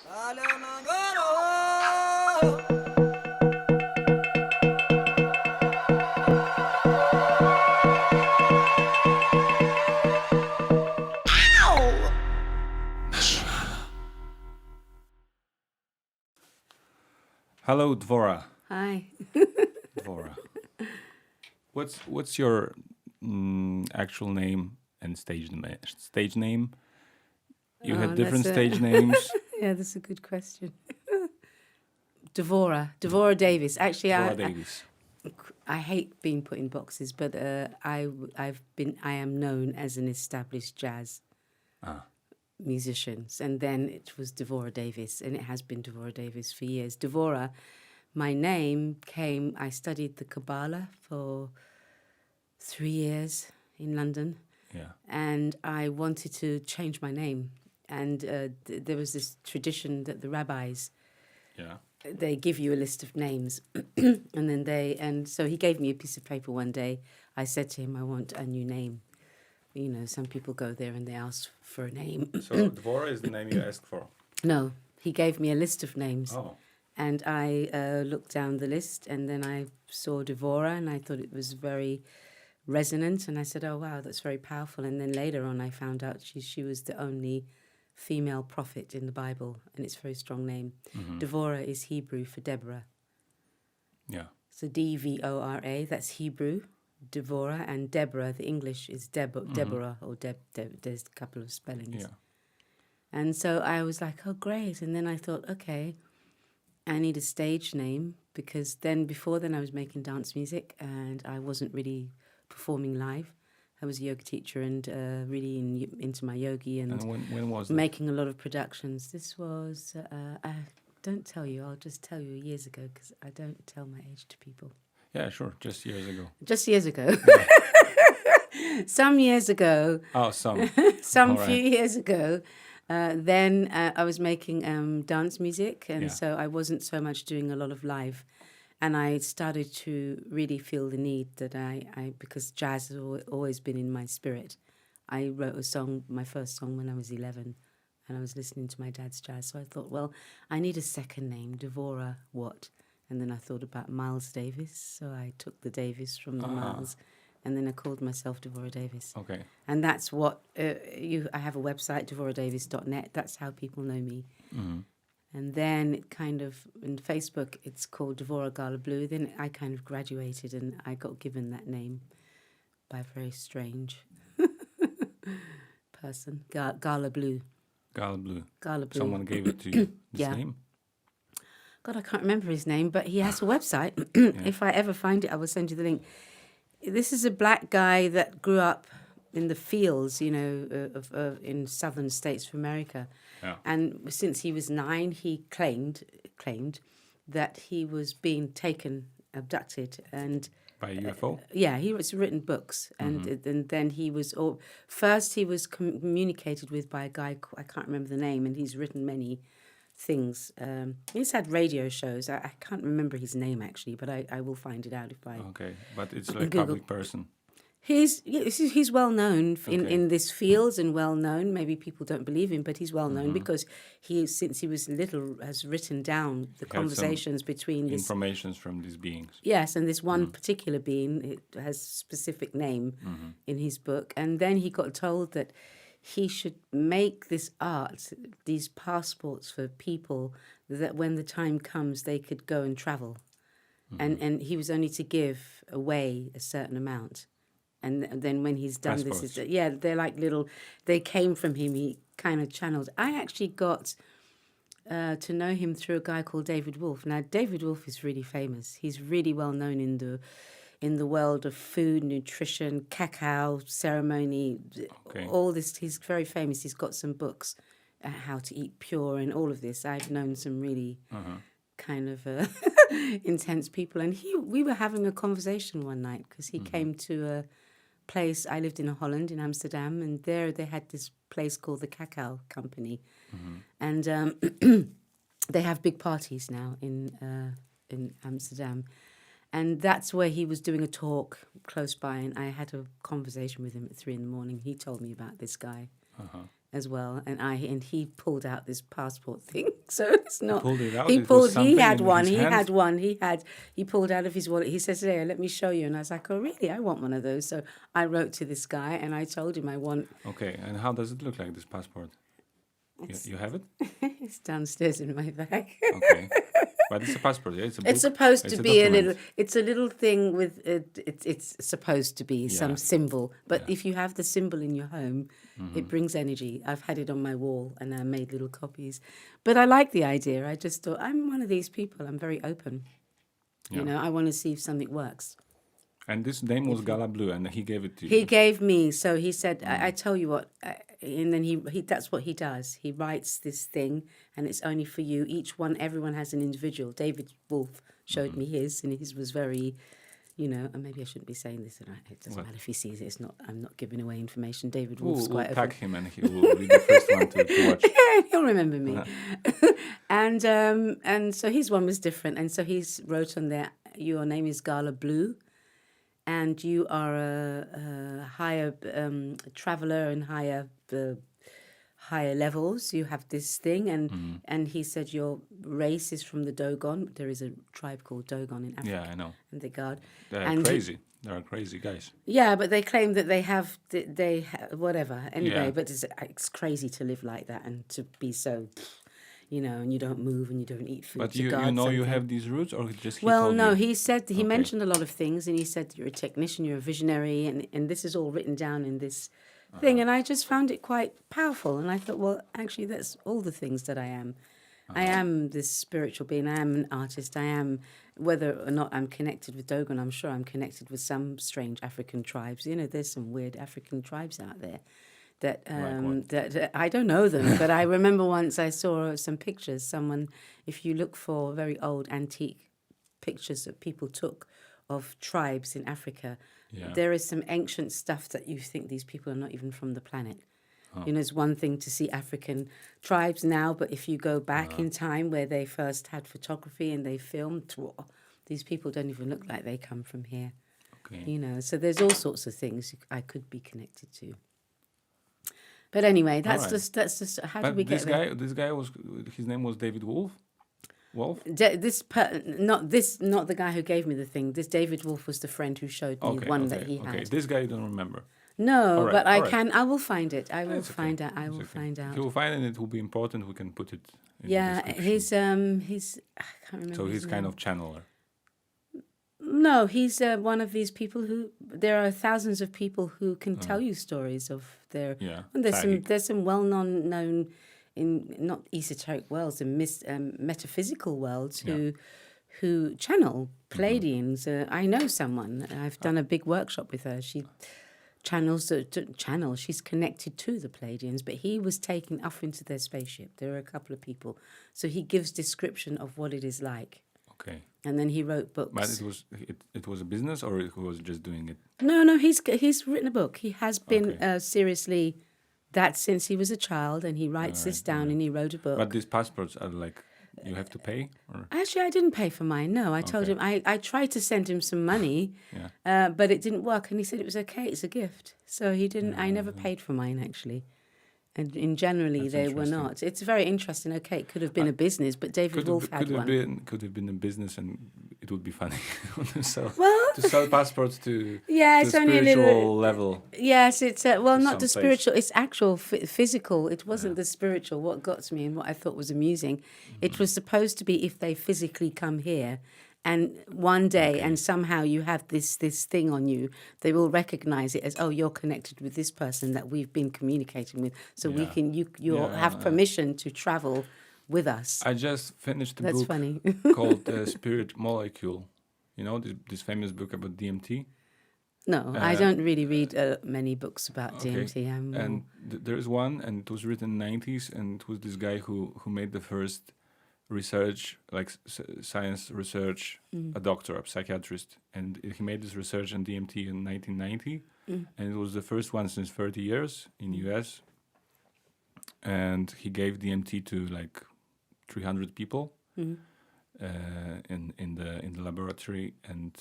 Hello, Dvora. Hi. Dvora. What's your actual name and stage name? You had different stage names. Yeah, that's a good question. Dvora Davis. Actually, Dvora Davis. I hate being put in boxes, but I am known as an established jazz musician, and then it was Dvora Davis, and it has been Dvora Davis for years. Dvora, my name came. I studied the Kabbalah for 3 years in London. Yeah. And I wanted to change my name. And there was this tradition that the rabbis, they give you a list of names. and so he gave me a piece of paper one day. I said to him, I want a new name. You know, some people go there and they ask for a name. So Dvora is the name you asked for? No, he gave me a list of names. Oh. And I looked down the list, and then I saw Dvora, and I thought it was very resonant, and I said, oh, wow, that's very powerful. And then later on, I found out she was the only female prophet in the Bible, and it's a very strong name. Mm-hmm. Dvora is Hebrew for Deborah. Yeah. So Dvora, that's Hebrew, Dvora, and Deborah, the English is Deborah, or there's a couple of spellings. Yeah. And so I was like, oh, great. And then I thought, okay, I need a stage name, because before then I was making dance music, and I wasn't really performing live. I was a yoga teacher and really into my yogi, and when was that? Making a lot of productions. This was, I don't tell you, I'll just tell you years ago, because I don't tell my age to people. Yeah, sure, just years ago. Just years ago. Some years ago. Oh, some. Some few years ago. Then I was making dance music, and so I wasn't so much doing a lot of live. And I started to really feel the need that I because jazz has always been in my spirit. I wrote a song, my first song, when I was 11, and I was listening to my dad's jazz. So I thought, well, I need a second name, Dvora what? And then I thought about Miles Davis, so I took the Davis from the Miles, and then I called myself Dvora Davis. Okay. And that's what, I have a website, dvoradavis.net, that's how people know me. Mm-hmm. And then it kind of, in Facebook, it's called Dvora Gala Blue. Then I kind of graduated and I got given that name by a very strange person. Gala Blue. Gala Blue. Gala Blue. Someone gave it to you, this name? God, I can't remember his name, but he has a website. If I ever find it, I will send you the link. This is a black guy that grew up in the fields, you know, in southern states of America. Yeah. And since he was 9, he claimed that he was being abducted, and by a UFO. He was written books, and then he was first he was communicated with by a guy, I can't remember the name, and he's written many things. He's had radio shows. I can't remember his name actually, but I will find it out if I. Okay, but it's like a public person. He's well known in this field, and well known. Maybe people don't believe him, but he's well known because since he was little, has written down the conversations between informations from these beings. Yes, and this one particular being, it has a specific name in his book. And then he got told that he should make this art, these passports for people, that when the time comes, they could go and travel. And he was only to give away a certain amount. And then when he's done passports. They're like they came from him, he kind of channeled. I actually got to know him through a guy called David Wolfe. Now, David Wolfe is really famous. He's really well known in the world of food, nutrition, cacao, ceremony, all this. He's very famous. He's got some books, How to Eat Pure and all of this. I've known some really kind of intense people. And we were having a conversation one night because he came to a place. I lived in Holland, in Amsterdam, and there they had this place called the Cacao Company. And they have big parties now in Amsterdam. And that's where he was doing a talk close by, and I had a conversation with him at 3 a.m. He told me about this guy. as well, and he pulled out this passport thing. So it's not. Pulled it out. He It was pulled. He had something in one. his He hand? had one. He pulled out of his wallet. He says, "There, let me show you." And I was like, "Oh, really? I want one of those." So I wrote to this guy and I told him I want. Okay, and how does it look like, this passport? You have it? It's downstairs in my bag. Okay. But it's a passport, yeah? It's a book? It's supposed It's to a be a document. little. It's a little thing with. It's supposed to be some symbol. But Yeah. if you have the symbol in your home, it brings energy. I've had it on my wall, and I made little copies. But I like the idea. I just thought I'm one of these people. I'm very open. Yeah. You know, I want to see if something works. And this name was Gala Blue, and he gave it to you. He gave me. So he said, I tell you what. And then he that's what he does. He writes this thing, and it's only for you. Everyone has an individual. David Wolf showed me his, and his was very, you know, and maybe I shouldn't be saying this. And it doesn't matter if he sees it. I'm not giving away information. David Wolf's We'll quite tag him, and he will be the first one to watch. Yeah, he'll remember me. And so his one was different. And so he's wrote on there, your name is Gala Blue, and you are a higher traveler and higher levels. You have this thing, and he said your race is from the Dogon. There is a tribe called Dogon in Africa. Yeah, I know. And they guard. They're crazy. They're crazy guys. Yeah, but they claim that they have whatever. Anyway, Yeah. but it's crazy to live like that and to be so, you know, and you don't move and you don't eat food. But to you guard know you something. have these roots, or just he Well, told no, you? he said he Okay. mentioned a lot of things, and he said you're a technician, you're a visionary, and this is all written down in this thing, and I just found it quite powerful, and I thought, well, actually, that's all the things that I am. I am this spiritual being. I am an artist. I am, whether or not I'm connected with Dogon, I'm sure I'm connected with some strange African tribes. You know, there's some weird African tribes out there that that I don't know them, but I remember once I saw some pictures. Someone, if you look for very old antique pictures that people took of tribes in Africa, there is some ancient stuff that you think these people are not even from the planet. You know, it's one thing to see African tribes now, but if you go back in time where they first had photography and they filmed, these people don't even look like they come from here. Okay. You know, so there's all sorts of things I could be connected to. But anyway, that's Alright. just how did we get there? This guy was, his name was David Wolf? Wolf? Not the guy who gave me the thing. This David Wolf was the friend who showed me one that he Okay, had. this guy you don't remember. No, Alright, but I alright. can. I will find it. I will It's okay. find out. I It's will okay. find If out. you will find it, it will be important. We can put it in the Yeah, description. he's I can't remember. So his he's kind name. of channeler. No, he's one of these people who there are thousands of people who can tell you stories of their. Yeah, And psychic. there's some well-known in not esoteric worlds and metaphysical worlds who channel Pleiadians. I know someone. I've done a big workshop with her. She channels She's connected to the Pleiadians, but he was taken up into their spaceship. There are a couple of people, so he gives description of what it is like. Okay. And then he wrote books. But it was a business, or he was just doing it? No, he's written a book. He has been seriously that since he was a child, and he writes this down, and he wrote a book. But these passports are like, you have to pay? Or? Actually, I didn't pay for mine. No, I told him I tried to send him some money, Yeah. but it didn't work, and he said it was okay. It's a gift, so he didn't. I never paid for mine actually, and generally That's they were interesting. not. It's very interesting. Okay, it could have been a business, but David Wolf had one. Could have been a business, and it would be funny to sell Well, to sell passports to yeah, to it's only a spiritual little level. Yes, it's well, not the someplace. spiritual. It's actual physical. It wasn't the spiritual. What got to me and what I thought was amusing, it was supposed to be if they physically come here, and one day, and somehow you have this thing on you, they will recognize it as, oh, you're connected with this person that we've been communicating with, so we can you'll have permission to travel with us. I just finished a That's book funny. called Spirit Molecule. You know, this famous book about DMT. No, I don't really read many books about Okay. DMT. And there's one, and it was written in the 90s, and it was this guy who made the first research, like science research, a doctor, a psychiatrist, and he made this research on DMT in 1990, and it was the first one since 30 years in US, and he gave DMT to like 300 people in the laboratory, and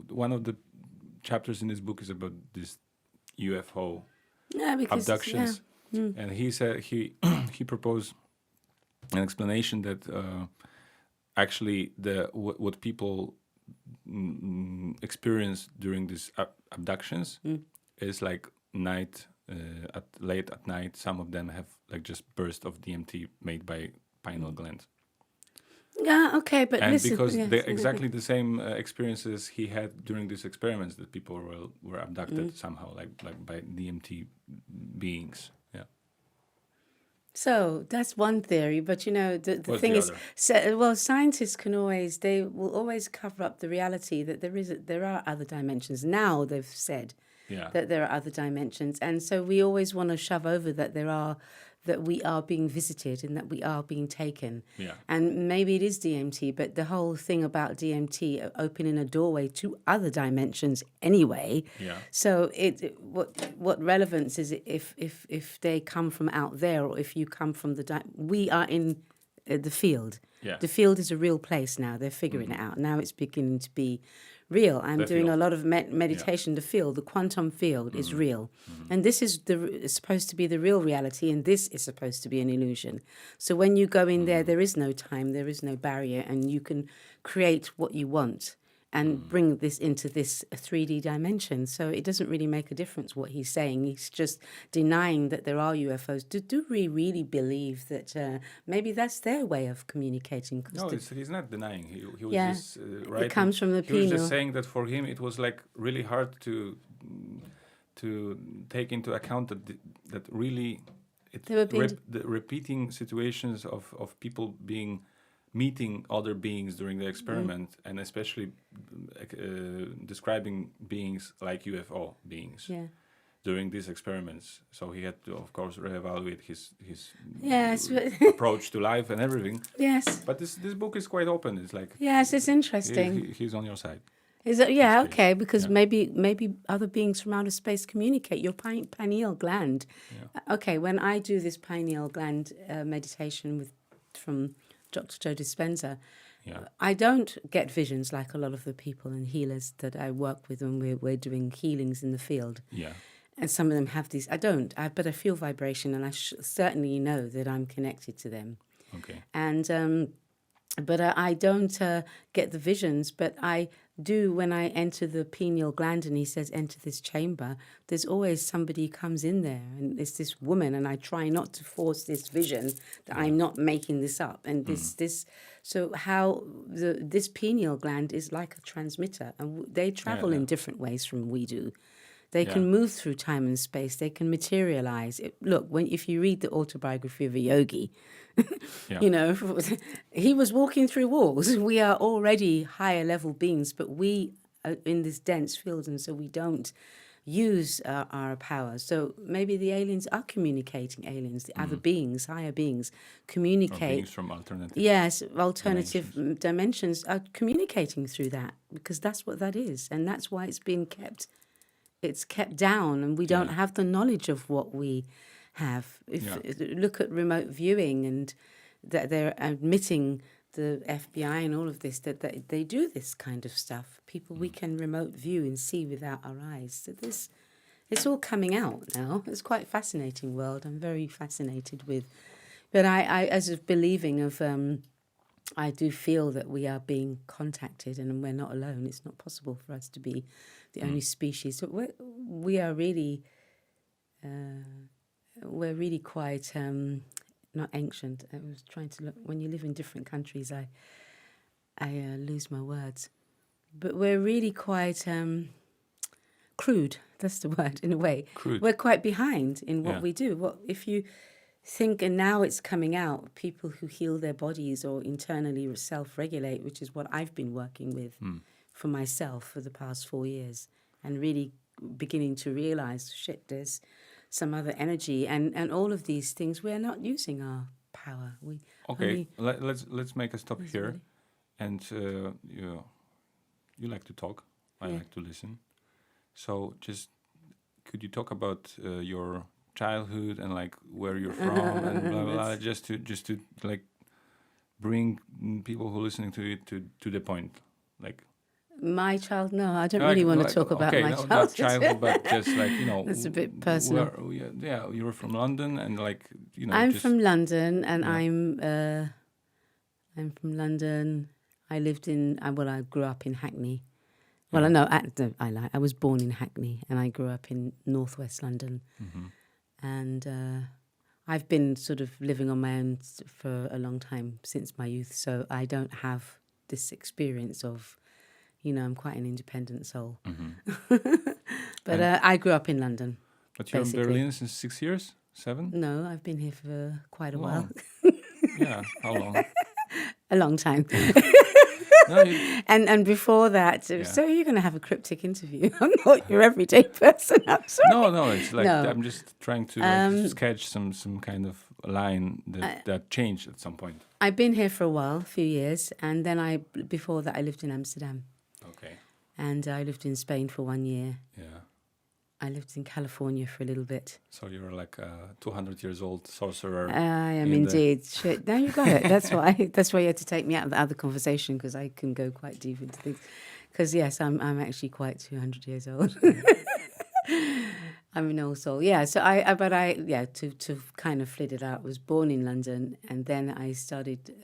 one of the chapters in this book is about this UFO Yeah, because abductions. And he said he proposed an explanation that actually what people experience during these abductions is like late at night. Some of them have like just burst of DMT made by pineal gland. Yeah, okay, but and listen, because yes, they're exactly the same experiences he had during these experiments, that people were abducted somehow, like by DMT beings. Yeah. So that's one theory, but you know the What's thing the is, other? scientists they will always cover up the reality that there are other dimensions. Now they've said that there are other dimensions, and so we always want to shove over that we are being visited and that we are being taken. Yeah. And maybe it is DMT, but the whole thing about DMT opening a doorway to other dimensions anyway. Yeah. So what relevance is it if they come from out there, or if you come from we are in the field. Yeah. The field is a real place now. They're figuring it out. Now it's beginning to be real. I'm doing a lot of meditation. The field, the quantum field, is real. And this is supposed to be the real reality, and this is supposed to be an illusion. So when you go in there is no time, there is no barrier, and you can create what you want and bring this into this 3D dimension. So it doesn't really make a difference what he's saying. He's just denying that there are UFOs. Do we really believe that maybe that's their way of communicating? No, he's not denying. He was just it comes from the He was penal. just saying that for him it was like really hard to take into account that really the repeating situations of people meeting other beings during the experiment, and especially describing beings like UFO beings during these experiments. So he had to, of course, reevaluate his approach to life and everything. Yes. But this book is quite open. It's like, yes, it's interesting. He's on your side. Is it? Yeah, okay, because maybe other beings from outer space communicate. Your pineal gland. Yeah. Okay, when I do this pineal gland meditation from Dr. Joe Dispenza, I don't get visions like a lot of the people and healers that I work with when we're doing healings in the field. Yeah. And some of them have these. I don't, but I feel vibration, and I certainly know that I'm connected to them. Okay. And but I don't get the visions, but I do when I enter the pineal gland, and he says, enter this chamber, there's always somebody comes in there, and it's this woman, and I try not to force this vision that I'm not making this up. And so how this pineal gland is like a transmitter, and they travel in different ways from we do. They can move through time and space. They can materialize. Look, if you read the autobiography of a yogi, you know, he was walking through walls. We are already higher level beings, but we are in this dense field, and so we don't use our power. So maybe the aliens are communicating. The other beings, higher beings, communicate. Or beings from alternative. Yes, alternative dimensions are communicating through that, because that's what that is, and that's why it's been kept. It's kept down, and we don't have the knowledge of what we have. Look at remote viewing, and that they're admitting, the FBI and all of this, that they do this kind of stuff. People we can remote view and see without our eyes. So it's all coming out now. It's quite a fascinating world. I'm very fascinated with. But I as of believing of, I do feel that we are being contacted, and we're not alone. It's not possible for us to be the only species. So we are really, we're really quite not ancient. I was trying to look. When you live in different countries, I lose my words. But we're really quite crude. That's the word, in a way. Crude. We're quite behind in what we do. What if you think, and now it's coming out, people who heal their bodies or internally self-regulate, which is what I've been working with for myself for the past 4 years, and really beginning to realize, shit, there's some other energy, and all of these things, we're not using our power. Let's make a stop here. And you like to talk, I like to listen. So just could you talk about your childhood and like where you're from and blah blah blah, just to like bring people who are listening to it to the point, like. My child? No, I don't really want to talk about my childhood. Not childhood, but just like, It's a bit personal. You were from London and like, I'm from London and I'm from London. I lived in, I grew up in Hackney. Well, I was born in Hackney and I grew up in northwest London. Mm-hmm. And I've been sort of living on my own for a long time since my youth. So I don't have this experience of, I'm quite an independent soul. Mm-hmm. But I grew up in London. But you're in Berlin since 6 years? 7? No, I've been here for quite a while. Yeah, how long? A long time. No, and before that, so you're going to have a cryptic interview. I'm not your everyday person. I'm sorry. No, it's like I'm just trying to sketch some kind of line that changed at some point. I've been here for a few years, and then before that I lived in Amsterdam. Okay. And I lived in Spain for 1 year. Yeah. I lived in California for a little bit. So you were like a 200 years old sorcerer. I am indeed. Shit. No, you got it. That's why you had to take me out of the other conversation, because I can go quite deep into things. Because yes, I'm actually quite 200 years old. I'm an old soul. Yeah. So to kind of flit it out, I was born in London, and then I started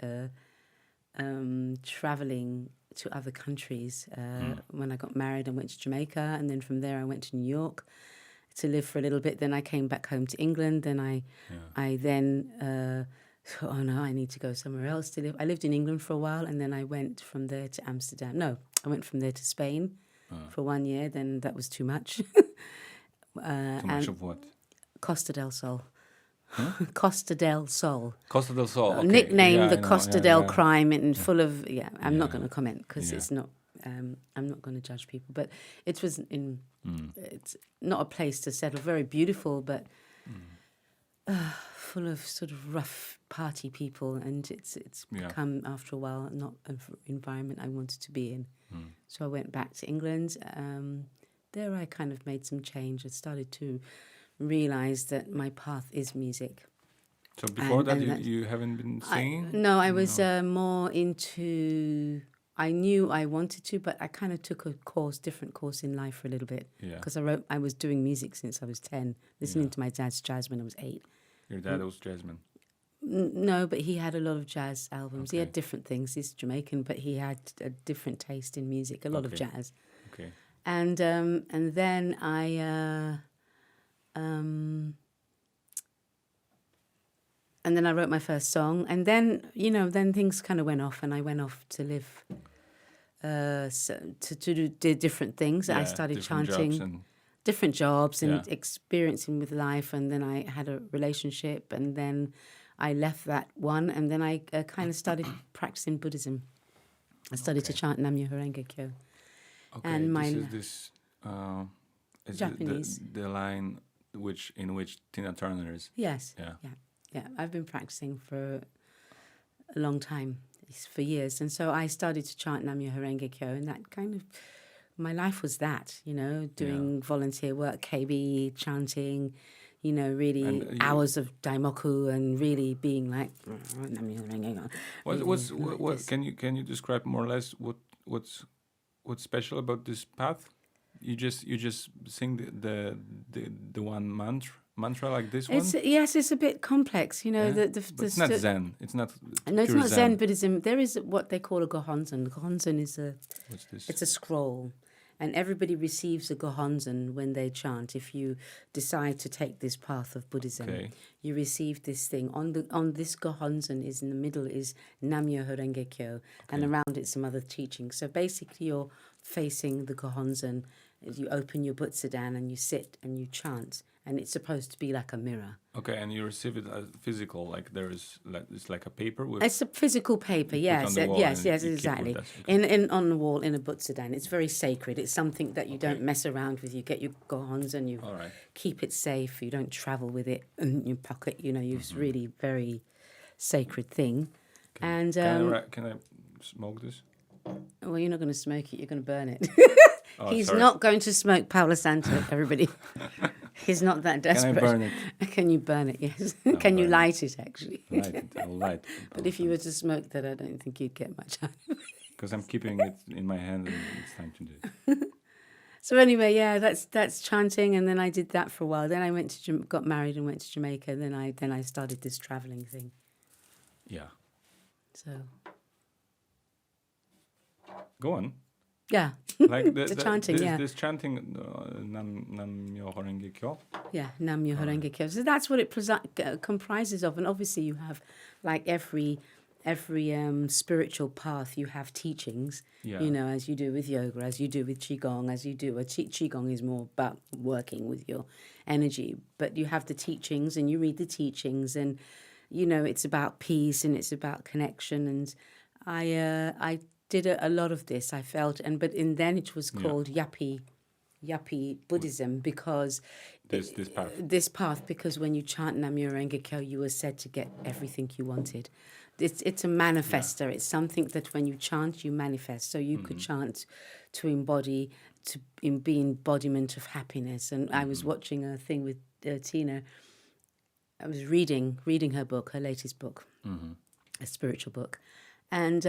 traveling to other countries. When I got married, I went to Jamaica, and then from there I went to New York to live for a little bit. Then I came back home to England. Then I I need to go somewhere else to live. I lived in England for a while, and then I went from there to Amsterdam. No, I went from there to Spain for 1 year. Then that was too much. Too much of what? Costa del Sol. Huh? Costa del Sol. Costa del Sol. Okay. Nicknamed the Costa del Crime, and full of I'm not going to comment because it's not. I'm not going to judge people, but it was it's not a place to settle. Very beautiful, but full of sort of rough party people, and it's become after a while not an environment I wanted to be in. So I went back to England. There I kind of made some change. I started to realize that my path is music. So before you haven't been singing? I was more into. I knew I wanted to, but I kind of took a different course in life for a little bit. Because I was doing music since I was 10, listening to my dad's jazz when I was 8. Your dad was jazzman? No, but he had a lot of jazz albums. Okay. He had different things. He's Jamaican, but he had a different taste in music, a lot of jazz. Okay. And then and then I wrote my first song, and then then things kind of went off, and I went off to live, to do different things. I started chanting, different jobs and experiencing with life, and then I had a relationship, and then I left that one, and then I kind of started practicing Buddhism. I started to chant Nam-myoho Renge-kyo. Okay, and this is Japanese. The line in which Tina Turner is. Yes. Yeah. I've been practicing for a long time, for years, and so I started to chant Nam-myoho Renge-kyo, and that kind of my life was that, doing volunteer work, KB, chanting, really hours of daimoku, and really being like Nam-myoho Renge-kyo. What can you describe more or less what's special about this path? You just sing the one mantra like this one? It's a bit complex, it's not Zen. It's not. No, it's not Zen Buddhism. There is what they call a gohonzon. The gohonzon is What's this? It's a scroll, and everybody receives a gohonzon when they chant. If you decide to take this path of Buddhism, you receive this thing. On this gohonzon is in the middle is Nam-myoho Renge-kyo, and around it some other teachings. So basically, you're facing the gohonzon. You open your butsudan and you sit and you chant, and it's supposed to be like a mirror. Okay, and you receive it as physical, like it's like a paper with. It's a physical paper, yes, exactly. In on the wall in a butsudan. It's very sacred. It's something that you don't mess around with. You get your gohonzon, you keep it safe. You don't travel with it in your pocket. It's really very sacred thing. Okay. And can I smoke this? Well, you're not going to smoke it. You're going to burn it. He's sorry. not going to smoke Paolo Santo, everybody. He's not that desperate. Can I burn it? Can you burn it? Yes. Can you light it, actually? Light it. I'll light it. But if you were to smoke that, I don't think you'd get much out of it. because I'm keeping it in my hand and it's time to do it. So anyway, yeah, that's chanting, and then I did that for a while. Then I got married and went to Jamaica. Then I started this traveling thing. Yeah. So. Go on. Yeah. Like the chanting, this chanting, Nam Myo Horenge Kyo. Yeah, Nam Myo Horenge Kyo. So that's what it comprises of, and obviously you have, like every spiritual path, you have teachings. Yeah. You know, as you do with yoga, as you do with qigong, as you do. Qigong is more about working with your energy, but you have the teachings, and you read the teachings, and you know it's about peace and it's about connection. And I did a lot of this, I felt, but then it was called Yuppie Buddhism because this path, because when you chant Nam Myo Horenge Kyo, you were said to get everything you wanted. It's a manifester. Yeah. It's something that when you chant, you manifest. So you could chant to embody, be embodiment of happiness. And I was watching a thing with Tina. I was reading her book, her latest book, a spiritual book. And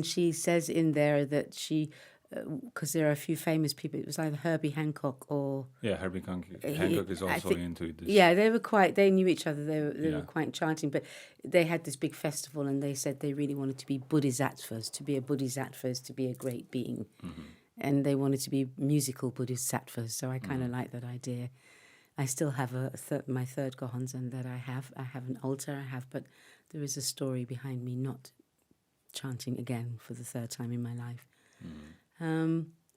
she says in there that she, because there are a few famous people, it was either Herbie Hancock or... Yeah, Herbie Hancock. Hancock is also into this. Yeah, they knew each other, they were quite chanting, but they had this big festival and they said they really wanted to be bodhisattvas. To be a bodhisattva is to be a great being. And they wanted to be musical bodhisattvas, so I kind of like that idea. I still have my third Gohonzon that I have. I have an altar, but there is a story behind me not chanting again for the third time in my life.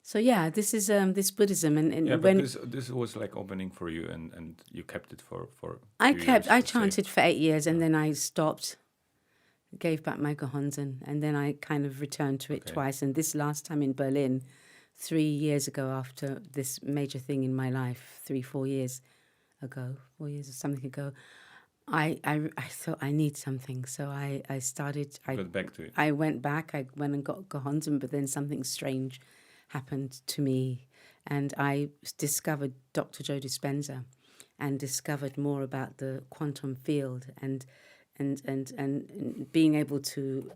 So yeah, this is this Buddhism, and when this was like opening for you, and you kept it for I chanted for 8 years, and then I stopped, gave back my Gohonzon, and then I kind of returned to it twice. And this last time in Berlin, 3 years ago, after this major thing in my life, 4 years ago, 4 years or something ago, I thought I need something, so I started. I got back to it. I went back. I went and got Gohonzon, but then something strange happened to me, and I discovered Dr. Joe Dispenza, and discovered more about the quantum field and being able to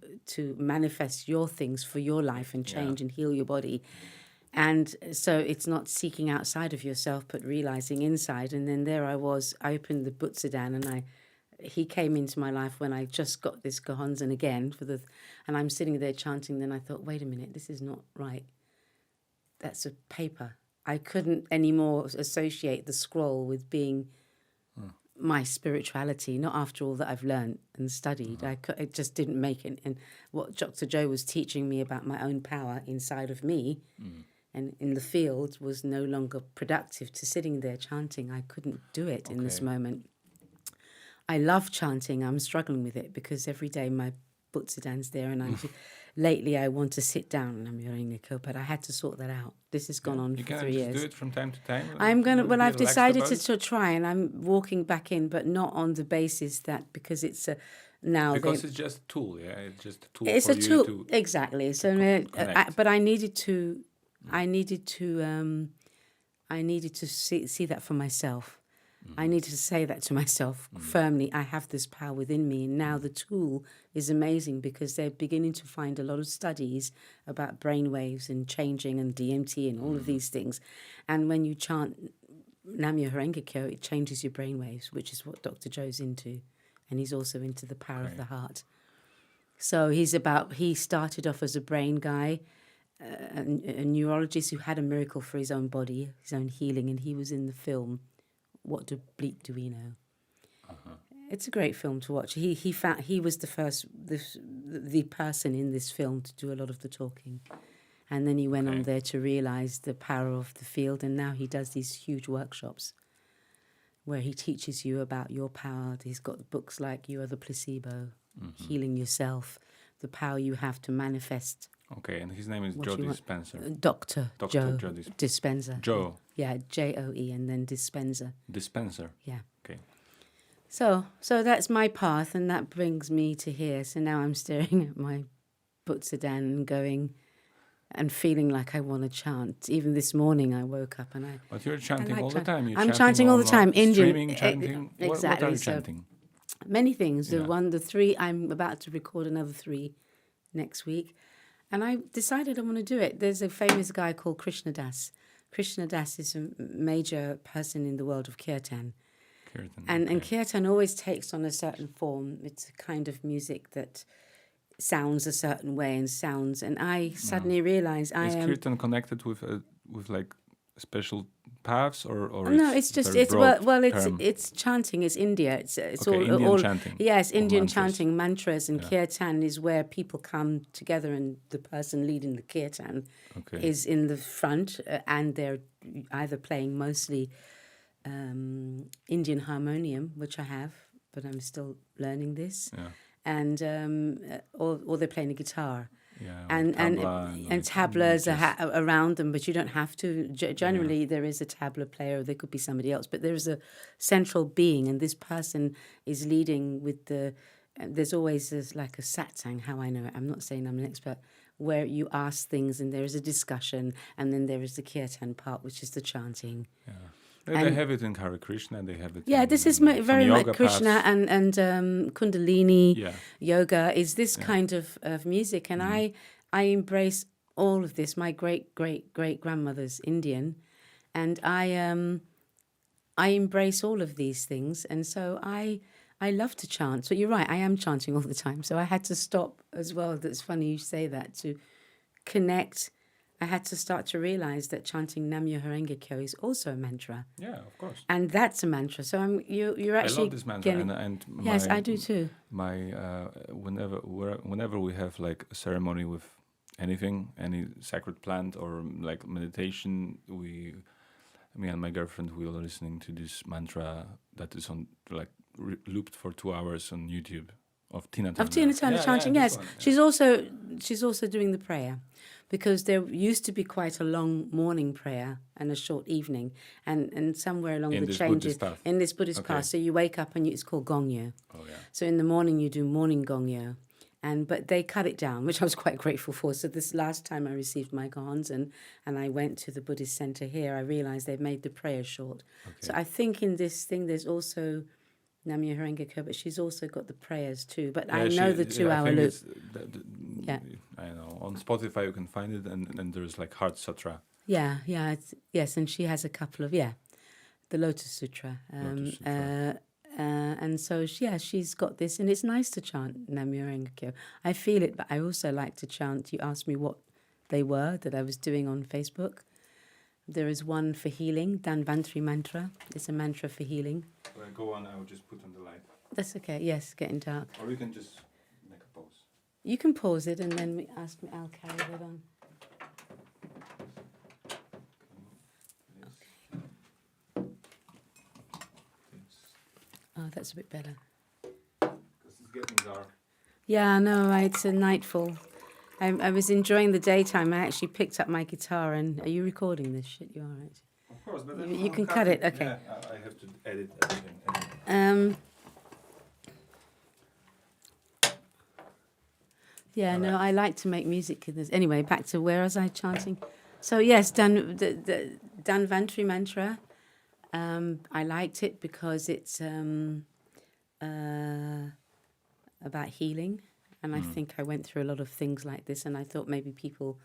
manifest your things for your life and change and heal your body. And so it's not seeking outside of yourself, but realizing inside. And then there I was. I opened the Butsudan, and he came into my life when I just got this Gohonzon again and I'm sitting there chanting. Then I thought, wait a minute, this is not right. That's a paper. I couldn't anymore associate the scroll with being my spirituality. Not after all that I've learned and studied. It just didn't make it. And what Dr. Joe was teaching me about my own power inside of me. And in the field was no longer productive to sitting there chanting. I couldn't do it in this moment. I love chanting. I'm struggling with it because every day my Butsudan's there, and lately I want to sit down and I'm hearing a ko, but I had to sort that out. This has gone on for 3 years. You can just do it from time to time? I've decided to try, and I'm walking back in, but not on the basis that, because it's a... Now because it's just a tool, yeah? It's just a tool it's for a you tool, to... Exactly. So, but I needed to see that for myself. I needed to say that to myself firmly. I have this power within me. And now the tool is amazing because they're beginning to find a lot of studies about brainwaves and changing and DMT and all of these things. And when you chant Nam Myo Horenge Kyo, it changes your brainwaves, which is what Dr. Joe's into. And he's also into the power of the heart. So he started off as a brain guy, a neurologist who had a miracle for his own body, his own healing, and he was in the film What Do Bleep Do We Know? It's a great film to watch. He was the first the person in this film to do a lot of the talking, and then he went on there to realize the power of the field, and now he does these huge workshops where he teaches you about your power. He's got books like You Are the Placebo, Healing Yourself, the power you have to manifest. Okay, and his name is Joe Dispenza. Dr. Joe Dispenza. Joe. Yeah, Joe, and then Dispenza. Dispenser. Yeah. Okay. So that's my path, and that brings me to here. So now I'm staring at my Butsudan and going and feeling like I want to chant. Even this morning I woke up and I... But you're chanting all the time. I'm chanting all the time. Indian. Streaming, chanting. Exactly. What are you chanting? Many things. The 3, I'm about to record another 3 next week. And I decided I want to do it. There's a famous guy called Krishna Das. Krishna Das is a major person in the world of kirtan. And kirtan always takes on a certain form. It's a kind of music that sounds a certain way and I suddenly realized I am... Is kirtan connected with like special paths or no, it's just it's chanting. It's India. It's Indian chanting. Yes, Indian chanting, mantras, and kirtan is where people come together, and the person leading the kirtan is in the front, and they're either playing mostly Indian harmonium, which I have, but I'm still learning this, and or they're playing a guitar. Yeah, and tablas are around them, but you don't have to. Generally, there is a tabla player, or there could be somebody else, but there's a central being, and this person is leading with the. There's always like a satsang, how I know it. I'm not saying I'm an expert, where you ask things, and there is a discussion, and then there is the kirtan part, which is the chanting. Yeah. They have it in Hare Krishna, and they have it. Yeah, this is very much Krishna and Kundalini yoga is this kind of music, and I embrace all of this. My great grandmother's Indian, and I embrace all of these things, and so I love to chant. So you're right, I am chanting all the time. So I had to stop as well. That's funny you say that, to connect. I had to start to realize that chanting Nam-myoho-renge Kyo is also a mantra. Yeah, of course. And that's a mantra. So you're actually. I love this mantra, and yes, I do too. Whenever we have like a ceremony with anything, any sacred plant or like meditation, me and my girlfriend, we are listening to this mantra that is on like looped for 2 hours on YouTube of Tina Turner. Chanting. Yes, she's also doing the prayer. Because there used to be quite a long morning prayer and a short evening, and somewhere along the changes in this Buddhist path. So you wake up and it's called gongyo. Oh yeah. So in the morning you do morning gongyo, but they cut it down, which I was quite grateful for. So this last time I received my gons and I went to the Buddhist center here, I realized they've made the prayer short. Okay. So I think in this thing there's also Nam-myoho-renge Kyo, but she's also got the prayers too. But I know the 2 hour loop. I know. On Spotify you can find it, and there's like Heart Sutra. Yeah. Yes, and she has a couple of, the Lotus Sutra. And so, she's got this, and it's nice to chant Nam-myoho-renge Kyo. I feel it, but I also like to chant. You asked me what they were that I was doing on Facebook. There is one for healing, Dhanvantri mantra. It's a mantra for healing. When I go on, I will just put on the light. That's okay. Yes, getting dark. Or you can just make a pause. You can pause it, and then I'll carry that on. Okay. Oh, that's a bit better. Because it's getting dark. Yeah, no, it's a nightfall. I was enjoying the daytime. I actually picked up my guitar, and are you recording this shit? You are, right? Of course, but you can cut it. Okay. Yeah, I have to edit everything. No, I like to make music. Anyway, back to where was I chanting? So yes, the Dhanvantri mantra. I liked it because it's about healing. And I think I went through a lot of things like this, and I thought maybe people,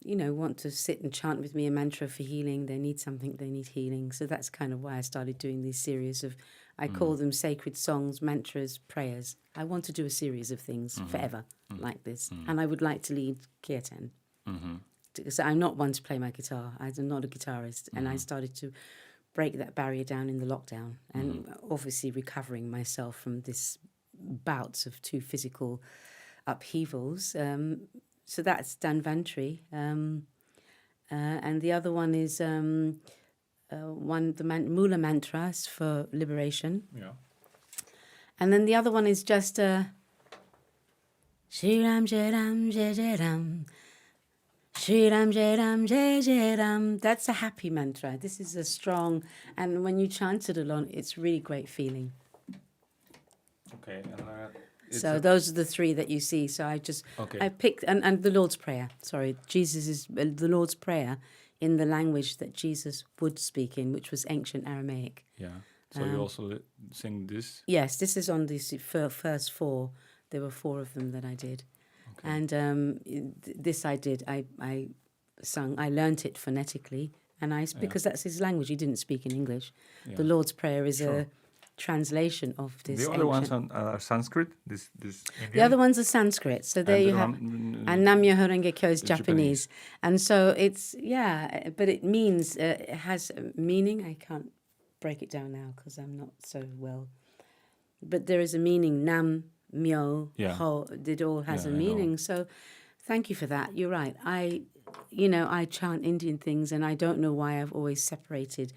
want to sit and chant with me a mantra for healing. They need something, they need healing. So that's kind of why I started doing these series of, I call them sacred songs, mantras, prayers. I want to do a series of things forever like this. And I would like to lead kirtan. So I'm not one to play my guitar. I'm not a guitarist. And I started to break that barrier down in the lockdown, and obviously recovering myself from this bouts of two physical upheavals. So that's Dhanvantri. And the other one is the Mula mantras for liberation. Yeah. And then the other one is just Shri Ram Jai Ram Jai Jai Ram. Shri Ram Jai Ram Jai Jai Ram. That's a happy mantra. This is a strong, and when you chant it along, it's really great feeling. Okay, so those are the three that you see. So I picked, and the Lord's Prayer. Sorry, Jesus is the Lord's Prayer in the language that Jesus would speak in, which was ancient Aramaic. Yeah. So you also sing this? Yes, this is on the first four. There were four of them that I did. And this I did. I sung. I learnt it phonetically, and because that's his language. He didn't speak in English. Yeah. The Lord's Prayer is a translation of this. The other ones are Sanskrit. This the other ones are Sanskrit. So there you have. And Nam-myoho Renge-kyo is Japanese. And so it's but it means it has a meaning. I can't break it down now because I'm not so well. But there is a meaning. Nam, Myo, Ho. It all has a meaning. So thank you for that. You're right. I chant Indian things, and I don't know why I've always separated.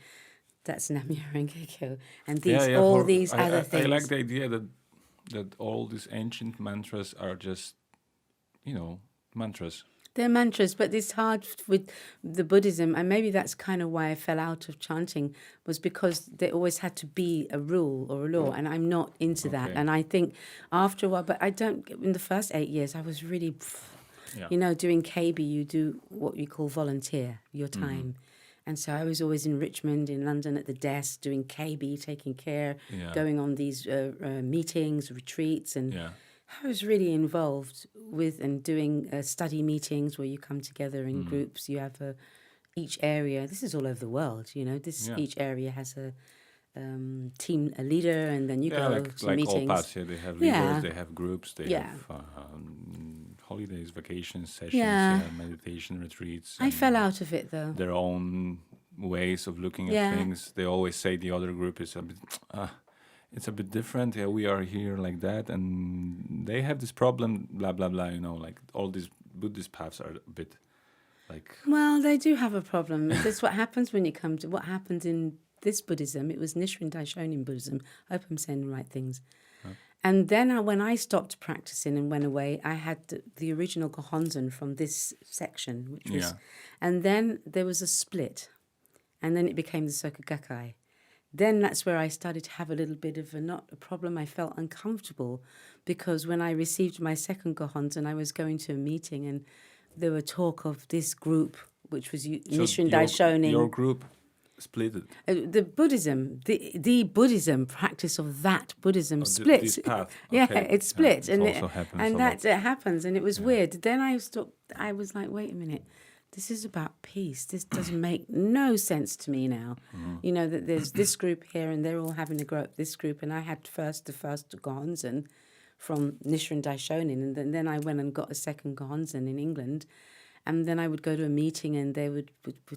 That's Nam-myoho Renge-kyo, and these other things. I like the idea that all these ancient mantras are just, mantras. They're mantras, but it's hard with the Buddhism, and maybe that's kind of why I fell out of chanting, was because there always had to be a rule or a law, and I'm not into that. And I think after a while, but I don't, in the first 8 years, I was really, doing KB, you do what you call volunteer, your time. And so I was always in Richmond, in London, at the desk, doing KB, taking care, going on these meetings, retreats, and I was really involved with and doing study meetings where you come together in groups. You have each area. This is all over the world, each area has a team, a leader, and then you go to meetings. Like all paths, they have leaders, they have groups, they have holidays, vacations, sessions, meditation retreats. I fell out of it though. Their own ways of looking at things. They always say the other group is a bit, it's a bit different. Yeah, we are here like that, and they have this problem. Blah blah blah. Like all these Buddhist paths are a bit like. Well, they do have a problem. That's what happens when you come to what happened in this Buddhism. It was Nichiren Daishonin Buddhism. I hope I'm saying the right things. And then when I stopped practicing and went away, I had the original Gohonzon from this section, which was, and then there was a split, and then it became the Soka Gakkai. Then that's where I started to have a little bit of not a problem. I felt uncomfortable because when I received my second Gohonzon, I was going to a meeting and there were talk of this group, which was Nichiren Daishonin. Your group split it. The Buddhism, the Buddhism practice of that Buddhism split. This path. It split, and it happens. It happens, and it was weird. Then I stopped. I was like, wait a minute, this is about peace. This doesn't make no sense to me now. That there's this group here, and they're all having to grow up this group, and I had the first Gohonzon from Nichiren Daishonin, and then I went and got a second Gohonzon in England. And then I would go to a meeting and they were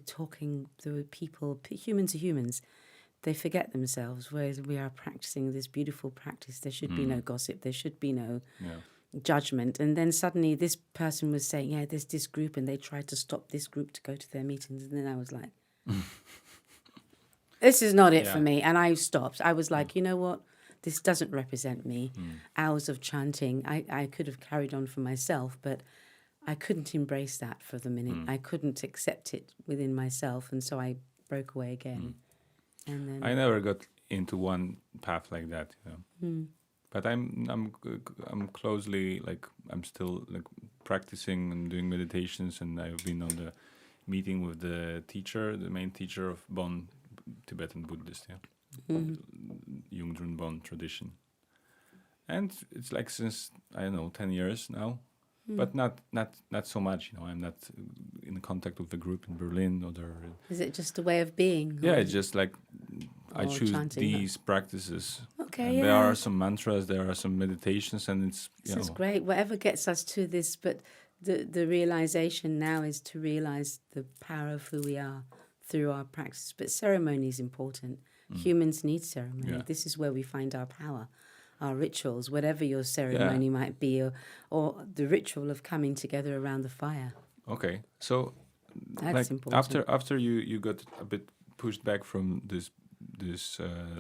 talking, there were people, humans are humans. They forget themselves, whereas we are practicing this beautiful practice. There should be no gossip. There should be no judgment. And then suddenly this person was saying, there's this group, and they tried to stop this group to go to their meetings. And then I was like, this is not it for me. And I stopped. I was like, you know what? This doesn't represent me. Hours of chanting. I could have carried on for myself, but I couldn't embrace that for the minute. I couldn't accept it within myself, and so I broke away again. And then I never got into one path like that, But I'm closely I'm still practicing and doing meditations, and I've been on the meeting with the main teacher of Bon, Tibetan Buddhist, Yungdrun Bon tradition, and it's since 10 years now. But not so much, I'm not in contact with the group in Berlin or there. Is it just a way of being? Yeah, it's just I choose these practices. Okay, and there are some mantras, there are some meditations, and it's This is great. Whatever gets us to this, but the realization now is to realize the power of who we are through our practice. But ceremony is important. Humans need ceremony. Yeah. This is where we find our power. Our rituals, whatever your ceremony might be, or the ritual of coming together around the fire. Okay, so that's important. After you got a bit pushed back from this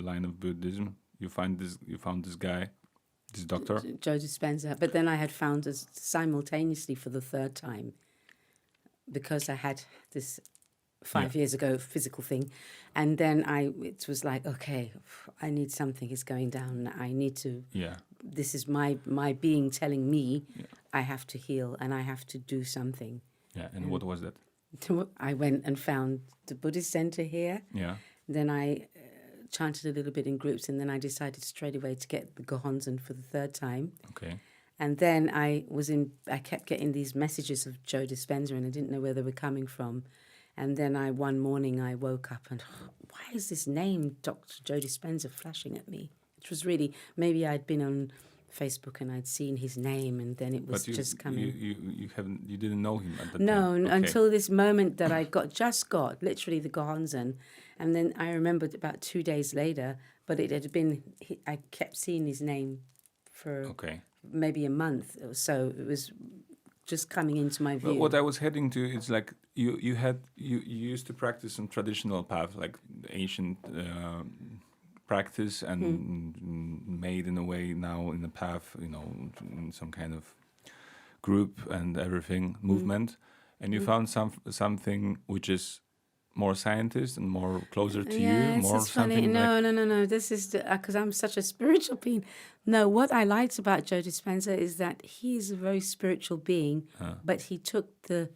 line of Buddhism, you found this guy, this doctor, Joe Dispenza. But then I had found us simultaneously for the third time, because I had this 5 years ago physical thing, and then it was like, okay, I need something. It's going down. I need to. This is my being telling me I have to heal and I have to do something. And what was that? I went and found the Buddhist center here. Then I chanted a little bit in groups, and then I decided straight away to get the Gohonzon for the third time. Okay. And then I kept getting these messages of Joe Dispenza, and I didn't know where they were coming from. And then one morning I woke up and, why is this name, Dr. Joe Dispenza, flashing at me? It was really, maybe I'd been on Facebook and I'd seen his name, and then it was just coming. You didn't know him at the time? No, until this moment that I got literally the Gohansen. And then I remembered about 2 days later, but it had been, I kept seeing his name for maybe a month or so. It was just coming into my view. But what I was heading to is like you used to practice some traditional path, like ancient practice, and made in a way now in a path, in some kind of group and everything movement, and you found something which is more scientist and more closer to you, more something. No. This is because I'm such a spiritual being. No, what I liked about Joe Dispenza is that he's a very spiritual being, but he took the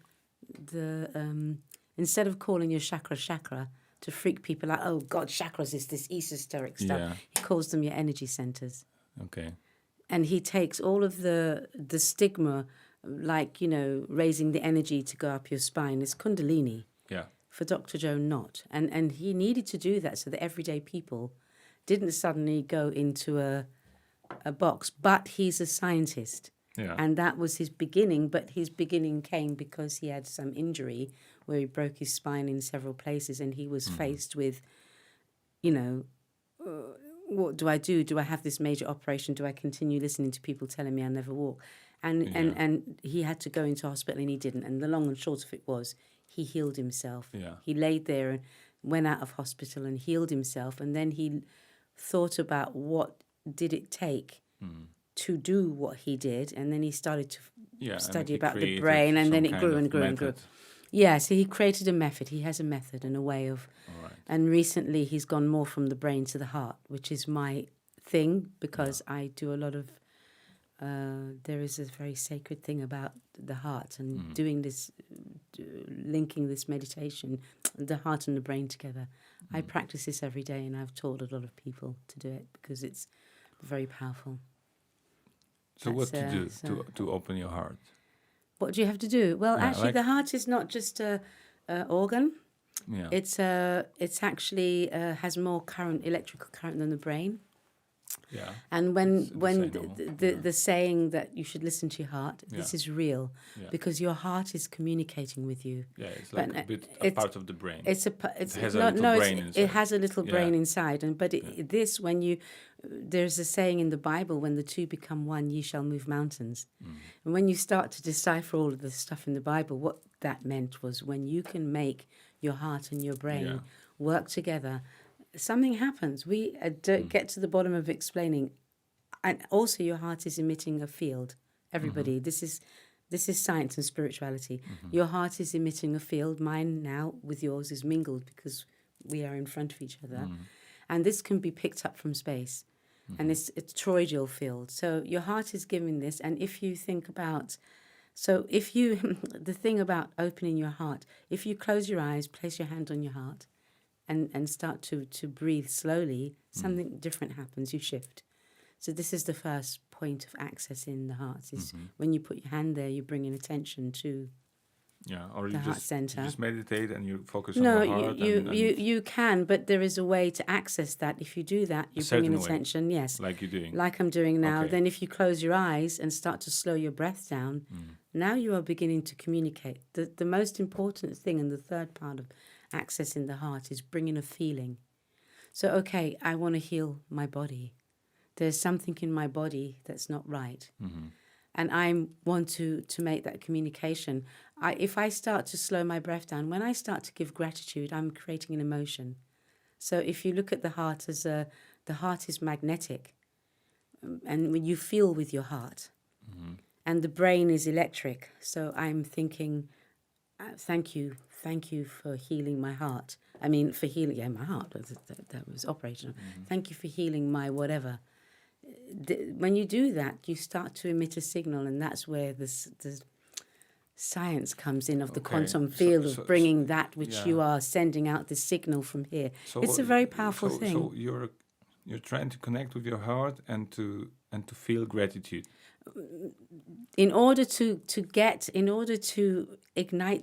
instead of calling your chakra to freak people out. Oh God, chakras is this esoteric stuff. Yeah. He calls them your energy centers. Okay. And he takes all of the stigma, like raising the energy to go up your spine. It's Kundalini. Yeah. For Dr. Joe, not. And he needed to do that so that everyday people didn't suddenly go into a box. But he's a scientist. Yeah. And that was his beginning. But his beginning came because he had some injury where he broke his spine in several places. And he was faced with, what do I do? Do I have this major operation? Do I continue listening to people telling me I'll never walk? And he had to go into hospital, and he didn't. And the long and short of it was, he healed himself. Yeah. He laid there and went out of hospital and healed himself. And then he thought about what did it take to do what he did. And then he started to study about the brain, and then it grew and grew and grew. Yeah, so he created a method. He has a method and a way of... Right. And recently he's gone more from the brain to the heart, which is my thing, because I do a lot of... there is a very sacred thing about the heart and doing this, linking this meditation, the heart and the brain together. I practice this every day, and I've taught a lot of people to do it because it's very powerful. So what to do to open your heart? What do you have to do? Well, actually, the heart is not just a organ. Yeah. It's actually has more electrical current than the brain. Yeah. And when the saying that you should listen to your heart, this is real, because your heart is communicating with you. Yeah, it's like a part of the brain. It has a little brain inside, there's a saying in the Bible, when the two become one, ye shall move mountains. And when you start to decipher all of the stuff in the Bible, what that meant was when you can make your heart and your brain work together, something happens. We get to the bottom of explaining. And also your heart is emitting a field. Everybody, this is science and spirituality. Your heart is emitting a field. Mine now with yours is mingled because we are in front of each other. And this can be picked up from space. And it's a toroidal field. So your heart is giving this. And if you think about... So the thing about opening your heart, if you close your eyes, place your hand on your heart, and start to breathe slowly, something different happens. You shift. So this is the first point of accessing the heart. Is when you put your hand there, you bring in attention to or the heart center. You just meditate and you focus on the heart. You can, but there is a way to access that. If you do that, you bring in attention. Yes, like you're doing, like I'm doing now. Okay. Then, if you close your eyes and start to slow your breath down, now you are beginning to communicate. The most important thing, and the third part of accessing the heart, is bringing a feeling. So, okay, I want to heal my body. There's something in my body that's not right. And I want to make that communication. If I start to slow my breath down, when I start to give gratitude, I'm creating an emotion. So if you look at the heart as the heart is magnetic, and when you feel with your heart, and the brain is electric. So I'm thinking, thank you for healing my heart. I mean, for healing, my heart that was operational. Thank you for healing my whatever. When you do that, you start to emit a signal, and that's where the science comes in of the quantum field of bringing that which you are sending out, the signal from here. So it's a very powerful thing. So you're trying to connect with your heart and And to feel gratitude. In order to ignite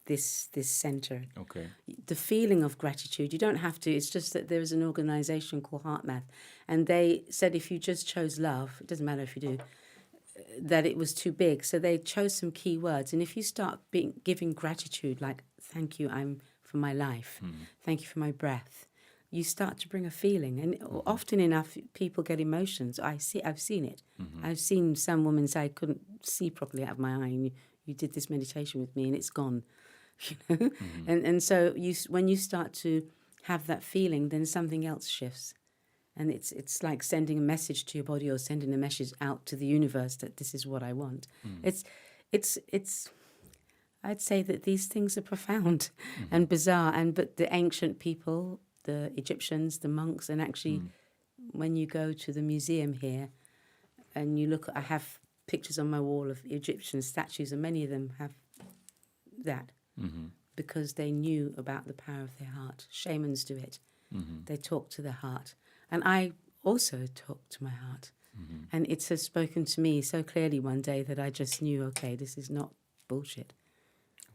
this center, Okay. the feeling of gratitude, you don't have to. It's just that there is an organization called HeartMath, and they said if you just chose love, it doesn't matter if you do, that it was too big. So they chose some key words, and if you start giving gratitude, like thank you, for my life, thank you for my breath, you start to bring a feeling, and often enough, people get emotions. I've seen it. I've seen some women say, I couldn't see properly out of my eye, and you did this meditation with me, and it's gone. You know, and so when you start to have that feeling, then something else shifts, and it's like sending a message to your body or sending a message out to the universe that this is what I want. It's. I'd say that these things are profound and bizarre, but the ancient people, the Egyptians, the monks, and actually when you go to the museum here and you look, I have pictures on my wall of Egyptian statues, and many of them have that because they knew about the power of their heart. Shamans do it. They talk to their heart. And I also talk to my heart. And it has spoken to me so clearly one day that I just knew, okay, this is not bullshit.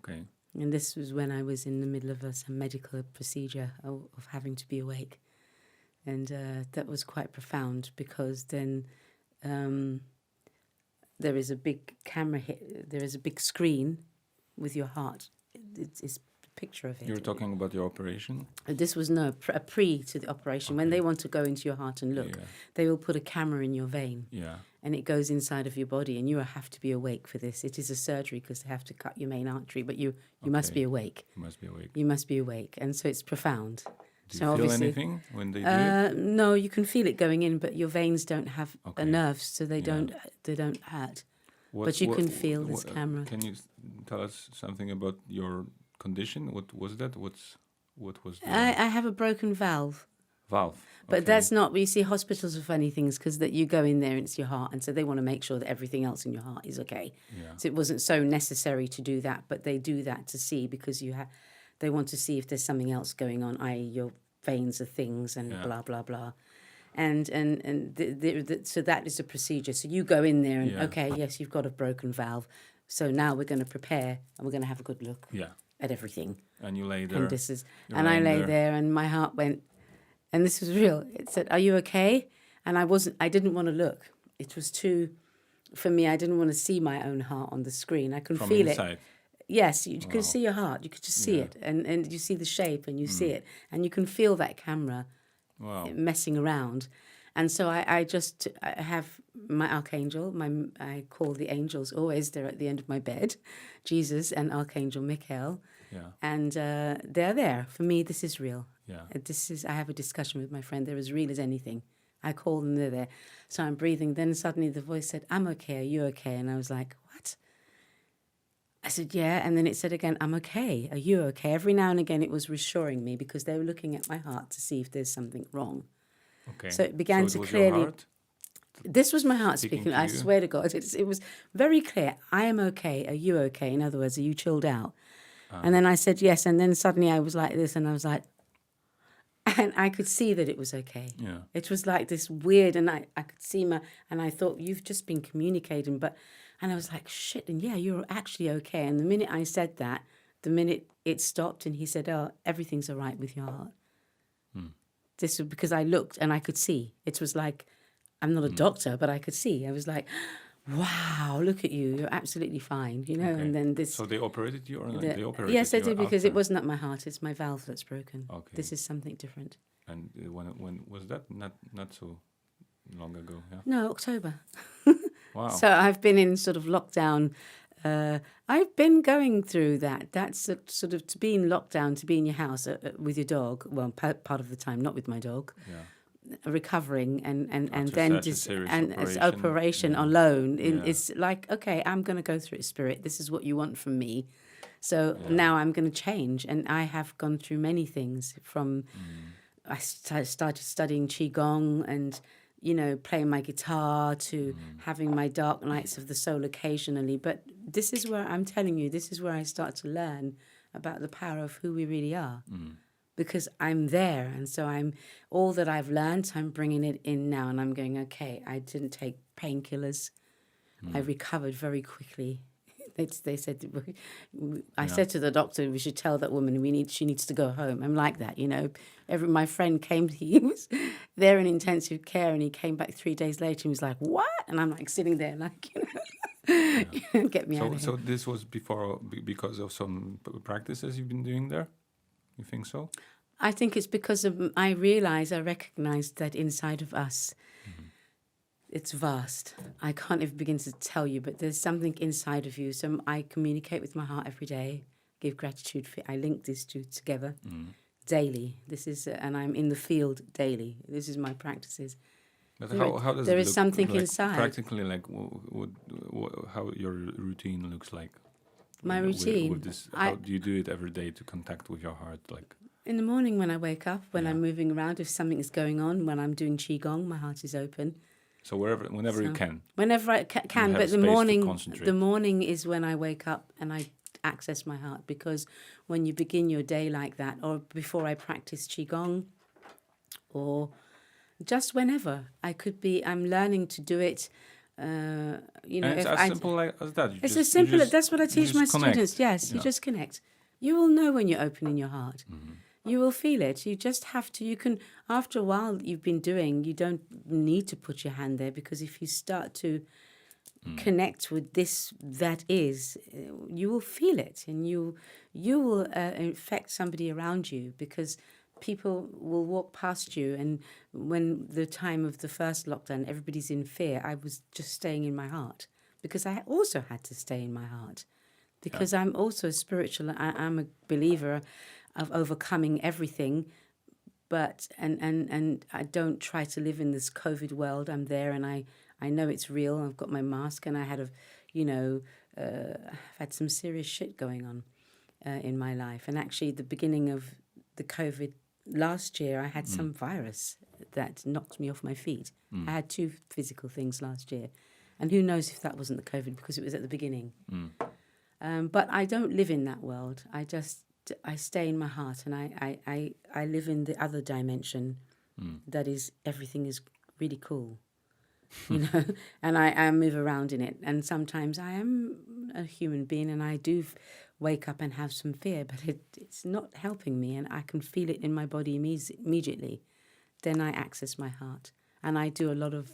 Okay. And this was when I was in the middle of some medical procedure of having to be awake. And that was quite profound, because then there is a big camera, there is a big screen with your heart. It's a picture of it. You're talking about your operation? This was a pre to the operation. Okay. When they want to go into your heart and look, they will put a camera in your vein. Yeah. And it goes inside of your body, and you have to be awake for this. It is a surgery because they have to cut your main artery, but you must be awake. You must be awake. You must be awake, and so it's profound. Do you feel anything when they do it? No, you can feel it going in, but your veins don't have nerves, so they don't hurt. But you can feel this camera. Can you tell us something about your condition? What was that? What was that? I have a broken valve. Valve. But that's not, you see, hospitals are funny things, because that you go in there and it's your heart, and so they want to make sure that everything else in your heart is okay. Yeah. So it wasn't so necessary to do that, but they do that to see, because they want to see if there's something else going on, i.e. your veins are things and blah, blah, blah. And so that is a procedure. So you go in there and, okay, yes, you've got a broken valve. So now we're going to prepare and we're going to have a good look at everything. And you lay there. And I lay there and my heart went, and this was real. It said, "Are you okay?" And I didn't want to look. It was too, for me, I didn't want to see my own heart on the screen. I could feel inside. It. Yes, you could see your heart. You could just see it. And you see the shape and you see it. And you can feel that camera messing around. And so I have my archangel. I call the angels always. They're at the end of my bed, Jesus and Archangel Michal. Yeah. And they're there. For me, this is real. Yeah. I have a discussion with my friend. They're as real as anything. I call them, they're there. So I'm breathing. Then suddenly the voice said, "I'm okay. Are you okay?" And I was like, "What?" I said, "Yeah." And then it said again, "I'm okay. Are you okay?" Every now and again it was reassuring me, because they were looking at my heart to see if there's something wrong. Okay. So it began to clearly. Your heart? This was my heart speaking. I swear to God, it was very clear. "I am okay. Are you okay?" In other words, are you chilled out? And then I said yes. And then suddenly I was like this, and I was like, and I could see that it was okay. Yeah. It was like this weird, and I could see and I thought, you've just been communicating, and I was like, shit, and yeah, you're actually okay. And the minute I said that, the minute it stopped, and he said, "Oh, everything's all right with your heart." This was because I looked and I could see. It was like, I'm not a doctor, but I could see. I was like, wow, look at you. You're absolutely fine, you know. Okay. And then this. So they operated you, or not? They operated? Yes, they did, because it was not my heart. It's my valve that's broken. Okay. This is something different. And when was that? Not so long ago. Yeah. No, October. Wow. So I've been in sort of lockdown. I've been going through that. That's sort of to be in lockdown, to be in your house with your dog. Well, part of the time, not with my dog. Yeah. Recovering and then this operation alone is like, okay, I'm going to go through it, Spirit. This is what you want from me. So now I'm going to change. And I have gone through many things from, I started studying Qigong and, you know, playing my guitar to having my dark nights of the soul occasionally. But this is where I'm telling you, this is where I start to learn about the power of who we really are. because I'm there. And so all that I've learned, I'm bringing it in now. And I'm going, okay, I didn't take painkillers. I recovered very quickly. They said, I said to the doctor, we should tell that woman she needs to go home. I'm like that, you know. My friend came, he was there in intensive care, and he came back 3 days later and was like, what? And I'm like sitting there like, get me out of here. So this was because of some practices you've been doing there? You think so? I think it's because I recognized that inside of us, it's vast. I can't even begin to tell you, but there's something inside of you. So I communicate with my heart every day, give gratitude for it. I link these two together daily. And I'm in the field daily. This is my practices. But how does there it is look, something like, inside? Practically, like how your routine looks like? My routine? With this, how do you do it every day to contact with your heart? Like in the morning when I wake up, when I'm moving around, if something is going on, when I'm doing qigong, my heart is open. So whenever you can. Whenever I can, but the morning is when I wake up and I access my heart, because when you begin your day like that, or before I practice qigong, or just whenever I'm learning to do it. And it's as simple as that. That's what I teach my students. Yes, you just connect. You will know when you're opening your heart. You will feel it. You just have to. You can, after a while you've been doing, you don't need to put your hand there, because if you start to connect with that is, you will feel it, and you will affect somebody around you, because people will walk past you. And when the time of the first lockdown, everybody's in fear, I was just staying in my heart, because I also had to stay in my heart, because I'm also spiritual. I'm a believer of overcoming everything, but and I don't try to live in this COVID world. I'm there, and I know it's real. I've got my mask, and I had I've had some serious shit going on in my life. And actually, at the beginning of the COVID last year, I had some virus that knocked me off my feet. I had 2 physical things last year, and who knows if that wasn't the COVID, because it was at the beginning. But I don't live in that world. I stay in my heart, and I live in the other dimension. That is, everything is really cool, you know, and I move around in it. And sometimes I am a human being, and I do wake up and have some fear, but it's not helping me, and I can feel it in my body immediately. Then I access my heart, and I do a lot of...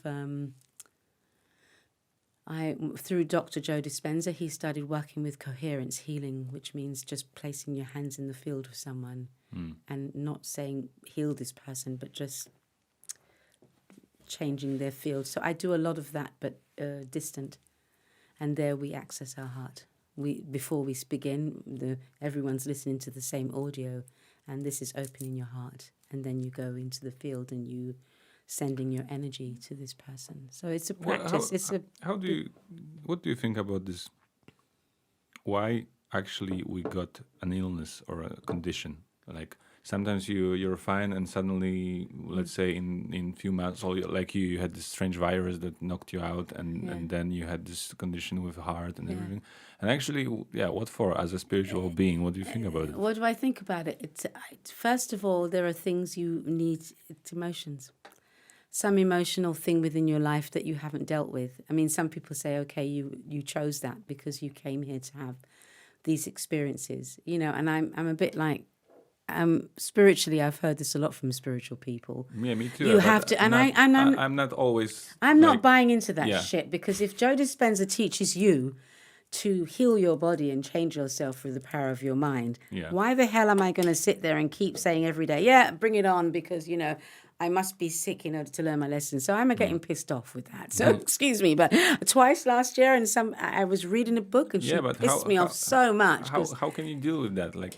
through Dr. Joe Dispenza, he started working with coherence healing, which means just placing your hands in the field of someone and not saying heal this person, but just changing their field. So I do a lot of that, but distant. And there we access our heart. Before we begin, everyone's listening to the same audio, and this is opening your heart. And then you go into the field and you sending your energy to this person. So it's a practice. What do you think about this? Why actually we got an illness or a condition? Like sometimes you're fine, and suddenly, let's say in few months, like you had this strange virus that knocked you out, and then you had this condition with heart and everything. And actually, what for? As a spiritual being, what do you think about it? What do I think about it? First of all, there are things you need. It's emotions. Some emotional thing within your life that you haven't dealt with. I mean, some people say, okay, you chose that because you came here to have these experiences, you know. And I'm a bit like, spiritually, I've heard this a lot from spiritual people. Yeah, me too. You have to, I'm not always. I'm not buying into that shit, because if Joe Dispenza teaches you to heal your body and change yourself through the power of your mind, why the hell am I going to sit there and keep saying every day, bring it on, because, you know, I must be sick in order to learn my lessons. So I'm getting pissed off with that. So excuse me, but twice last year, and I was reading a book, and she pissed me off so much. How can you deal with that? Like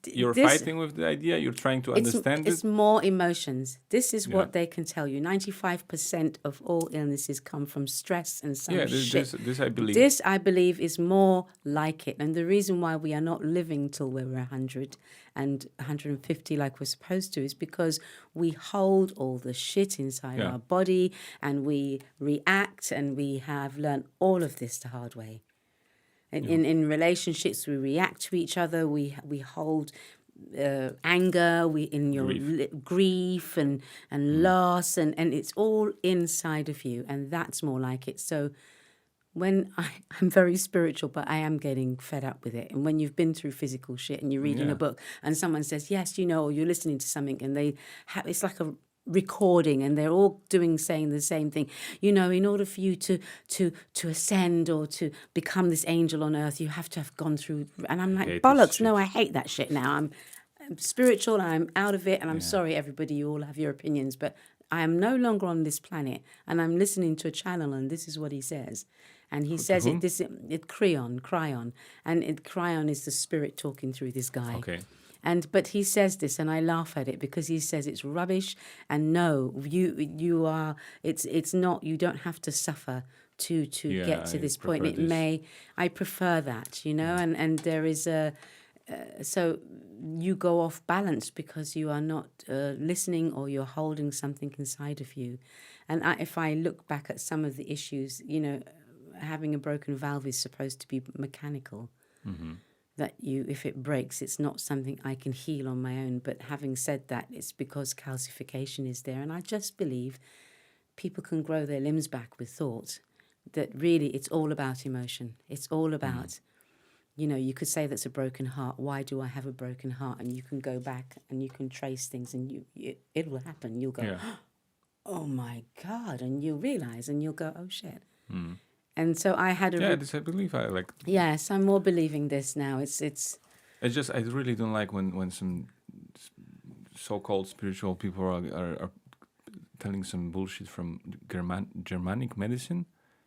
you're fighting with the idea. You're trying to understand it. It's more emotions. This is what they can tell you. 95% of all illnesses come from stress and some shit. This I believe. This I believe is more like it. And the reason why we are not living till we're 100 and 150 like we're supposed to is because we hold all the shit inside our body, and we react, and we have learned all of this the hard way. In relationships, we react to each other. We hold anger, in your grief and loss, and it's all inside of you, and that's more like it. So when I'm very spiritual, but I am getting fed up with it. And when you've been through physical shit and you're reading a book and someone says, yes, or you're listening to something and it's like a recording and they're all saying the same thing. In order for you to ascend or to become this angel on earth, you have to have gone through. And I'm like, bollocks, no, I hate that shit now. I'm spiritual, I'm out of it, and I'm sorry, everybody, you all have your opinions, but I am no longer on this planet, and I'm listening to a channel, and this is what he says. And he says Cryon, and Cryon is the spirit talking through this guy. Okay. But he says this, and I laugh at it because he says it's rubbish. And no, you are. It's not. You don't have to suffer to get to this point. I prefer that, And there is a. So you go off balance because you are not listening, or you're holding something inside of you. And if I look back at some of the issues, having a broken valve is supposed to be mechanical. Mm-hmm. That if it breaks, it's not something I can heal on my own. But having said that, it's because calcification is there. And I just believe people can grow their limbs back with thought. That really, it's all about emotion. It's all about, you could say that's a broken heart. Why do I have a broken heart? And you can go back and you can trace things, and it will happen. You'll go, oh my God. And you'll realize, and you'll go, oh shit. Mm. And so I had this I believe I like. Yes, I'm more believing this now. It's just I really don't like when some so-called spiritual people are telling some bullshit from Germanic medicine.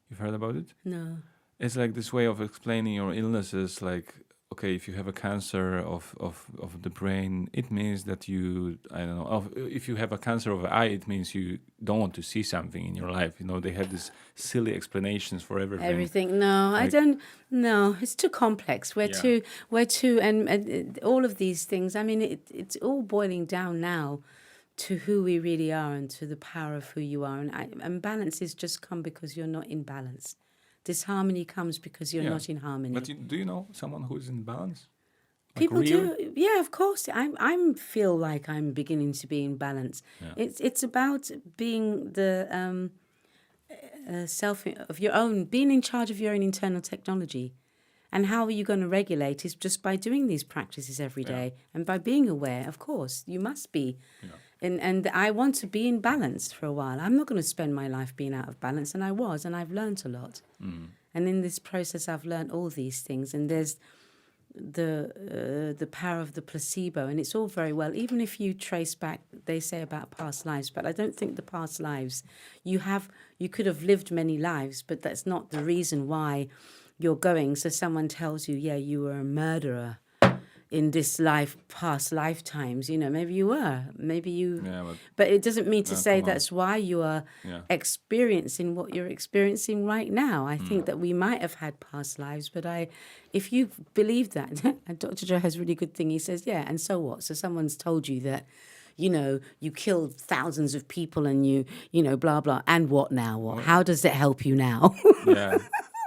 You've heard about it? No. It's like this way of explaining your illnesses. Like, okay, if you have a cancer of the brain, it means that if you have a cancer of the eye, it means you don't want to see something in your life. They have these silly explanations for everything. Everything. No, I don't. No, it's too complex. We're too, and all of these things. I mean, it's all boiling down now to who we really are and to the power of who you are. And balance is just come because you're not in balance. Disharmony comes because you're not in harmony. But do you know someone who is in balance? People do. Yeah, of course. I feel like I'm beginning to be in balance. Yeah. It's about being the self of your own, being in charge of your own internal technology. And how are you going to regulate is just by doing these practices every day and by being aware. Of course, you must be. Yeah. And I want to be in balance for a while. I'm not going to spend my life being out of balance, and I've learned a lot. Mm. And in this process, I've learned all these things. And there's the power of the placebo, and it's all very well. Even if you trace back, they say about past lives, but I don't think the past lives you could have lived many lives, but that's not the reason why you're going. So someone tells you, you were a murderer in this past lifetimes, maybe you were, but it doesn't mean to say that's why you are experiencing what you're experiencing right now. I think that we might have had past lives, but if you believe that, and Dr. Joe has a really good thing, he says, and so what? So someone's told you that, you killed thousands of people and you blah, blah, and what now? How does it help you now?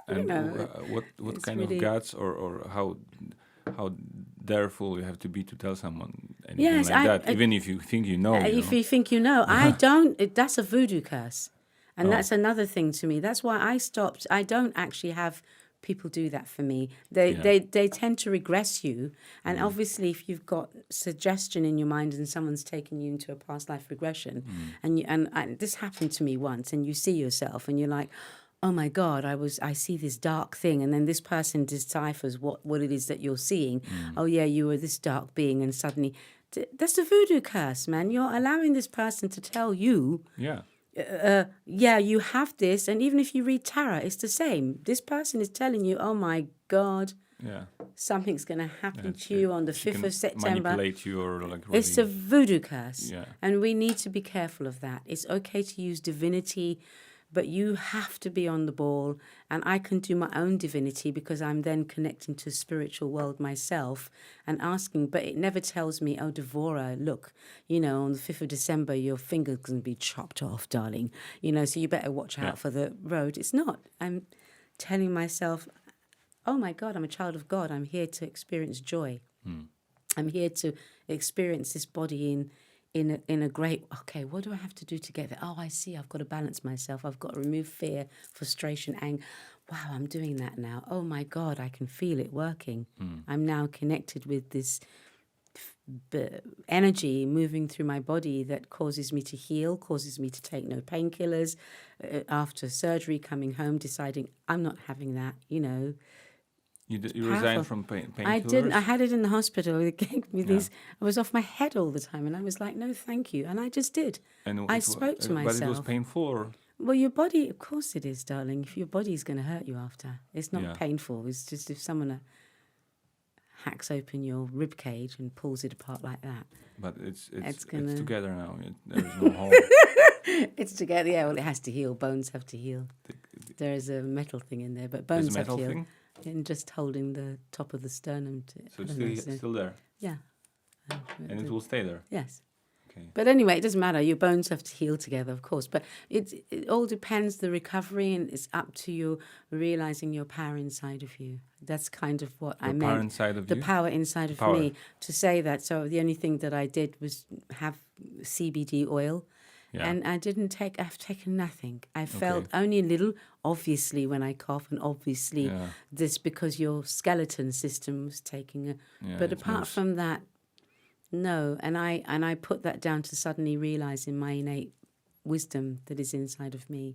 And what kind of guts or how dareful you have to be to tell someone anything that, even if you think you know. If you think you know. I don't. That's a voodoo curse. And that's another thing to me. That's why I stopped. I don't actually have people do that for me. They tend to regress you. And obviously, if you've got suggestion in your mind and someone's taken you into a past life regression, and this happened to me once, and you see yourself and you're like, oh my God, I see this dark thing. And then this person deciphers what it is that you're seeing. Oh yeah, you were this dark being. And suddenly, that's the voodoo curse, man. You're allowing this person to tell you, you have this. And even if you read tarot, it's the same. This person is telling you, oh my God, something's going to happen to you on the 5th of September. Manipulate you or really... It's a voodoo curse. Yeah. And we need to be careful of that. It's okay to use divinity, but you have to be on the ball. And I can do my own divinity because I'm then connecting to the spiritual world myself and asking. But it never tells me, oh, Dvora, look, on the 5th of December, your finger's going to be chopped off, darling. So you better watch out for the road. It's not. I'm telling myself, oh, my God, I'm a child of God. I'm here to experience joy. I'm here to experience this body in a great, okay, what do I have to do to get there? Oh, I see, I've got to balance myself. I've got to remove fear, frustration, anger. Wow, I'm doing that now. Oh my God, I can feel it working. I'm now connected with this energy moving through my body that causes me to heal, causes me to take no painkillers. After surgery, coming home, deciding I'm not having that, you know. You resigned from painkillers? I didn't. I had it in the hospital. It gave me these. I was off my head all the time, and I was like, "No, thank you." And I just did. And I spoke to myself. But it was painful. Or? Well, your body, of course, it is, darling. If your body's going to hurt you after, it's not painful. It's just if someone hacks open your rib cage and pulls it apart like that. But it's together now. There is no hole. It's together. Yeah. Well, it has to heal. Bones have to heal. There is a metal thing in there, but bones have to heal. Thing? And just holding the top of the sternum. So it's still there? Yeah. And it will stay there? Yes. Okay. But anyway, it doesn't matter. Your bones have to heal together, of course. But it all depends, the recovery, and it's up to you realising your power inside of you. That's kind of what I meant. The power inside of you? The power inside of me. To say that. So the only thing that I did was have CBD oil. Yeah. And I've taken nothing. I felt only a little, obviously, when I cough, and obviously this because your skeleton system was taking a... but apart from that, no. And I put that down to suddenly realising my innate wisdom that is inside of me,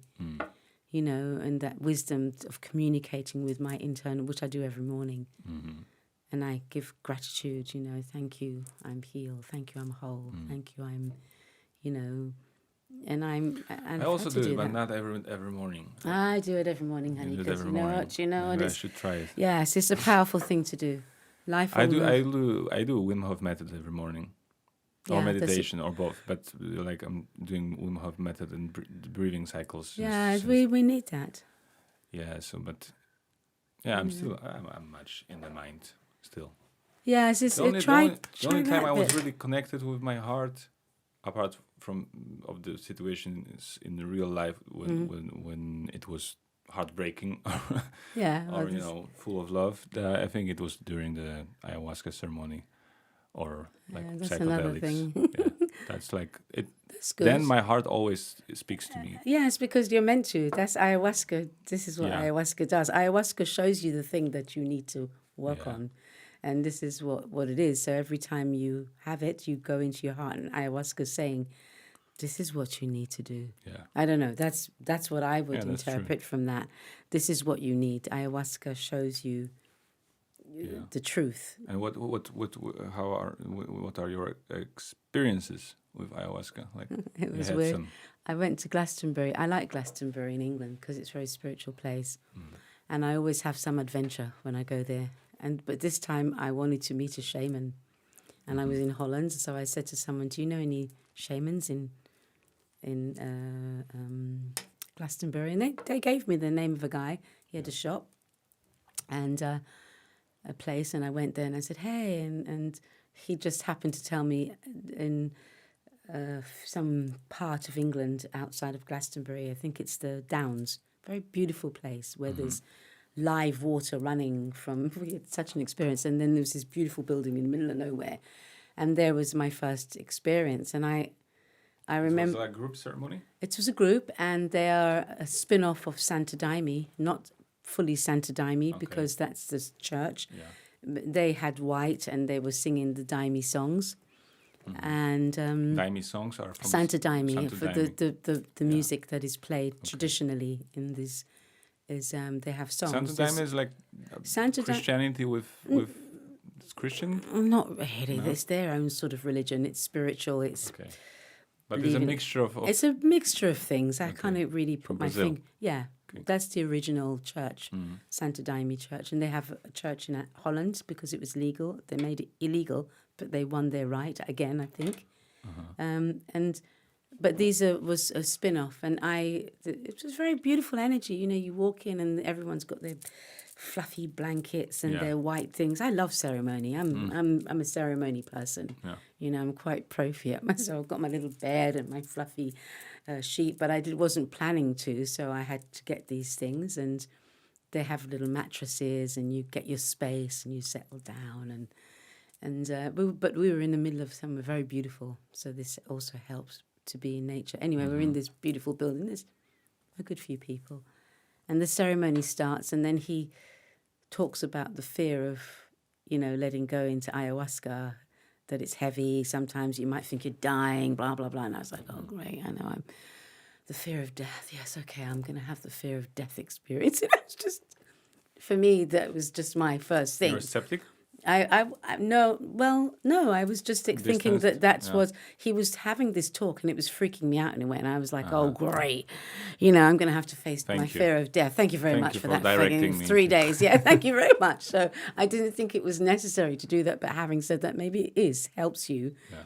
you know, and that wisdom of communicating with my internal, which I do every morning. Mm-hmm. And I give gratitude, you know, thank you, I'm healed. Thank you, I'm whole. Thank you, I'm, you know... And I also do it, but not every morning. I do it every morning, honey. Because you know what? You know what? I should try it. Yes, it's a powerful thing to do. I do Wim Hof method every morning, or meditation, or both. But like I'm doing Wim Hof method and breathing cycles. Yeah, we need that. Yeah. So, but I'm much in the mind still. Yes, it's the only time I was really connected with my heart, apart from of the situations in the real life when it was heartbreaking or you know, full of love, I think it was during the ayahuasca ceremony or like psychedelics. That's like it. That's good. Then my heart always speaks to me. Yes, because you're meant to. That's ayahuasca. This is what ayahuasca does. Ayahuasca shows you the thing that you need to work on. And this is what it is. So every time you have it, you go into your heart, and ayahuasca is saying, this is what you need to do. Yeah. I don't know. That's what I would interpret from that. This is what you need. Ayahuasca shows you the truth. And what are your experiences with ayahuasca? Like it was weird. I went to Glastonbury. I like Glastonbury in England because it's a very spiritual place. And I always have some adventure when I go there. But this time I wanted to meet a shaman, and I was in Holland. So I said to someone, "Do you know any shamans in Glastonbury?" And they gave me the name of a guy. He had a shop and a place, and I went there and I said, "Hey," and he just happened to tell me in some part of England outside of Glastonbury. I think it's the Downs, very beautiful place where there's live water running from. We had such an experience. And then there was this beautiful building in the middle of nowhere, and there was my first experience. And I remember... Was it a group ceremony? It was a group, and they are a spin-off of Santa Daime, not fully Santa Daime, because that's the church. Yeah. They had white, and they were singing the Daime songs. And Daime songs are from Santa Daime, for the music that is played traditionally in this. They have songs. Santa Daime is like Christianity with Christian? Not really. No? It's their own sort of religion. It's spiritual. It's but it's a mixture of... It's a mixture of things. I can't really put my finger... Yeah, that's the original church, Santa Daime Church. And they have a church in Holland because it was legal. They made it illegal, but they won their right again, I think. But these was a spin-off, and it was very beautiful energy. You know, you walk in and everyone's got their fluffy blankets and their white things. I love ceremony. I'm a ceremony person. Yeah. You know, I'm quite pro-fiat myself. I've got my little bed and my fluffy sheet, but I wasn't planning to, so I had to get these things. And they have little mattresses, and you get your space and you settle down, But we were in the middle of somewhere very beautiful, so this also helps to be in nature. Anyway, we're in this beautiful building. There's a good few people, and the ceremony starts, and then he talks about the fear of, letting go into ayahuasca, that it's heavy. Sometimes you might think you're dying, blah, blah, blah. And I was like, oh, great, I know. The fear of death. Yes, okay, I'm going to have the fear of death experience. And it's just, for me, that was just my first thing. You're a skeptic? No, I was just thinking that's what he was having this talk, and it was freaking me out in a way. And I was like, oh, great. I'm going to have to face my fear of death. Thank you very much for that. Directing me. 3 days. Yeah, thank you very much. So I didn't think it was necessary to do that. But having said that, maybe it is, helps you. Yeah.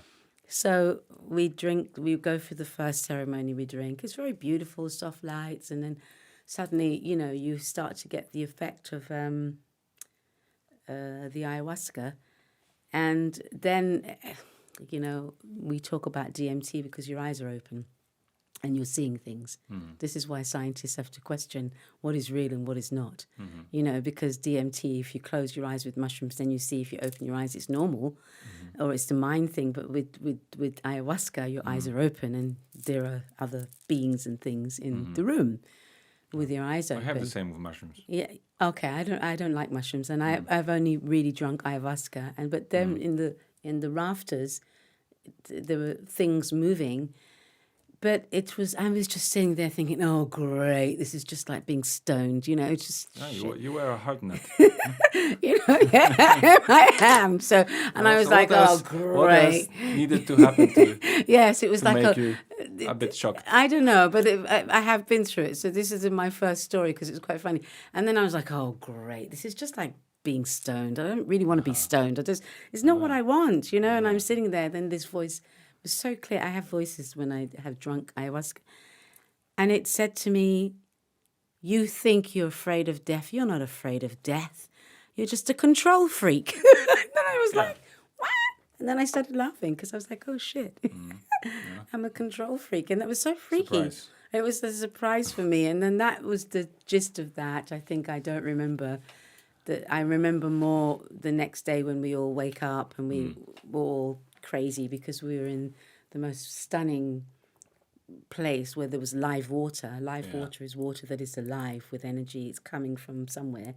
So we go through the first ceremony, we drink. It's very beautiful, soft lights. And then suddenly, you start to get the effect of the ayahuasca. And then, we talk about DMT because your eyes are open and you're seeing things. This is why scientists have to question what is real and what is not. Because DMT, if you close your eyes with mushrooms, then you see. If you open your eyes, it's normal, or it's the mind thing. But with ayahuasca, your eyes are open and there are other beings and things in the room with your eyes open. I have the same with mushrooms. Yeah. Okay. I don't like mushrooms, and I've only really drunk ayahuasca. But then in the rafters, there were things moving. But I was just sitting there thinking, oh, great, this is just like being stoned, it's just... you were a hard nut. Yeah, I am. So, and I was like, great. What else needed to happen to yes, it was like make you a bit shocked? I don't know, but I have been through it. So this is my first story because it's quite funny. And then I was like, oh, great, this is just like being stoned. I don't really want to be stoned. It's not what I want, and I'm sitting there, then this voice... It was so clear. I have voices when I have drunk ayahuasca. And it said to me, you think you're afraid of death. You're not afraid of death. You're just a control freak. And then I was like, what? And then I started laughing because I was like, oh, shit. I'm a control freak. And that was so freaky. Surprise. It was a surprise for me. And then that was the gist of that. I think I don't remember. I remember more the next day when we all wake up and we were all crazy because we were in the most stunning place where there was live water. Water is water that is alive with energy. It's coming from somewhere.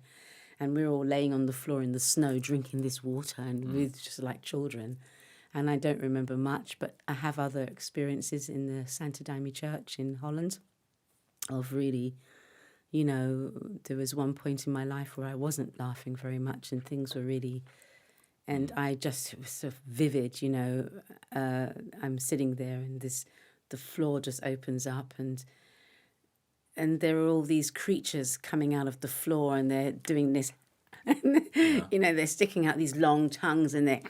And we were all laying on the floor in the snow drinking this water, and we were just like children. And I don't remember much, but I have other experiences in the Santa Daime Church in Holland of really, there was one point in my life where I wasn't laughing very much and things were really... And it was so vivid, I'm sitting there and the floor just opens up and there are all these creatures coming out of the floor and they're doing this, they're sticking out these long tongues and they're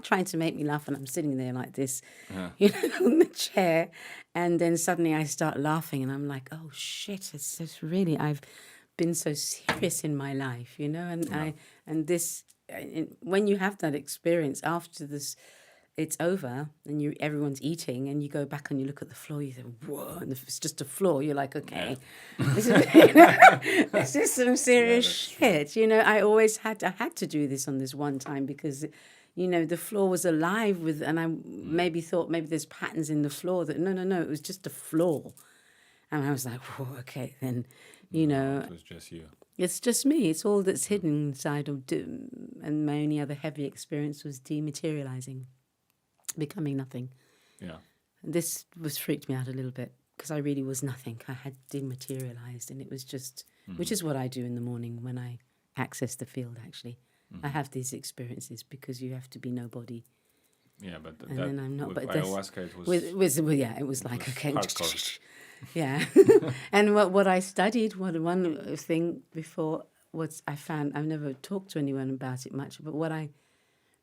trying to make me laugh, and I'm sitting there like this, on the chair, and then suddenly I start laughing and I'm like, oh shit, it's just really, I've been so serious in my life, when you have that experience after this, it's over and everyone's eating and you go back and you look at the floor, you think, whoa, and if it's just a floor, you're like, okay, this is some serious shit. I always had to do this on this one time because, the floor was alive with, and I maybe thought maybe there's patterns in the floor that, no, it was just a floor. And I was like, whoa, okay, then, It was just you. It's just me. It's all that's hidden inside of and my only other heavy experience was dematerializing, becoming nothing. Yeah. And this freaked me out a little bit because I really was nothing. I had dematerialized, and it was just, which is what I do in the morning when I access the field, actually. I have these experiences because you have to be nobody. Yeah, but and then I'm not. With but ayahuasca, it was... it was like, okay. Hardcore. Yeah. And what I studied, one thing before, I found, I've never talked to anyone about it much, but what I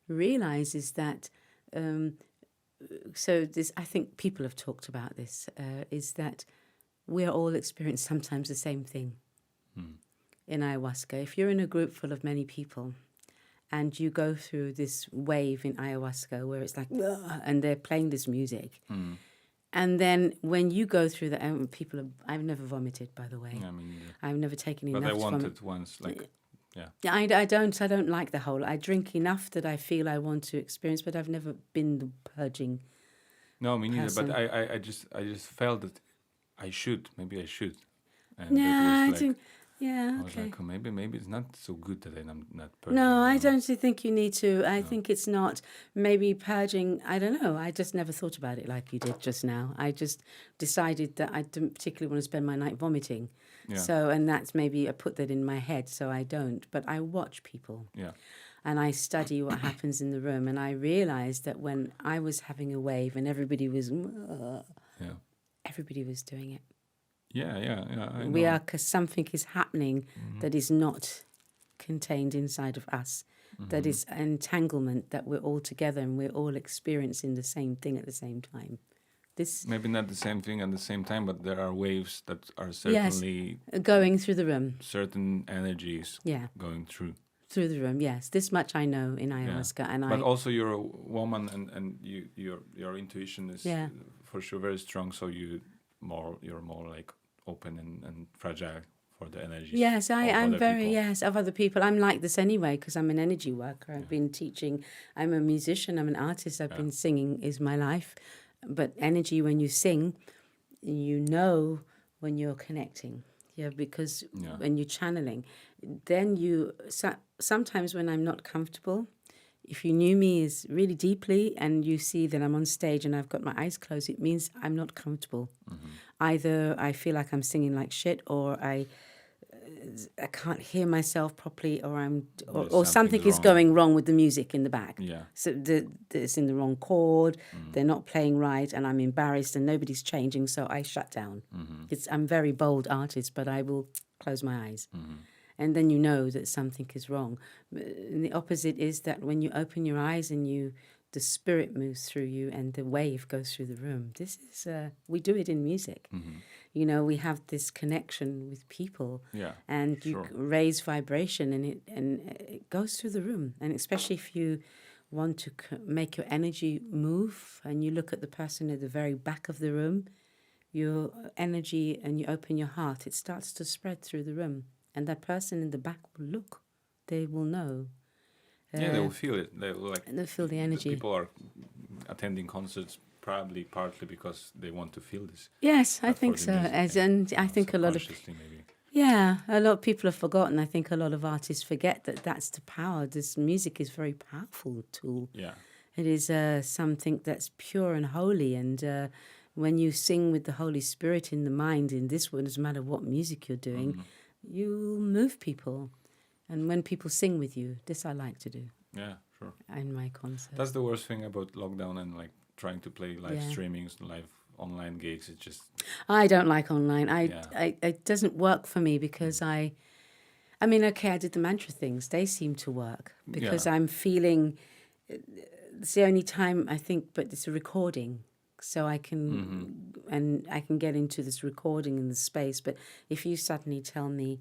realized is that, I think people have talked about this, is that we are all experiencing sometimes the same thing in ayahuasca. If you're in a group full of many people and you go through this wave in ayahuasca where it's like, and they're playing this music, and then when you go through that, I've never vomited, by the way. Yeah, I mean, I've never taken enough. But I wanted once, like Yeah. I don't like the whole. I drink enough that I feel I want to experience, but I've never been the purging. No, me neither. person. But I just felt that I should. Maybe I should. And No, it I was think. Yeah, I was okay. like, oh, maybe it's not so good that I'm not purging. No, I you know? don't think you need to. I think it's not. Maybe purging, I don't know. I just never thought about it like you did just now. I just decided that I didn't particularly want to spend my night vomiting. Yeah. So, and that's maybe I put that in my head, so I don't. But I watch people. Yeah. And I study what happens in the room. And I realized that when I was having a wave and everybody was, Yeah. everybody was doing it. Yeah. I We know. are, because something is happening that is not contained inside of us. That is entanglement, that we're all together and we're all experiencing the same thing at the same time. This Maybe not the same thing at the same time, but there are waves that are certainly going through the room. certain energies Yeah, going through. through the room. Yes, this much I know in ayahuasca, and But also you're a woman, and your intuition is Yeah. for sure very strong. So you're more like open and fragile for the energies. Yes, of I'm other very, people. yes, of other people. I'm like this anyway because I'm an energy worker. I've been teaching. I'm a musician. I'm an artist. I've been singing is my life. But energy, when you sing, you know when you're connecting. Yeah, because when you're channeling, then sometimes when I'm not comfortable, if you knew me as really deeply and you see that I'm on stage and I've got my eyes closed, it means I'm not comfortable. Either I feel like I'm singing like shit, or I can't hear myself properly, or something is wrong. going wrong with the music in the back. Yeah. So it's in the wrong chord, they're not playing right, and I'm embarrassed and nobody's changing, so I shut down. I'm a very bold artist, but I will close my eyes. And then you know that something is wrong. And the opposite is that when you open your eyes and the spirit moves through you and the wave goes through the room. This is, we do it in music. You know, we have this connection with people, and you raise vibration, and it goes through the room. And especially if you want to make your energy move, and you look at the person at the very back of the room, your energy, and you open your heart, it starts to spread through the room. And that person in the back will look; they will know. They will feel it. They will They'll feel the energy. People are attending concerts probably partly because they want to feel this. Yes, I for think the so. music, And I think a lot of subconsciously maybe. a lot of people have forgotten. I think a lot of artists forget that that's the power. This music is a very powerful tool. Yeah. It is something that's pure and holy. And when you sing with the Holy Spirit in the mind, in this one, doesn't matter what music you're doing, you move people. And when people sing with you, this I like to do. Yeah, sure. In my concert. That's the worst thing about lockdown and like trying to play live Yeah. streamings, live online gigs. It's just I don't like online. It doesn't work for me because I mean, okay, I did the mantra things. They seem to work because I'm feeling. It's the only time I think, but it's a recording, so I can and I can get into this recording in the space. But if you suddenly tell me,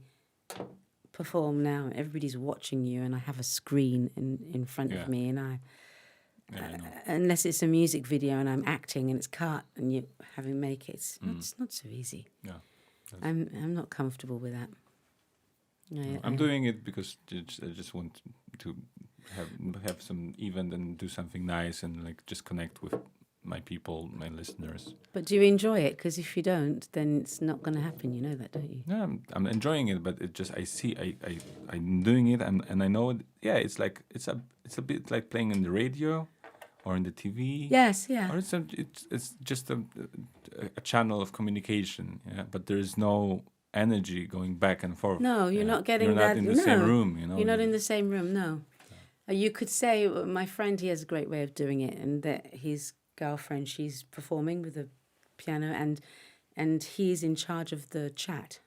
perform now, everybody's watching you, and I have a screen in front of me, and I unless it's a music video and I'm acting and it's cut and you having make it, it's not so easy. Yeah, I'm not comfortable with that. I'm doing it because I just want to have some event and do something nice and like just connect with my people, my listeners. But do you enjoy it? Because if you don't, then it's not going to happen. You know that, don't you? Yeah, I'm enjoying it, but it just I'm doing it, and I know it, it's like it's a bit like playing in the radio or in the TV. Yes, yeah. Or it's just a channel of communication. Yeah, but there is no energy going back and forth. No, you're not getting you're that. not in the same room. You know, You're not in the same room. No. You could say my friend. He has a great way of doing it, and that his girlfriend, she's performing with a piano, and he's in charge of the chat.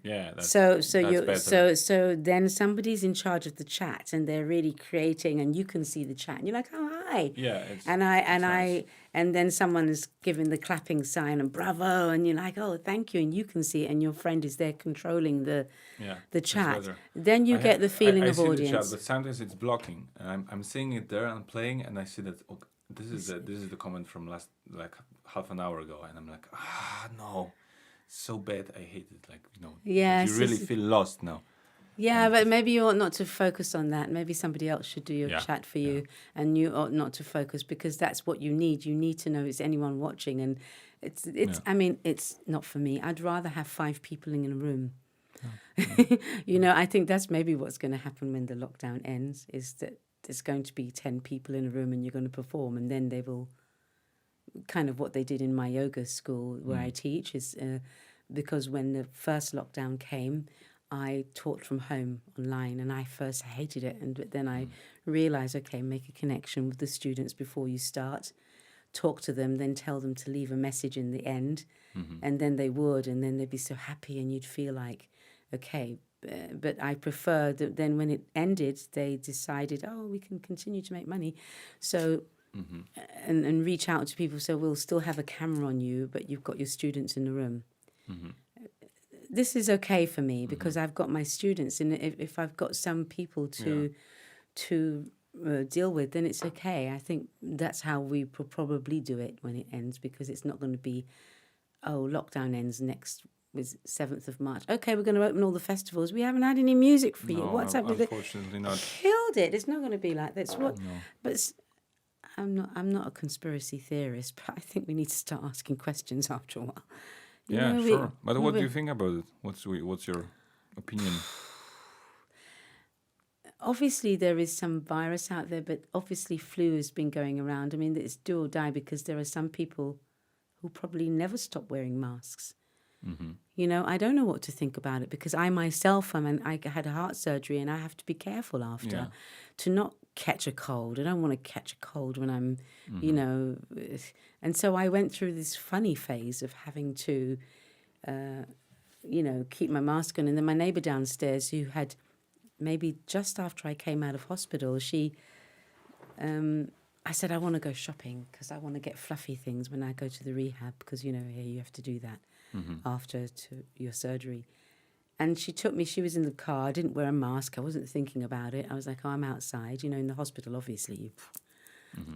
Yeah. That's So better. then somebody's in charge of the chat, and they're really creating, and you can see the chat, and you're like, oh hi. Yeah. And then someone is giving the clapping sign and bravo, and you're like, oh, thank you, and you can see it, and your friend is there controlling the chat. better. Then you get the feeling I of see audience. the chat, but sometimes it's blocking, and I'm seeing it there and playing, and I see that this is the comment from last like half an hour ago, and I'm like, no, it's so bad. I hate it. Like Yes, you really feel lost now. Yeah, but maybe you ought not to focus on that. Maybe somebody else should do your chat for you, and you ought not to focus, because that's what you need. You need to know, is anyone watching? And it's. I mean, it's not for me. I'd rather have 5 people in a room. You know, I think that's maybe what's going to happen when the lockdown ends, is that there's going to be 10 people in a room and you're going to perform, and then they will, kind of what they did in my yoga school where I teach is, because when the first lockdown came, I taught from home online, and I first hated it. But then I realized, okay, make a connection with the students before you start, talk to them, then tell them to leave a message in the end. And then they would, and then they'd be so happy, and you'd feel like, okay. But I prefer that then when it ended, they decided, oh, we can continue to make money. So, and reach out to people. So we'll still have a camera on you, but you've got your students in the room. This is okay for me, because I've got my students, and if I've got some people to deal with, then it's okay. I think that's how we will probably do it when it ends, because it's not going to be, oh, lockdown ends next was 7th of March. Okay, we're going to open all the festivals. We haven't had any music for you. What's up with it? Unfortunately not. Killed it. It's not going to be like this. But I'm not a conspiracy theorist, but I think we need to start asking questions after a while. Sure. But what do you think about it? What's your opinion? Obviously, there is some virus out there, but obviously flu has been going around. I mean, it's do or die, because there are some people who probably never stop wearing masks. You know, I don't know what to think about it, because I myself, I had a heart surgery, and I have to be careful after to not catch a cold. I don't want to catch a cold when I'm, you know. And so I went through this funny phase of having to, you know, keep my mask on. And then my neighbour downstairs, who had maybe just after I came out of hospital, I said, I want to go shopping, because I want to get fluffy things when I go to the rehab, because, you know, here you have to do that after your surgery. And she took me, she was in the car, I didn't wear a mask, I wasn't thinking about it. I was like, oh, I'm outside. You know, in the hospital, obviously,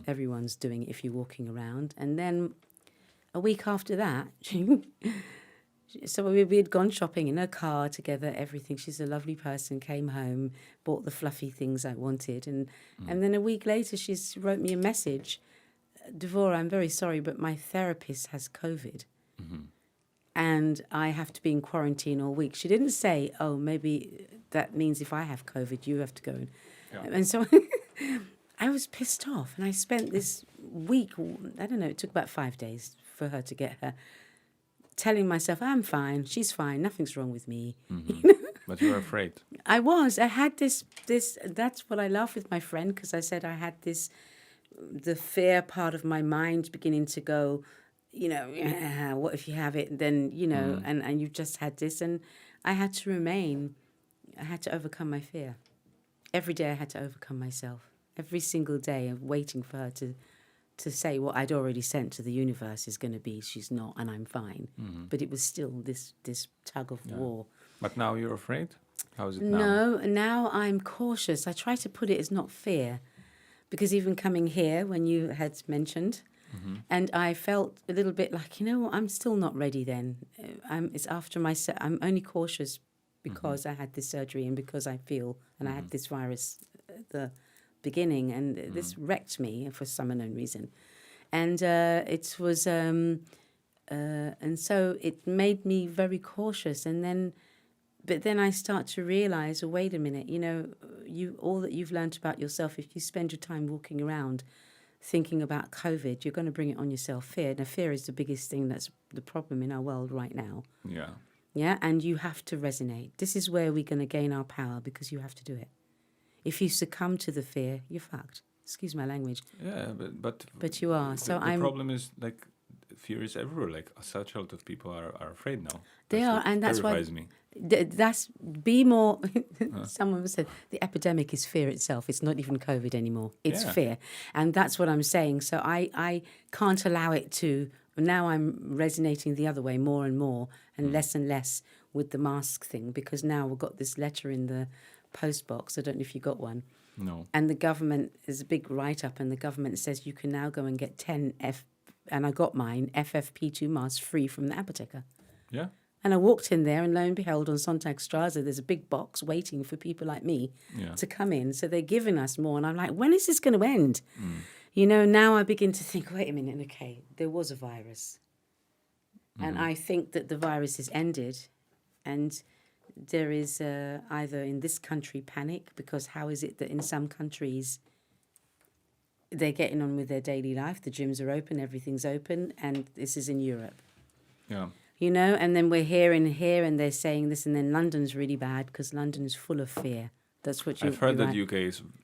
everyone's doing it if you're walking around. And then a week after that, so we had gone shopping in her car together, everything. She's a lovely person, came home, bought the fluffy things I wanted. And then a week later, she wrote me a message. Dvora, I'm very sorry, but my therapist has COVID. And I have to be in quarantine all week. She didn't say, oh, maybe that means if I have COVID, you have to go. And so I was pissed off. And I spent this week, I don't know, it took about 5 days for her to get her, telling myself, I'm fine, she's fine, nothing's wrong with me. You know? But you were afraid. I was. I had this, that's what I laughed with my friend, because I said I had this, the fear part of my mind beginning to go, you know, what if you have it? Then, you know, and you've just had this. And I had to overcome my fear. Every day I had to overcome myself. Every single day of waiting for her to say what I'd already sent to the universe is going to be, she's not, and I'm fine. But it was still this tug of war. But now you're afraid? How is it now? No, now I'm cautious. I try to put it as not fear. Because even coming here, when you had mentioned, and I felt a little bit like, you know what, I'm still not ready then. It's after I'm only cautious because I had this surgery and because I feel, and I had this virus at the beginning, and this wrecked me for some unknown reason. And it was, and so it made me very cautious. But then I start to realize, oh, wait a minute, you know, all that you've learned about yourself, if you spend your time walking around thinking about COVID, you're going to bring it on yourself. Fear. Now, fear is the biggest thing that's the problem in our world right now. Yeah, and you have to resonate. This is where we're going to gain our power, because you have to do it. If you succumb to the fear, you're fucked. Excuse my language. Yeah, but you are. So the problem is, like, fear is everywhere. Like, such a lot of people are afraid now. They are, and that's why. Terrifies me. Be more. Someone said the epidemic is fear itself. It's not even COVID anymore. It's fear, and that's what I'm saying. So I can't allow it to. Now I'm resonating the other way more and more, and less with the mask thing, because now we've got this letter in the post box. I don't know if you got one. No. And the government is a big write up, and the government says you can now go and get 10 and I got mine FFP2 masks free from the apotheker. Yeah. And I walked in there, and lo and behold, on Sonntagstrasse, there's a big box waiting for people like me to come in. So they're giving us more. And I'm like, when is this going to end? You know, now I begin to think, wait a minute, okay, there was a virus. And I think that the virus has ended. And there is either in this country panic, because how is it that in some countries they're getting on with their daily life, the gyms are open, everything's open, and this is in Europe. Yeah. You know, and then we're here and they're saying this, and then London's really bad because London is full of fear. That's what I've heard that UK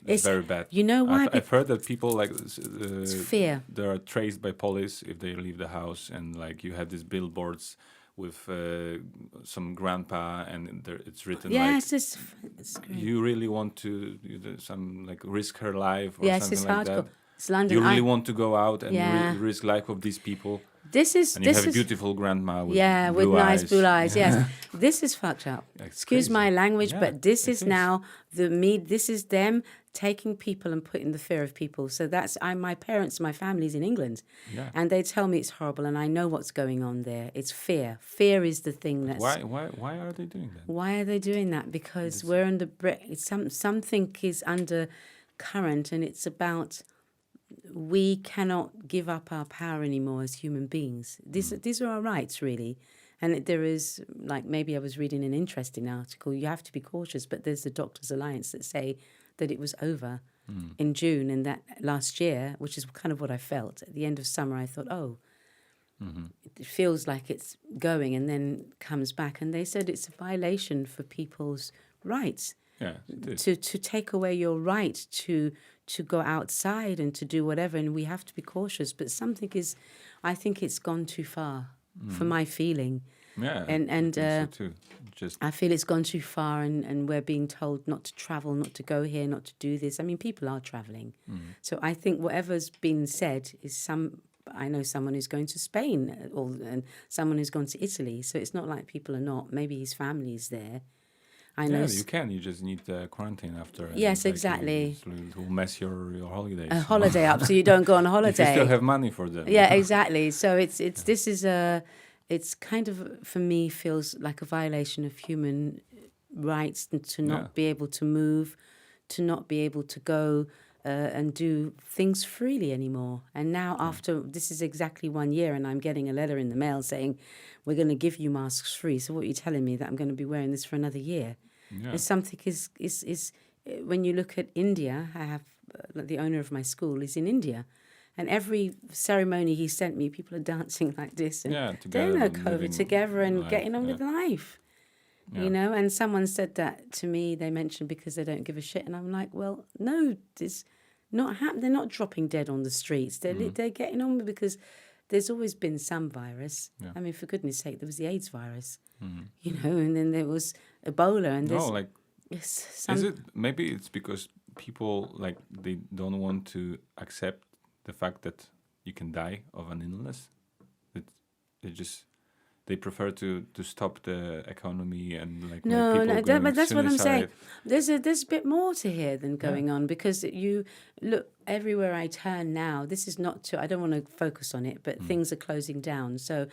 is very bad. You know why? I've heard that people like It's fear. They are traced by police if they leave the house, and like you have these billboards with some grandpa, and there, it's written it's great. you really want to some like risk her life or Yes, something it's like hardcore. that. It's London. You really want to go out and risk life of these people. And you have a beautiful grandma with blue nice eyes. blue eyes. Yes, this is fucked up. Excuse my language, but this is now this is them taking people and putting the fear of people. So that's my parents, my family's in England, and they tell me it's horrible, and I know what's going on there. It's fear. Fear is the thing that's. Why are they doing that? Why are they doing that? Because we're under something is under current, and it's about. We cannot give up our power anymore as human beings. These are our rights, really. And there is, like, maybe I was reading an interesting article, you have to be cautious, but there's the Doctors Alliance that say that it was over in June, and that last year, which is kind of what I felt. At the end of summer, I thought, it feels like it's going, and then comes back. And they said it's a violation for people's rights. Yeah, it is. To take away your right to go outside and to do whatever, and we have to be cautious. But I think it's gone too far for my feeling. Yeah, and I think so too. I feel it's gone too far, and we're being told not to travel, not to go here, not to do this. I mean, people are traveling, so I think whatever's been said is I know someone who's going to Spain, and someone who's gone to Italy. So it's not like people are not. Maybe his family is there. I know. Yeah, you can. You just need quarantine after. Yes, exactly. It will mess your holidays. A holiday up, so you don't go on holiday. If you still have money for them. Yeah, exactly. So it's kind of, for me, feels like a violation of human rights to not be able to move, to not be able to go and do things freely anymore. And now this is exactly 1 year, and I'm getting a letter in the mail saying, we're going to give you masks free. So what are you telling me, that I'm going to be wearing this for another year? Yeah. And something is when you look at India, I have the owner of my school is in India, and every ceremony he sent me, people are dancing like this, and they're no COVID together and getting on with life, you know. And someone said that to me. They mentioned because they don't give a shit, and I'm like, well, no, it's not happening. They're not dropping dead on the streets. They're getting on with, because there's always been some virus. Yeah. I mean, for goodness sake, there was the AIDS virus, you know, and then there was Ebola, and is it maybe it's because people they don't want to accept the fact that you can die of an illness. They prefer to stop the economy and but that's suicide. What I'm saying. There's a bit more to here than going on, because you look everywhere I turn now. This is not to. I don't want to focus on it, but things are closing down. So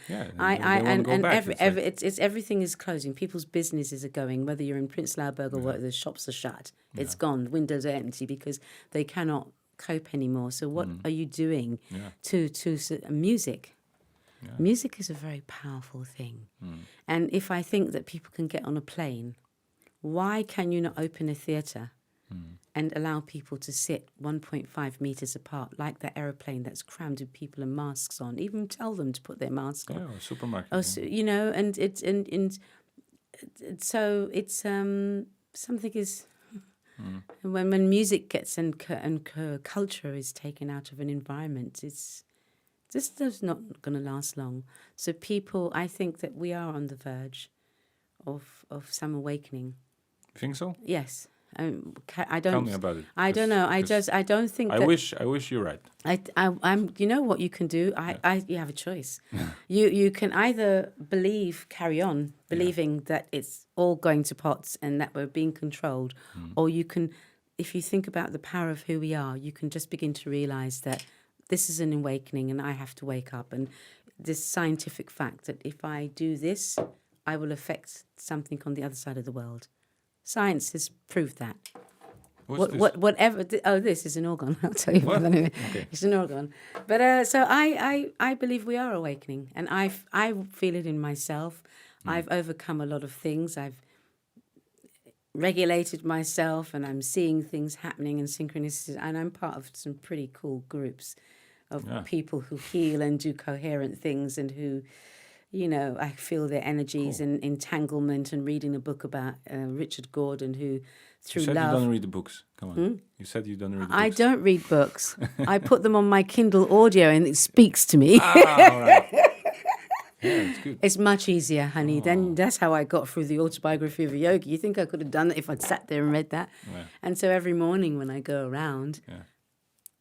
everything is closing. People's businesses are going. Whether you're in Prenzlauberg or whether the shops are shut, it's gone. The windows are empty because they cannot cope anymore. So what are you doing to music? Yeah. Music is a very powerful thing. And if I think that people can get on a plane, why can you not open a theatre and allow people to sit 1.5 meters apart, like that aeroplane that's crammed with people and masks on? Even tell them to put their mask on. Yeah, or supermarket. You know, and so it's something is when music gets and culture is taken out of an environment, this is not going to last long. So people, I think that we are on the verge of some awakening. You think so? Yes. I don't. Tell me about it. I don't know. I don't think. I wish you're right. I'm. You know what you can do. You have a choice. You can either carry on believing that it's all going to pots and that we're being controlled, or you can, if you think about the power of who we are, you can just begin to realize that this is an awakening, and I have to wake up. And this scientific fact that if I do this, I will affect something on the other side of the world. Science has proved that. Whatever. This is an organ. I'll tell you what. Anyway. Okay. It's an organ. But so I believe we are awakening, and I feel it in myself. I've overcome a lot of things. I've regulated myself, and I'm seeing things happening in synchronicities, and I'm part of some pretty cool groups of people who heal and do coherent things, and who, you know, I feel their energies and entanglement, and reading a book about Richard Gordon, who through you said love. You don't read the books. Come on. You said you don't read the books. I don't read books. I put them on my Kindle audio, and it speaks to me. All right. Yeah, it's good. It's much easier, honey. Then that's how I got through the autobiography of a yogi. You think I could have done that if I'd sat there and read that? Yeah. And so every morning when I go around,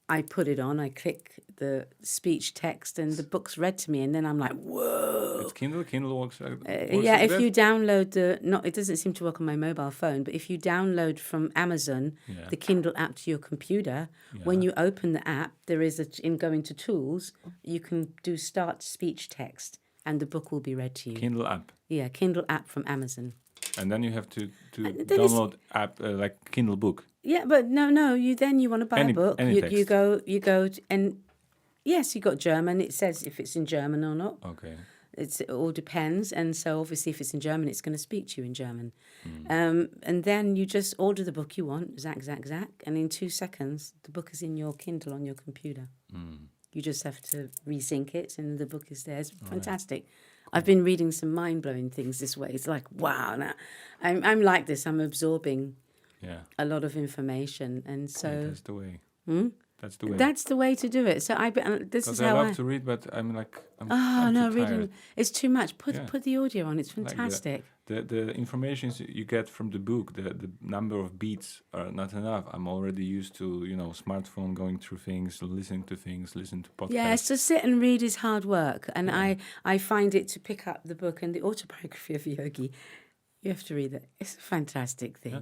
I put it on, I click the speech text, and the book's read to me, and then I'm like, whoa. It's Kindle. Kindle works if you download it doesn't seem to work on my mobile phone, but if you download from Amazon the Kindle app to your computer, when you open the app, there is in going to tools, you can do start speech text, and the book will be read to you. Kindle app. Yeah, Kindle app from Amazon. And then you have to download app like Kindle book. Yeah, but no. You want to buy a book. You go and yes, you got German. It says if it's in German or not. Okay. It all depends, and so obviously if it's in German, it's going to speak to you in German. And then you just order the book you want, zack, and in 2 seconds the book is in your Kindle on your computer. You just have to resync it, and the book is there. It's fantastic. Cool. I've been reading some mind-blowing things this way. It's like, wow, now I'm like this. I'm absorbing a lot of information, and so that's the way. That's the way. That's the way to do it. So this is how I love to read, but I'm reading it's too much. Put the audio on. It's fantastic. Like the information you get from the book, the number of beats are not enough. I'm already used to smartphone, going through things, listening to podcasts. Yeah, so sit and read is hard work, and I find it to pick up the book and the autobiography of a yogi. You have to read it. It's a fantastic thing. Yeah.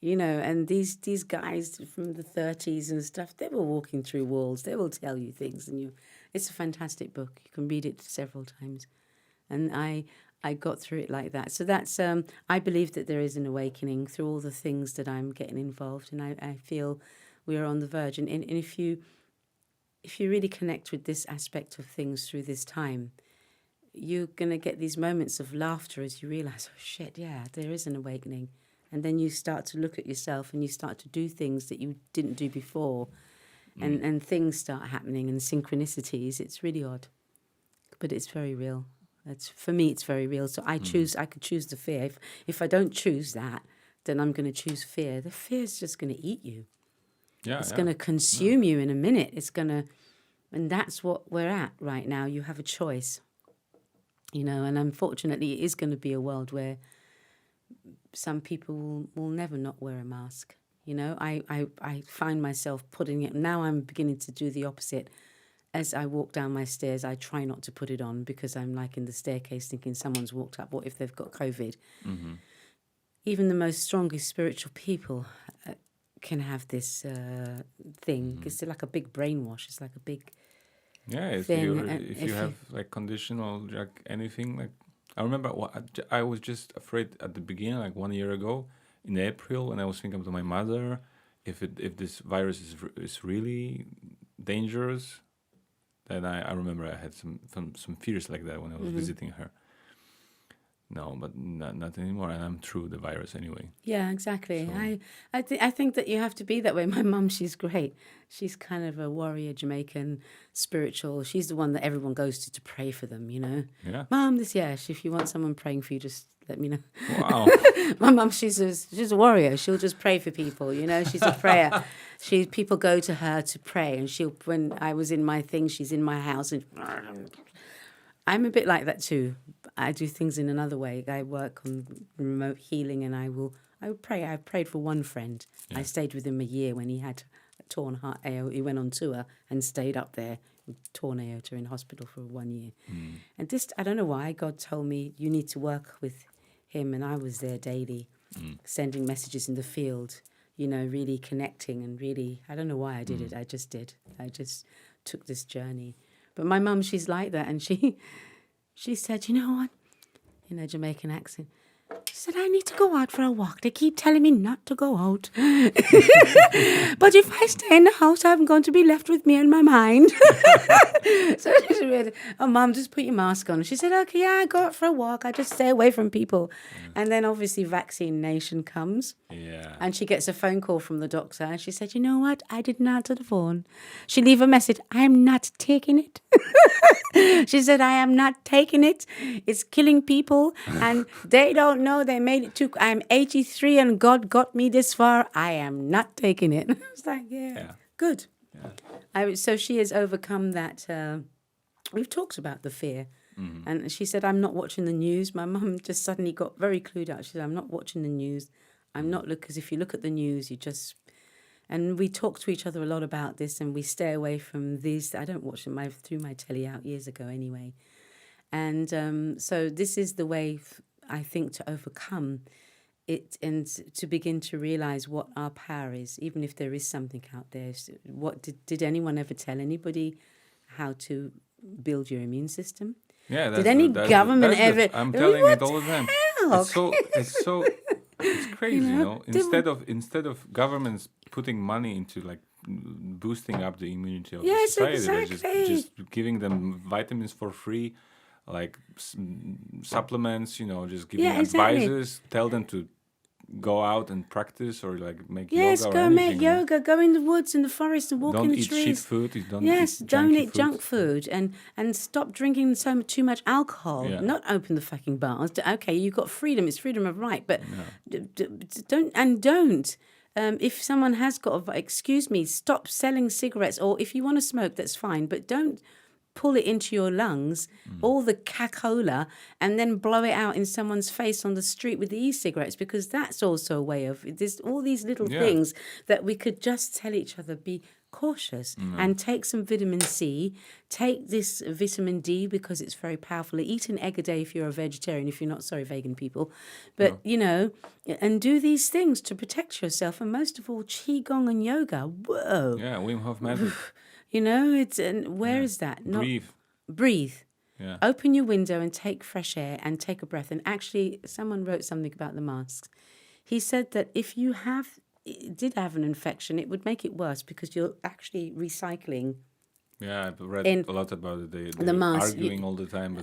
You know, and these guys from the 30s and stuff, they were walking through walls. They will tell you things, and it's a fantastic book. You can read it several times. And I got through it like that. So that's, I believe that there is an awakening through all the things that I'm getting involved in. I feel we are on the verge. And if you really connect with this aspect of things through this time, you're going to get these moments of laughter as you realize, oh shit, yeah, there is an awakening. And then you start to look at yourself, and you start to do things that you didn't do before. And things start happening, and synchronicities. It's really odd, but it's very real. For me, it's very real. So I could choose the fear. If I don't choose that, then I'm going to choose fear. The fear is just going to eat you. Yeah, it's going to consume you in a minute. And that's what we're at right now. You have a choice, and unfortunately it is going to be a world where some people will never not wear a mask. I find myself putting it. Now I'm beginning to do the opposite. As I walk down my stairs, I try not to put it on, because I'm like in the staircase thinking someone's walked up. What if they've got COVID? Mm-hmm. Even the most strongest spiritual people can have this thing. Mm-hmm. It's like a big brainwash. It's like a big thing. If you have like conditional, like anything, like I remember I was just afraid at the beginning, like 1 year ago in April, when I was thinking to my mother, if this virus is really dangerous. Then I remember I had some fears like that when I was visiting her. No, but not anymore. And I'm through the virus anyway. Yeah, exactly. So. I think that you have to be that way. My mum, she's great. She's kind of a warrior Jamaican, spiritual. She's the one that everyone goes to pray for them, Yeah. Mum, if you want someone praying for you, just let me know. Wow. My mum, she's a warrior. She'll just pray for people, She's a prayer. People go to her to pray, and when I was in my thing, she's in my house, and I'm a bit like that too. I do things in another way. I work on remote healing, and I will pray. I prayed for one friend. Yeah. I stayed with him a year when he had a torn heart aorta. He went on tour and stayed up there, torn aorta, in hospital for 1 year. Mm. And I don't know why, God told me, you need to work with him, and I was there daily, sending messages in the field, really connecting, and really, I don't know why I did it. I just did. I just took this journey. But my mum, she's like that, and she said, you know what? in a Jamaican accent. She said, I need to go out for a walk. They keep telling me not to go out. But if I stay in the house, I'm going to be left with me and my mind. So she said, oh, Mum, just put your mask on. She said, okay, yeah, I go out for a walk. I just stay away from people. And then obviously Vaccine Nation comes. Yeah. And she gets a phone call from the doctor. And she said, you know what? I didn't answer the phone. She leave a message. I'm not taking it. She said, I am not taking it. It's killing people. And they don't know they made it too. I'm 83 and God got me this far. I am not taking it. I was like, yeah. Good. Yeah. So she has overcome that. We've talked about the fear. Mm-hmm. And she said, I'm not watching the news. My mum just suddenly got very clued out. She said, I'm not watching the news. I'm not because if you look at the news, you just... And we talk to each other a lot about this, and we stay away from these. I don't watch them. I threw my telly out years ago anyway. And so this is the way, I think, to overcome it and to begin to realize what our power is, even if there is something out there. What did anyone ever tell anybody how to build your immune system? Yeah, did any government ever? I'm telling it all the time. It's crazy, you know. Instead of governments putting money into like boosting up the immunity of the society, exactly. They're just giving them vitamins for free, like supplements. You know, just giving advices, tell them to go out and practice or like make yoga. Yes, go make yoga. Go in the woods, in the forest, and walk in the trees. Don't eat shit food. Don't eat junk food, and stop drinking too much alcohol. Yeah. Not open the fucking bars. Okay, you've got freedom. It's freedom of right, but don't. If someone has got excuse me, stop selling cigarettes. Or if you want to smoke, that's fine, but don't pull it into your lungs, all the cacola, and then blow it out in someone's face on the street with the e-cigarettes, because that's also a way of... There's all these little things that we could just tell each other, be cautious and take some vitamin C, take this vitamin D because it's very powerful. Eat an egg a day if you're a vegetarian, if you're not, sorry, vegan people. But, you know, and do these things to protect yourself. And most of all, Qigong and yoga. Whoa. Yeah, Wim Hof method. You know, where is that? Breathe. Yeah. Open your window and take fresh air and take a breath. And actually, someone wrote something about the masks. He said that if you did have an infection, it would make it worse because you're actually recycling. Yeah, I've read a lot about it. They're mask, arguing all the time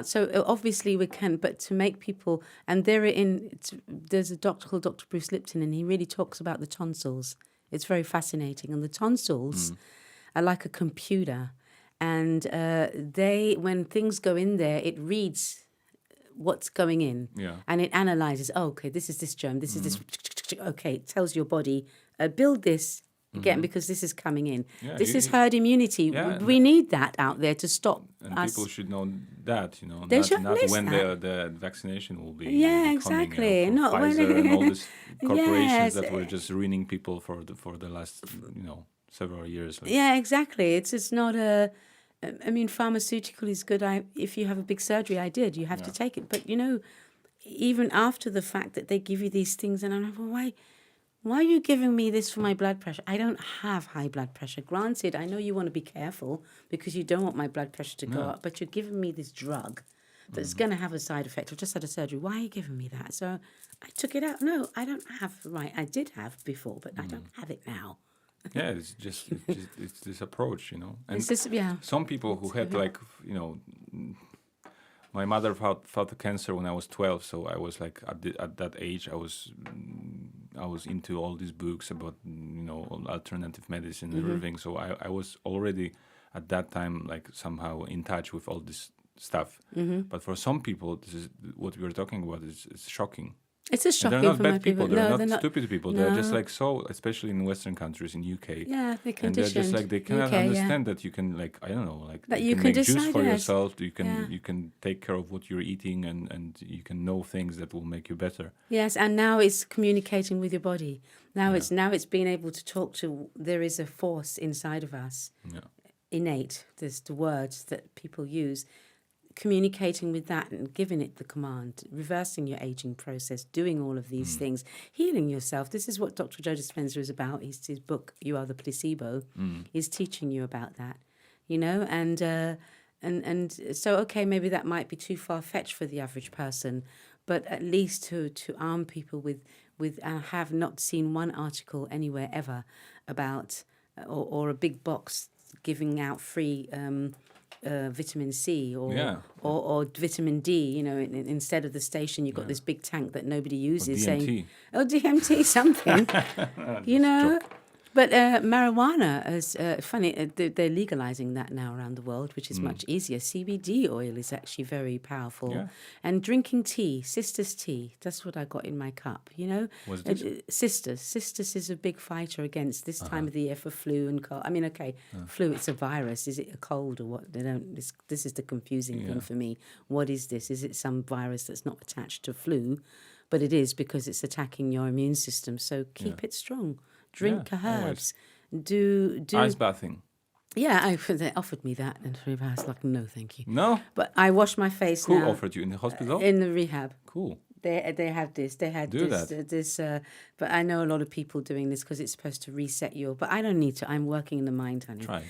So obviously we can, but to make people, and there's a doctor called Dr. Bruce Lipton, and he really talks about the tonsils. It's very fascinating. And the tonsils are like a computer. And when things go in there, it reads what's going in. Yeah. And it analyzes, okay, this is this germ, this is this. Okay, it tells your body, build this again because this is coming in. Yeah, this is herd immunity. Yeah, we need that out there to stop us. People should know that, you know, they not when the vaccination will be exactly. Coming, you know, not Pfizer and all these corporations that were just ruining people for the last, several years. Like. Yeah, exactly. It's not a... I mean, pharmaceutical is good. If you have a big surgery, you have to take it. But, even after the fact that they give you these things, and I'm like, why are you giving me this for my blood pressure? I don't have high blood pressure. Granted, I know you want to be careful because you don't want my blood pressure to go up, but you're giving me this drug that's going to have a side effect. I've just had a surgery. Why are you giving me that? So I took it out. No, I don't have, I did have before, but I don't have it now. Yeah, it's this approach, And it's just, some people who had my mother fought cancer when I was 12, so I was like at that age I was into all these books about alternative medicine and everything. So I was already at that time like somehow in touch with all this stuff. But for some people, this is what we were talking about. It's shocking. It's a shocking. And they're not for bad people. No, they're not stupid people. No. They're just like especially in Western countries, in UK. Yeah, they're conditioned. And they're just like they cannot understand that you can that you can make juice for yourself. You can take care of what you're eating, and you can know things that will make you better. Yes, and now it's communicating with your body. Now it's being able to talk to. There is a force inside of us, innate. There's the words that people use. Communicating with that and giving it the command, reversing your aging process, doing all of these things, healing yourself. This is what Dr. Joe Dispenza is about. His book, You Are the Placebo, is teaching you about that, and and so, okay, maybe that might be too far-fetched for the average person, but at least to arm people with I have not seen one article anywhere ever about, or a big box giving out free vitamin C or vitamin D. You know, instead of the station, you've got this big tank that nobody uses, DMT. saying, "Oh, DMT, something." You know. But marijuana is funny. They're legalizing that now around the world, which is much easier. CBD oil is actually very powerful. Yeah. And drinking tea, Sisters tea, that's what I got in my cup, you know. What's this? Sisters is a big fighter against this time of the year for flu and cold. I mean, okay, flu, it's a virus. Is it a cold or what? They don't. This is the confusing thing for me. What is this? Is it some virus that's not attached to flu? But it is, because it's attacking your immune system. So keep it strong. Drink herbs. Do ice bathing. Yeah, they offered me that, and I was like, no, thank you. No? But I wash my face Who now. offered you? In the hospital? In the rehab. Cool. They have this. They had Do this. But I know a lot of people doing this because it's supposed to reset you. But I don't need to. I'm working in the mind, honey. Try.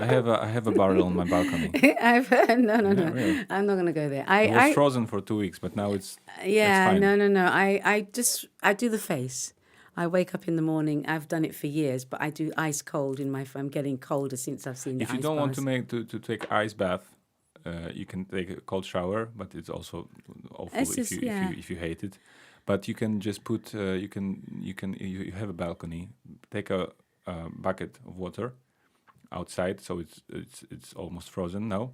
I have a barrel on my balcony. No. Really. I'm not going to go there. It was frozen for 2 weeks, but now it's fine. No. I do the face. I wake up in the morning. I've done it for years, but I do ice cold in my. I'm getting colder since I've seen. If you don't want to take ice bath, you can take a cold shower, but it's also awful if you hate it. But you can just put you have a balcony. Take a bucket of water outside, so it's almost frozen now,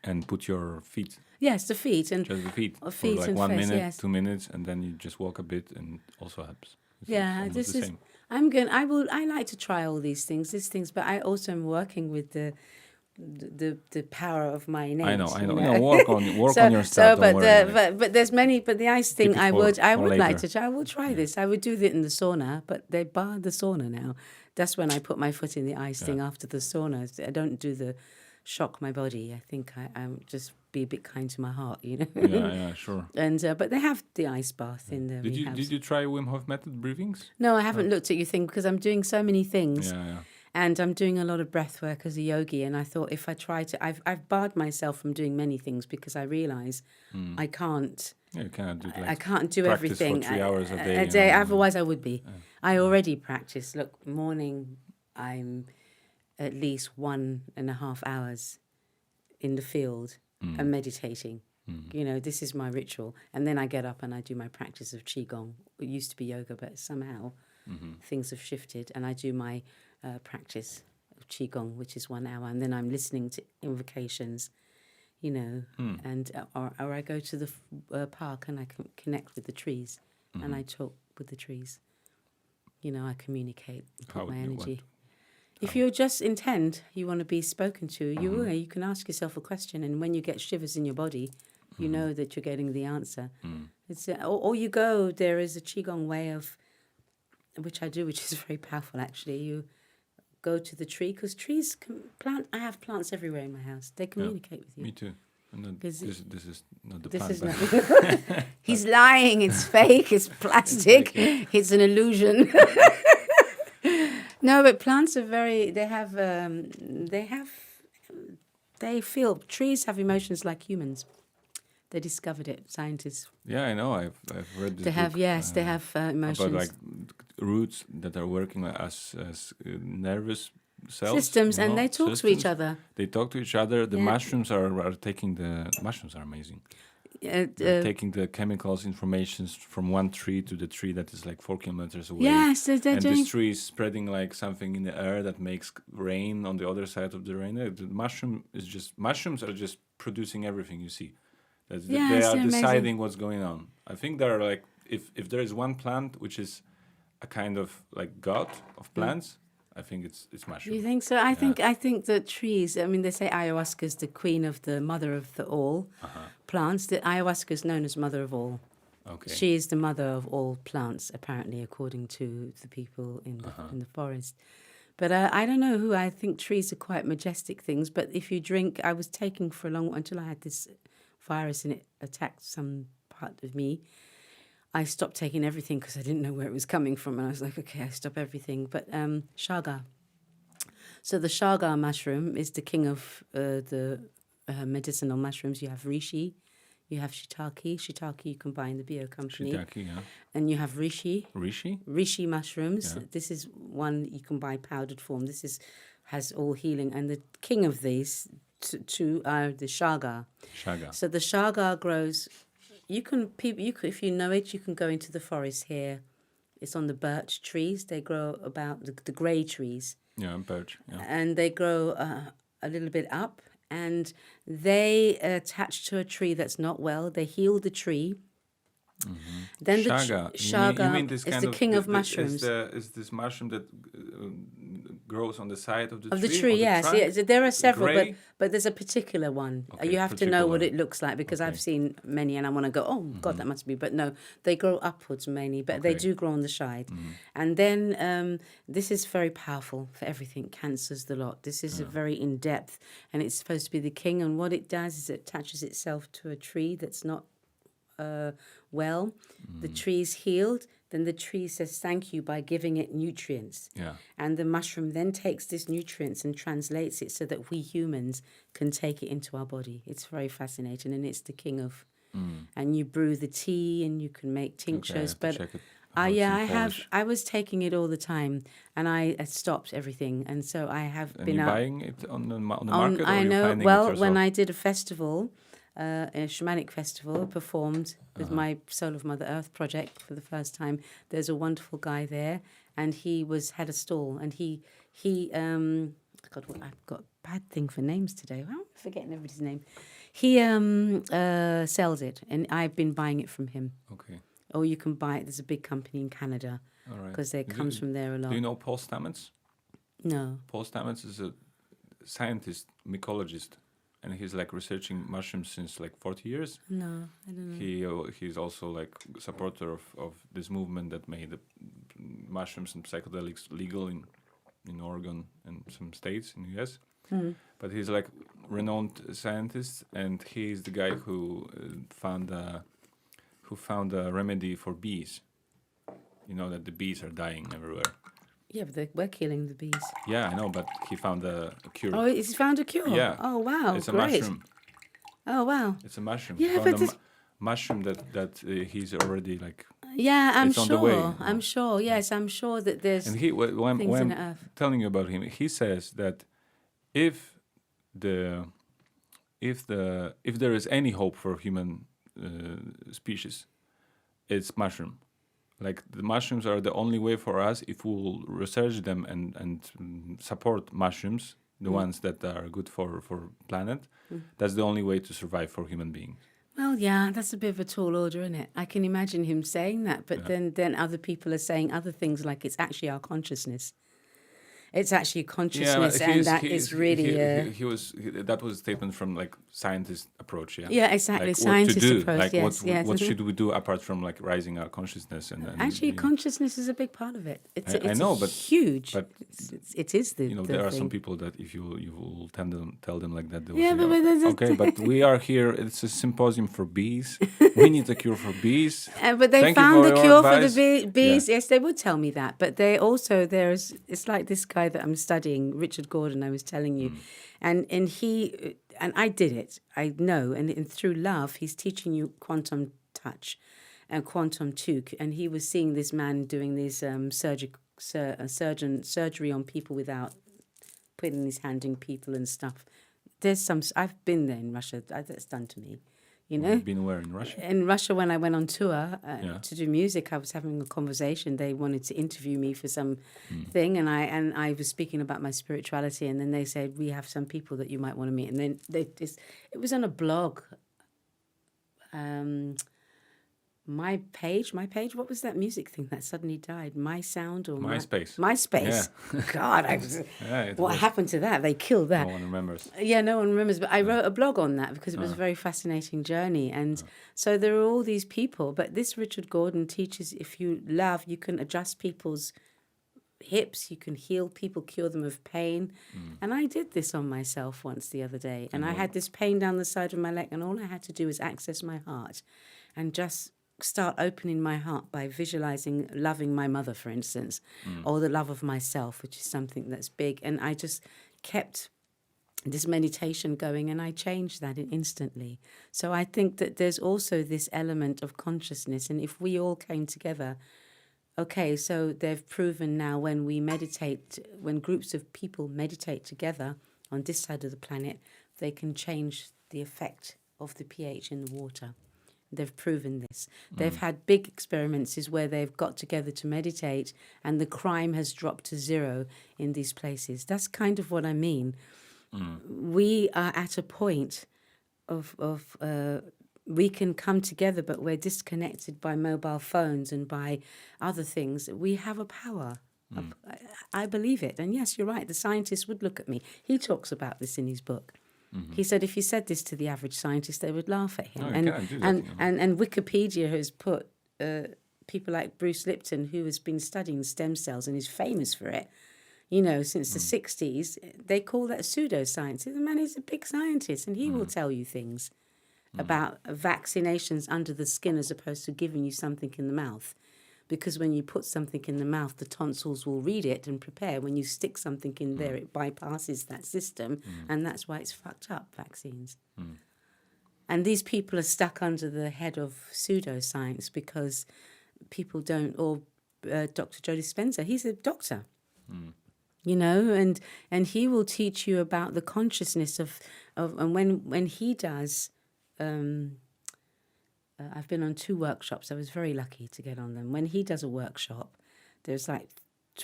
and put your feet. Yes, the feet and just the feet for feet like and 1 face, minute, yes. 2 minutes, and then you just walk a bit, and also helps. This is. Same. I like to try all these things, but I also am working with the power of my innate. I know. You know? No, work on your stuff. But there's many. But the ice thing, I would later. like to try. I will try this. I would do it in the sauna, but they barred the sauna now. That's when I put my foot in the ice thing after the sauna. I don't do the shock my body. I think I'm just be a bit kind to my heart, you know. Yeah, sure. And but they have the ice bath in the. Did you try Wim Hof method breathings? No, I haven't looked at your thing because I'm doing so many things. Yeah. And I'm doing a lot of breath work as a yogi, and I thought if I try to, I've barred myself from doing many things because I realise I can't. Yeah, you cannot do. I can't do everything for 3 hours a day. Otherwise, I would be. I already practice. Look, morning, I'm at least 1.5 hours in the field and meditating. You know, this is my ritual, and then I get up and I do my practice of qigong. It used to be yoga, but somehow things have shifted, and I do my practice of qigong, which is 1 hour, and then I'm listening to invocations, you know, and or I go to the park and I can connect with the trees, and I talk with the trees. You know, I communicate, put my energy. If you just intend you want to be spoken to, you can ask yourself a question, and when you get shivers in your body, you know that you're getting the answer. It's or you go. There is a qigong way of, which I do, which is very powerful actually. You go to the tree because trees can plant. I have plants everywhere in my house. They communicate with you. Me too. And this is not the This plant. is not. He's lying. It's fake. It's plastic. It's an illusion. No, but plants are very. They feel. Trees have emotions like humans. They discovered it. Scientists. Yeah, I know. I've read this. They have emotions. About like roots that are working as nervous cells. Systems, and they talk to each other. They talk to each other. The mushrooms are taking the mushrooms are amazing. Taking the chemicals informations from one tree to the tree that is like 4 kilometers away. Yes, they're and doing. this tree is spreading like something in the air that makes rain on the other side of the rain. The mushrooms are just producing everything you see. They are deciding what's going on. I think there are like if there is one plant which is a kind of like god of plants, I think it's mushrooms. You think so? I think that trees. I mean, they say ayahuasca is the queen of the mother of the all plants. The ayahuasca is known as mother of all. Okay. She is the mother of all plants, apparently, according to the people in the forest. But I don't know who. I think trees are quite majestic things. But if you drink, I was taking for a long until I had this virus and it attacked some part of me. I stopped taking everything because I didn't know where it was coming from, and I was like, okay, I stop everything. But chaga, So the chaga mushroom is the king of the medicinal mushrooms. You have reishi, you have shiitake. Shiitake you can buy in the bio company. Shiitake, yeah. And you have reishi. Reishi? Reishi mushrooms. Yeah. This is one you can buy powdered form. This has all healing. And the king of these two are the chaga. Chaga. So the chaga grows. You can if you know it, you can go into the forest here. It's on the birch trees. They grow about the grey trees. Yeah, birch. Yeah. And they grow a little bit up, and they attach to a tree that's not well. They heal the tree. Mm-hmm. Then chaga. The chaga you mean this is kind the king of mushrooms. Is this mushroom that grows on the side of the tree? Of the tree, yes. Yeah, there are several, but there's a particular one. Okay, you have to know what it looks like, because I've seen many and I want to go, oh, God, that must be. But no, they grow upwards mainly, but they do grow on the side. And then this is very powerful for everything. Cancers, the lot. This is a very in-depth, and it's supposed to be the king. And what it does is it attaches itself to a tree that's not well. The tree's healed. Then the tree says thank you by giving it nutrients. Yeah. And the mushroom then takes this nutrients and translates it so that we humans can take it into our body. It's very fascinating, and it's the king of. And you brew the tea, and you can make tinctures. Okay, I was taking it all the time, and I stopped everything, and so I have and been you're out. buying it on the market, or I you're know. finding Well, it yourself? when I did a festival. A shamanic festival, performed with my Soul of Mother Earth project for the first time. There's a wonderful guy there, and he had a stall, and he God, I've got a bad thing for names today. I'm forgetting everybody's name. He sells it, and I've been buying it from him. Okay. Or you can buy it. There's a big company in Canada, because it comes from there a lot. Do you know Paul Stamets? No. Paul Stamets is a scientist, mycologist. And he's like researching mushrooms since like 40 years. No, I don't know. He's also like supporter of this movement that made the mushrooms and psychedelics legal in Oregon and some states in the US. But he's like renowned scientist, and he's the guy who found a remedy for bees. You know that the bees are dying everywhere. Yeah, but we're killing the bees. Yeah, I know, but he found a cure. Oh, he's found a cure? Yeah. Oh, wow, it's great. a mushroom. Oh, wow. It's a mushroom. Yeah, he found but mushroom that he's already like... Yeah, I'm it's on the way, I'm sure. Yes, I'm sure that there's and he, when things I'm telling you about him, he says that if there is any hope for human species, it's mushroom. Like the mushrooms are the only way for us if we'll research them and support mushrooms, the ones that are good for planet. That's the only way to survive for human beings. Well, yeah, that's a bit of a tall order, isn't it? I can imagine him saying that, but then other people are saying other things, like it's actually our consciousness. It's actually consciousness, and that is really... that was a statement from like scientist approach, yeah? Yeah, exactly, like scientist what to do, approach, like yes. what should we do apart from like rising our consciousness? And actually, consciousness is a big part of it. I know, but huge. But it is the there are thing. some people that if you will tell them like that, they will say, but okay, but we are here. It's a symposium for bees. We need a cure for bees. But they found the cure for the bees. Yes, they would tell me that. But they also it's like this guy that I'm studying, Richard Gordon, I was telling you, and I did it. I know, and through love, he's teaching you quantum touch and quantum toque. And he was seeing this man doing this surgery on people without putting his hand in people and stuff. I've been there in Russia. That's done to me. You know, you've been where in Russia? In Russia, when I went on tour to do music, I was having a conversation. They wanted to interview me for some thing, and I was speaking about my spirituality, and then they said, we have some people that you might want to meet. And then it was on a blog. My page, what was that music thing that suddenly died? MySpace. MySpace. Yeah. God, what happened to that? They killed that. No one remembers. Yeah, no one remembers. But I wrote a blog on that because it was a very fascinating journey. And so there are all these people. But this Richard Gordon teaches if you love, you can adjust people's hips, you can heal people, cure them of pain. And I did this on myself once the other day. And I had this pain down the side of my leg, and all I had to do was access my heart and just start opening my heart by visualizing loving my mother, for instance, or the love of myself, which is something that's big. And I just kept this meditation going, and I changed that instantly. So I think that there's also this element of consciousness. And if we all came together, okay, so they've proven now when we meditate, when groups of people meditate together on this side of the planet, they can change the effect of the pH in the water. They've proven this. They've had big experiences where they've got together to meditate and the crime has dropped to zero in these places. That's kind of what I mean. We are at a point of we can come together, but we're disconnected by mobile phones and by other things. We have a power. I believe it. And yes, you're right. The scientists would look at me. He talks about this in his book. He said if you said this to the average scientist, they would laugh at him. And Wikipedia has put people like Bruce Lipton, who has been studying stem cells and is famous for it, since the 60s. They call that pseudoscience. The man is a big scientist, and he will tell you things about vaccinations under the skin as opposed to giving you something in the mouth. Because when you put something in the mouth, the tonsils will read it and prepare. When you stick something in there, it bypasses that system, and that's why it's fucked up, vaccines. And these people are stuck under the head of pseudoscience because people don't, or Dr. Joe Dispenza, he's a doctor, and he will teach you about the consciousness of and when he does... I've been on 2 workshops. I was very lucky to get on them. When he does a workshop, there's like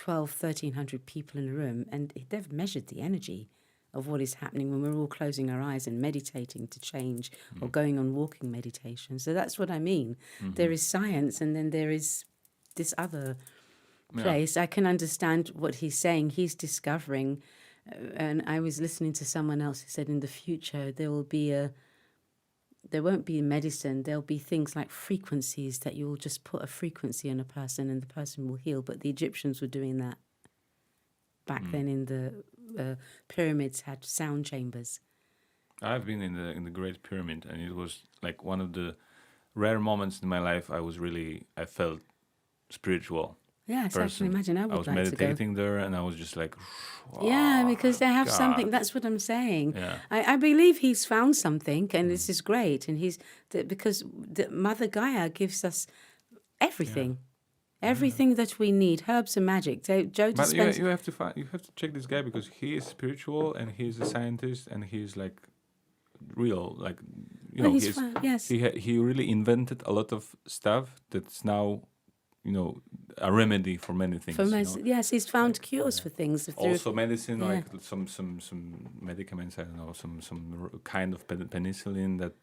1,300 people in a room, and they've measured the energy of what is happening when we're all closing our eyes and meditating to change or going on walking meditation. So that's what I mean. There is science, and then there is this other place. I can understand what he's saying. He's discovering, and I was listening to someone else who said in the future there won't be medicine. There'll be things like frequencies that you'll just put a frequency on a person and the person will heal. But the Egyptians were doing that back then. In the pyramids had sound chambers. I've been in the Great Pyramid, and it was like one of the rare moments in my life I felt spiritual. Yes, I can imagine. I was meditating there, and I was just like, because they have something. That's what I'm saying. Yeah. I believe he's found something, and this is great. And because the Mother Gaia gives us everything, everything that we need. Herbs and magic. Joe Dispenza. You have to check this guy because he is spiritual and he's a scientist and he's like real, like he really invented a lot of stuff that's now a remedy for many things. Yes, he's found cures for things. Also medicine, like some medicaments, I don't know, some kind of penicillin that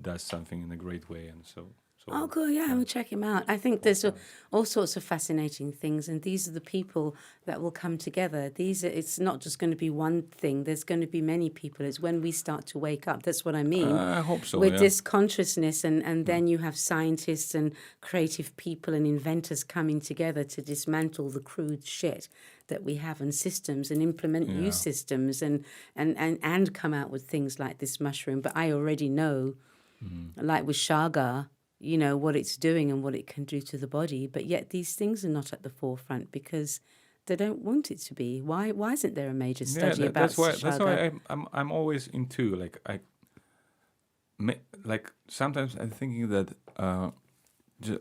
does something in a great way, and so. Oh, cool, yeah, we'll check him out. I think there's all sorts of fascinating things, and these are the people that will come together. It's not just going to be one thing. There's going to be many people. It's when we start to wake up. That's what I mean. I hope so, with this consciousness, and then you have scientists and creative people and inventors coming together to dismantle the crude shit that we have and systems and implement new systems and come out with things like this mushroom. But I already know, like with Shaga, what it's doing and what it can do to the body, but yet these things are not at the forefront because they don't want it to be. Why isn't there a major study about Shaga? That's why I'm always into sometimes I'm thinking that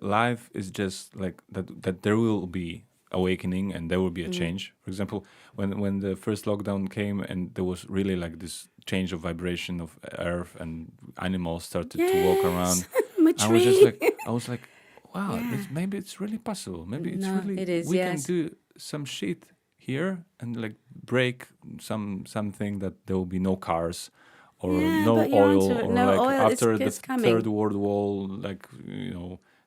life is just like that there will be awakening and there will be a change. For example, when the first lockdown came and there was really like this change of vibration of earth and animals started to walk around. I was like, wow, maybe it's really possible. Maybe it is. We can do some shit here and like break something that there will be no cars or no oil or like oil, after the Third World War, like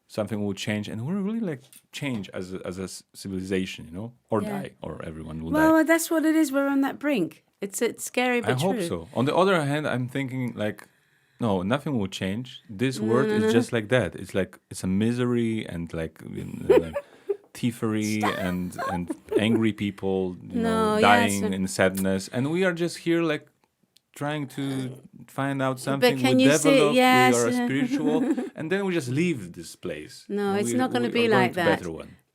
something will change and we'll really like change as a civilization, or die, or everyone will die. Well, that's what it is. We're on that brink. It's scary, but true. I hope so. On the other hand, I'm thinking like, no, nothing will change. This world is just like that. It's like it's a misery and like thievery and angry people, dying in sadness, and we are just here like trying to find out something, we develop, we are spiritual, and then we just leave this place. No, it's not going to be like that.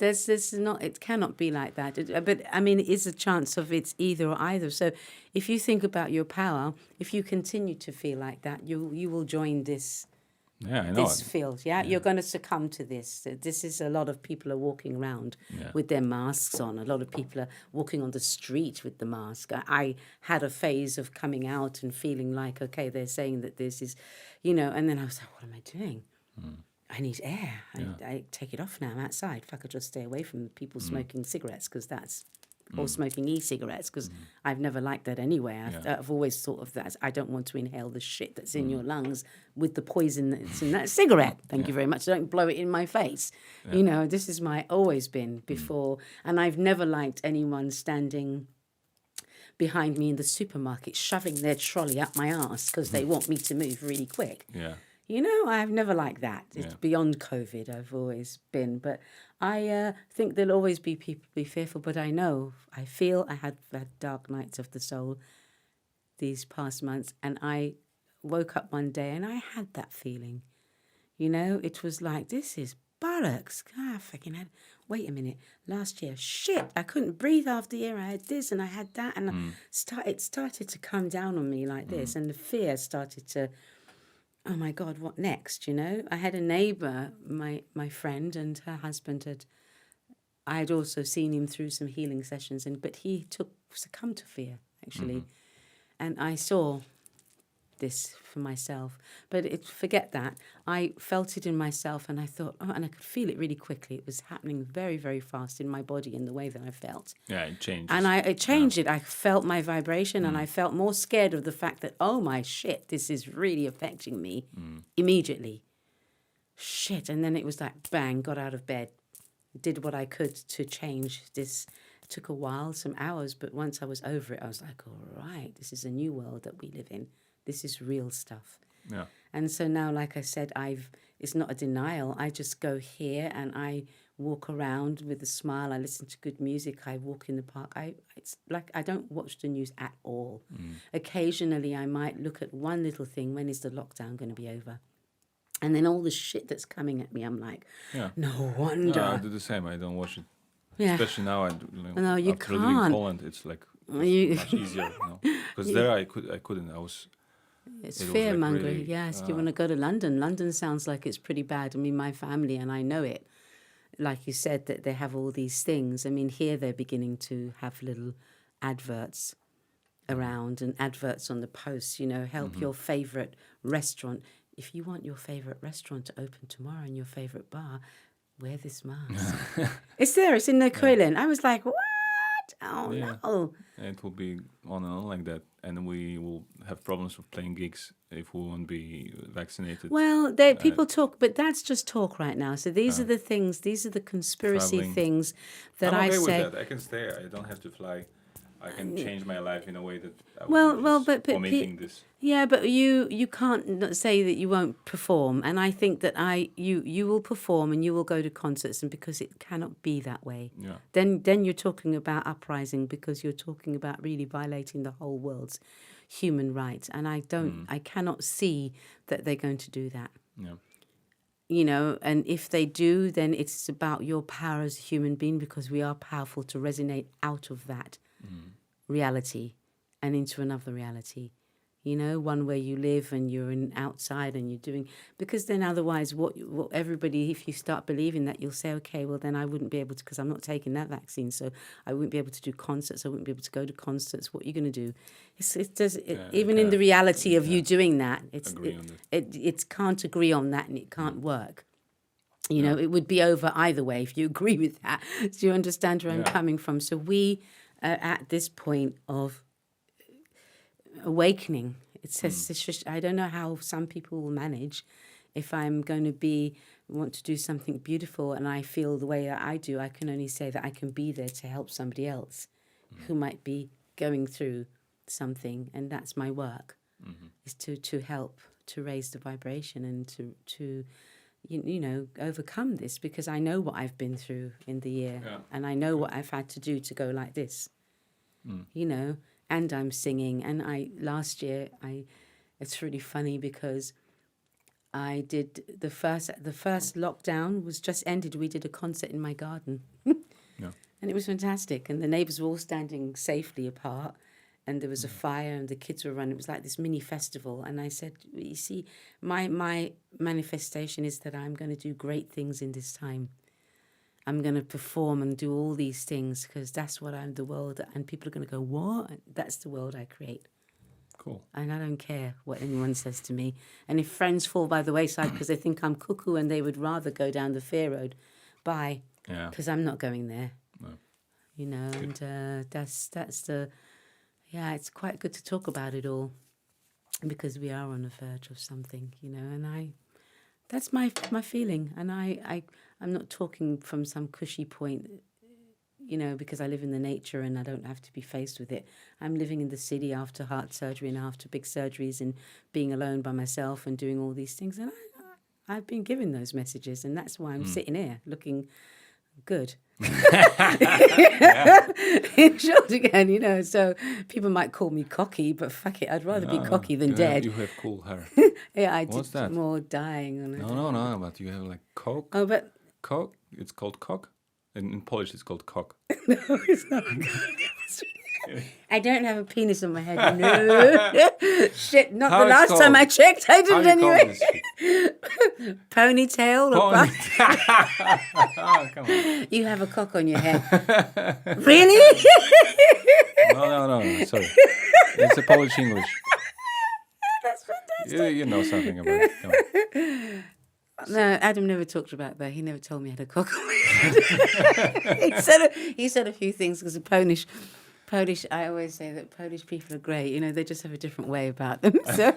It cannot be like that. But I mean, it is a chance of it's either or either. So if you think about your power, if you continue to feel like that, you will join this. Yeah, I know. This field, you're going to succumb to this. This is a lot of people are walking around with their masks on. A lot of people are walking on the street with the mask. I had a phase of coming out and feeling like, okay, they're saying that this is, and then I was like, what am I doing? I need air. I take it off now. I'm outside. If I could just stay away from people smoking cigarettes, because that's or smoking e-cigarettes, because I've never liked that anyway. I've always thought of that as I don't want to inhale the shit that's in your lungs with the poison that's in that cigarette. Thank you very much. Don't blow it in my face. This is always been before. And I've never liked anyone standing behind me in the supermarket shoving their trolley up my ass because they want me to move really quick. Yeah. I've never liked that. It's beyond COVID. I've always been. But I think there'll always be people be fearful. But I feel I had dark nights of the soul these past months. And I woke up one day and I had that feeling. It was like, this is bollocks. Fucking hell. Wait a minute. Last year, shit, I couldn't breathe half the year. I had this and I had that. And it started to come down on me like this. And the fear started to... oh my God, what next? I had a neighbor, my friend, and her husband I had also seen him through some healing sessions, but he succumbed to fear, actually. And I saw this for myself. But forget that. I felt it in myself and I thought, and I could feel it really quickly. It was happening very, very fast in my body in the way that I felt. Yeah, it changed. And it changed it. I felt my vibration and I felt more scared of the fact that, oh my shit, this is really affecting me immediately. Shit. And then it was like, bang, got out of bed, did what I could to change this. It took a while, some hours, but once I was over it, I was like, all right, this is a new world that we live in. This is real stuff. Yeah. And so now, like I said, it's not a denial. I just go here and I walk around with a smile. I listen to good music. I walk in the park. It's like I don't watch the news at all. Occasionally, I might look at one little thing. When is the lockdown going to be over? And then all the shit that's coming at me, I'm like, no wonder. I do the same. I don't watch it. Yeah. Especially now. No, you after can't. living in Poland, it's like much easier. Because there I couldn't. It's fear-mongering, really, yes. You want to go to London. London sounds like it's pretty bad. I mean, my family, and I know it, like you said, that they have all these things. I mean, here they're beginning to have little adverts around and adverts on the posts, help your favourite restaurant. If you want your favourite restaurant to open tomorrow and your favourite bar, wear this mask. It's there. It's in the Krillin. I was like, what? Oh, no. It will be on and on like that. And we will have problems with playing gigs if we won't be vaccinated. Well, people talk, but that's just talk right now. So these are the things, these are the conspiracy traveling. Things that I'm okay I say. with that. I can stay. I don't have to fly. I can change my life in a way that I but omitting this. Yeah, but you can't say that you won't perform. And I think that you will perform and you will go to concerts, and because it cannot be that way. Yeah. Then you're talking about uprising, because you're talking about really violating the whole world's human rights. And I cannot see that they're going to do that. Yeah. And if they do, then it's about your power as a human being, because we are powerful to resonate out of that reality and into another reality. One where you live and you're outside and you're doing, because then otherwise what everybody, if you start believing that, you'll say, okay, well then I wouldn't be able to, because I'm not taking that vaccine, so I wouldn't be able to do concerts, I wouldn't be able to go to concerts. What are you going to do? Even in the reality of you doing that, it can't agree on that and it can't work. It would be over either way if you agree with that. Do you understand where I'm coming from? So we are at this point of awakening. It's just, I don't know how some people will manage. If I'm going to want to do something beautiful and I feel the way that I do, I can only say that I can be there to help somebody else who might be going through something, and that's my work, is to help to raise the vibration and to overcome this, because I know what I've been through in the year, and I know what I've had to do to go like this, and I'm singing. And last year, it's really funny because I did the first lockdown was just ended. We did a concert in my garden. Yeah. And it was fantastic. And the neighbours were all standing safely apart. And there was a fire and the kids were running. It was like this mini festival. And I said, you see, my manifestation is that I'm going to do great things in this time. I'm going to perform and do all these things because that's what I'm the world. And people are going to go, what? That's the world I create. Cool. And I don't care what anyone says to me. And if friends fall by the wayside because they think I'm cuckoo and they would rather go down the fair road, bye. Yeah. Because I'm not going there. No. You know, Good. and that's the... Yeah, it's quite good to talk about it all because we are on the verge of something, you know, and that's my feeling. And I'm not talking from some cushy point, you know, because I live in the nature and I don't have to be faced with it. I'm living in the city after heart surgery and after big surgeries and being alone by myself and doing all these things. And I've been given those messages, and that's why I'm sitting here looking good. In short again, you know, so people might call me cocky, but fuck it, I'd rather be cocky than dead. You have cool hair. Yeah, I What's did that? more dyeing on it. No, but you have like cock. Oh, but Cock? It's called cock? In Polish it's called cock. no, it's not. I don't have a penis on my head. No. Shit, not How the it's last time I called? checked. I How didn't do you call anyway. this shit? Ponytail or bun? Oh, come on. You have a cock on your head. Really? No, sorry. It's a Polish English. That's fantastic. You know something about it. Come on. No, Adam never talked about that. He never told me I had a cock on my head. he said a few things because Polish, I always say that Polish people are great. You know, they just have a different way about them. So.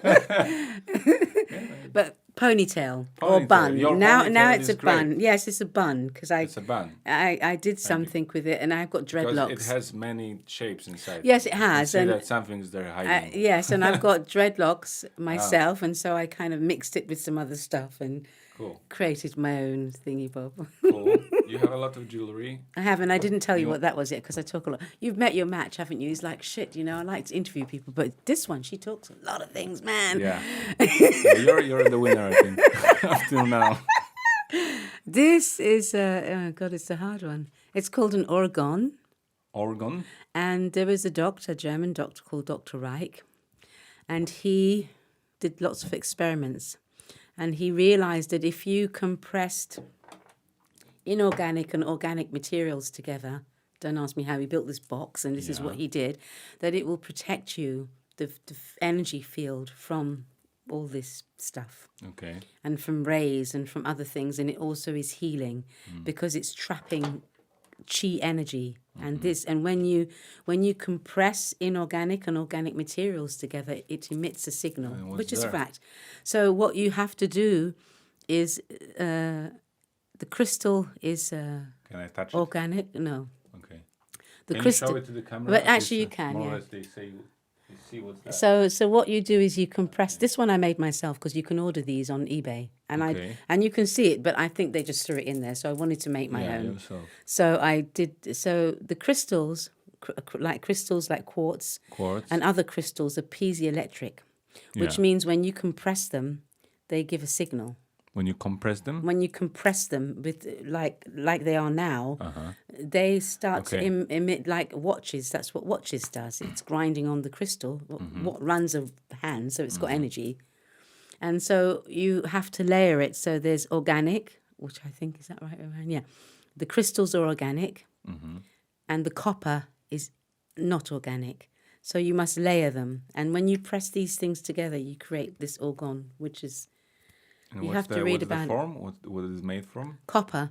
But ponytail or bun. Your Now ponytail it's is a bun. great. Yes, it's a bun because It's a bun. I did something with it and I've got dreadlocks. Because it has many shapes inside. Yes, it has. You can see And that something's there hiding. yes, and I've got dreadlocks myself, and so I kind of mixed it with some other stuff and Cool. created my own thingy bob. Cool. You have a lot of jewelry. I haven't. I didn't tell you what that was yet because I talk a lot. You've met your match, haven't you? He's like, shit, you know, I like to interview people, but this one, she talks a lot of things, man. Yeah. You're the winner, I think, up till now. This is, oh God, it's a hard one. It's called an organ. Organ. And there was a doctor, a German doctor called Dr. Reich, and he did lots of experiments. And he realized that if you compressed inorganic and organic materials together, don't ask me how he built this box, and this is what he did, that it will protect you, the energy field from all this stuff. Okay. And from rays and from other things. And it also is healing because it's trapping chi energy. And when you compress inorganic and organic materials together, it emits a signal, which is a fact. So what you have to do is the crystal is Can I touch it? organic. No, Okay. the Can crystal. you show it to the camera? But actually, you It's, can. More Yeah. or less, they say you see what's that. So what you do is you compress. This one I made myself because you can order these on eBay, and and you can see it. But I think they just threw it in there, so I wanted to make my own. Yourself. So I did. So the crystals, like quartz, and other crystals, are piezoelectric, which means when you compress them, they give a signal. When you compress them. When you compress them with like they are now, they start to emit like watches. That's what watches does. It's grinding on the crystal. What runs a hand, so it's got energy. And so you have to layer it. So there's organic, which I think, is that right, Rowan? Yeah. The crystals are organic, and the copper is not organic. So you must layer them. And when you press these things together, you create this organ, which is... And you what's have to read what's about the form? What is it made from? copper.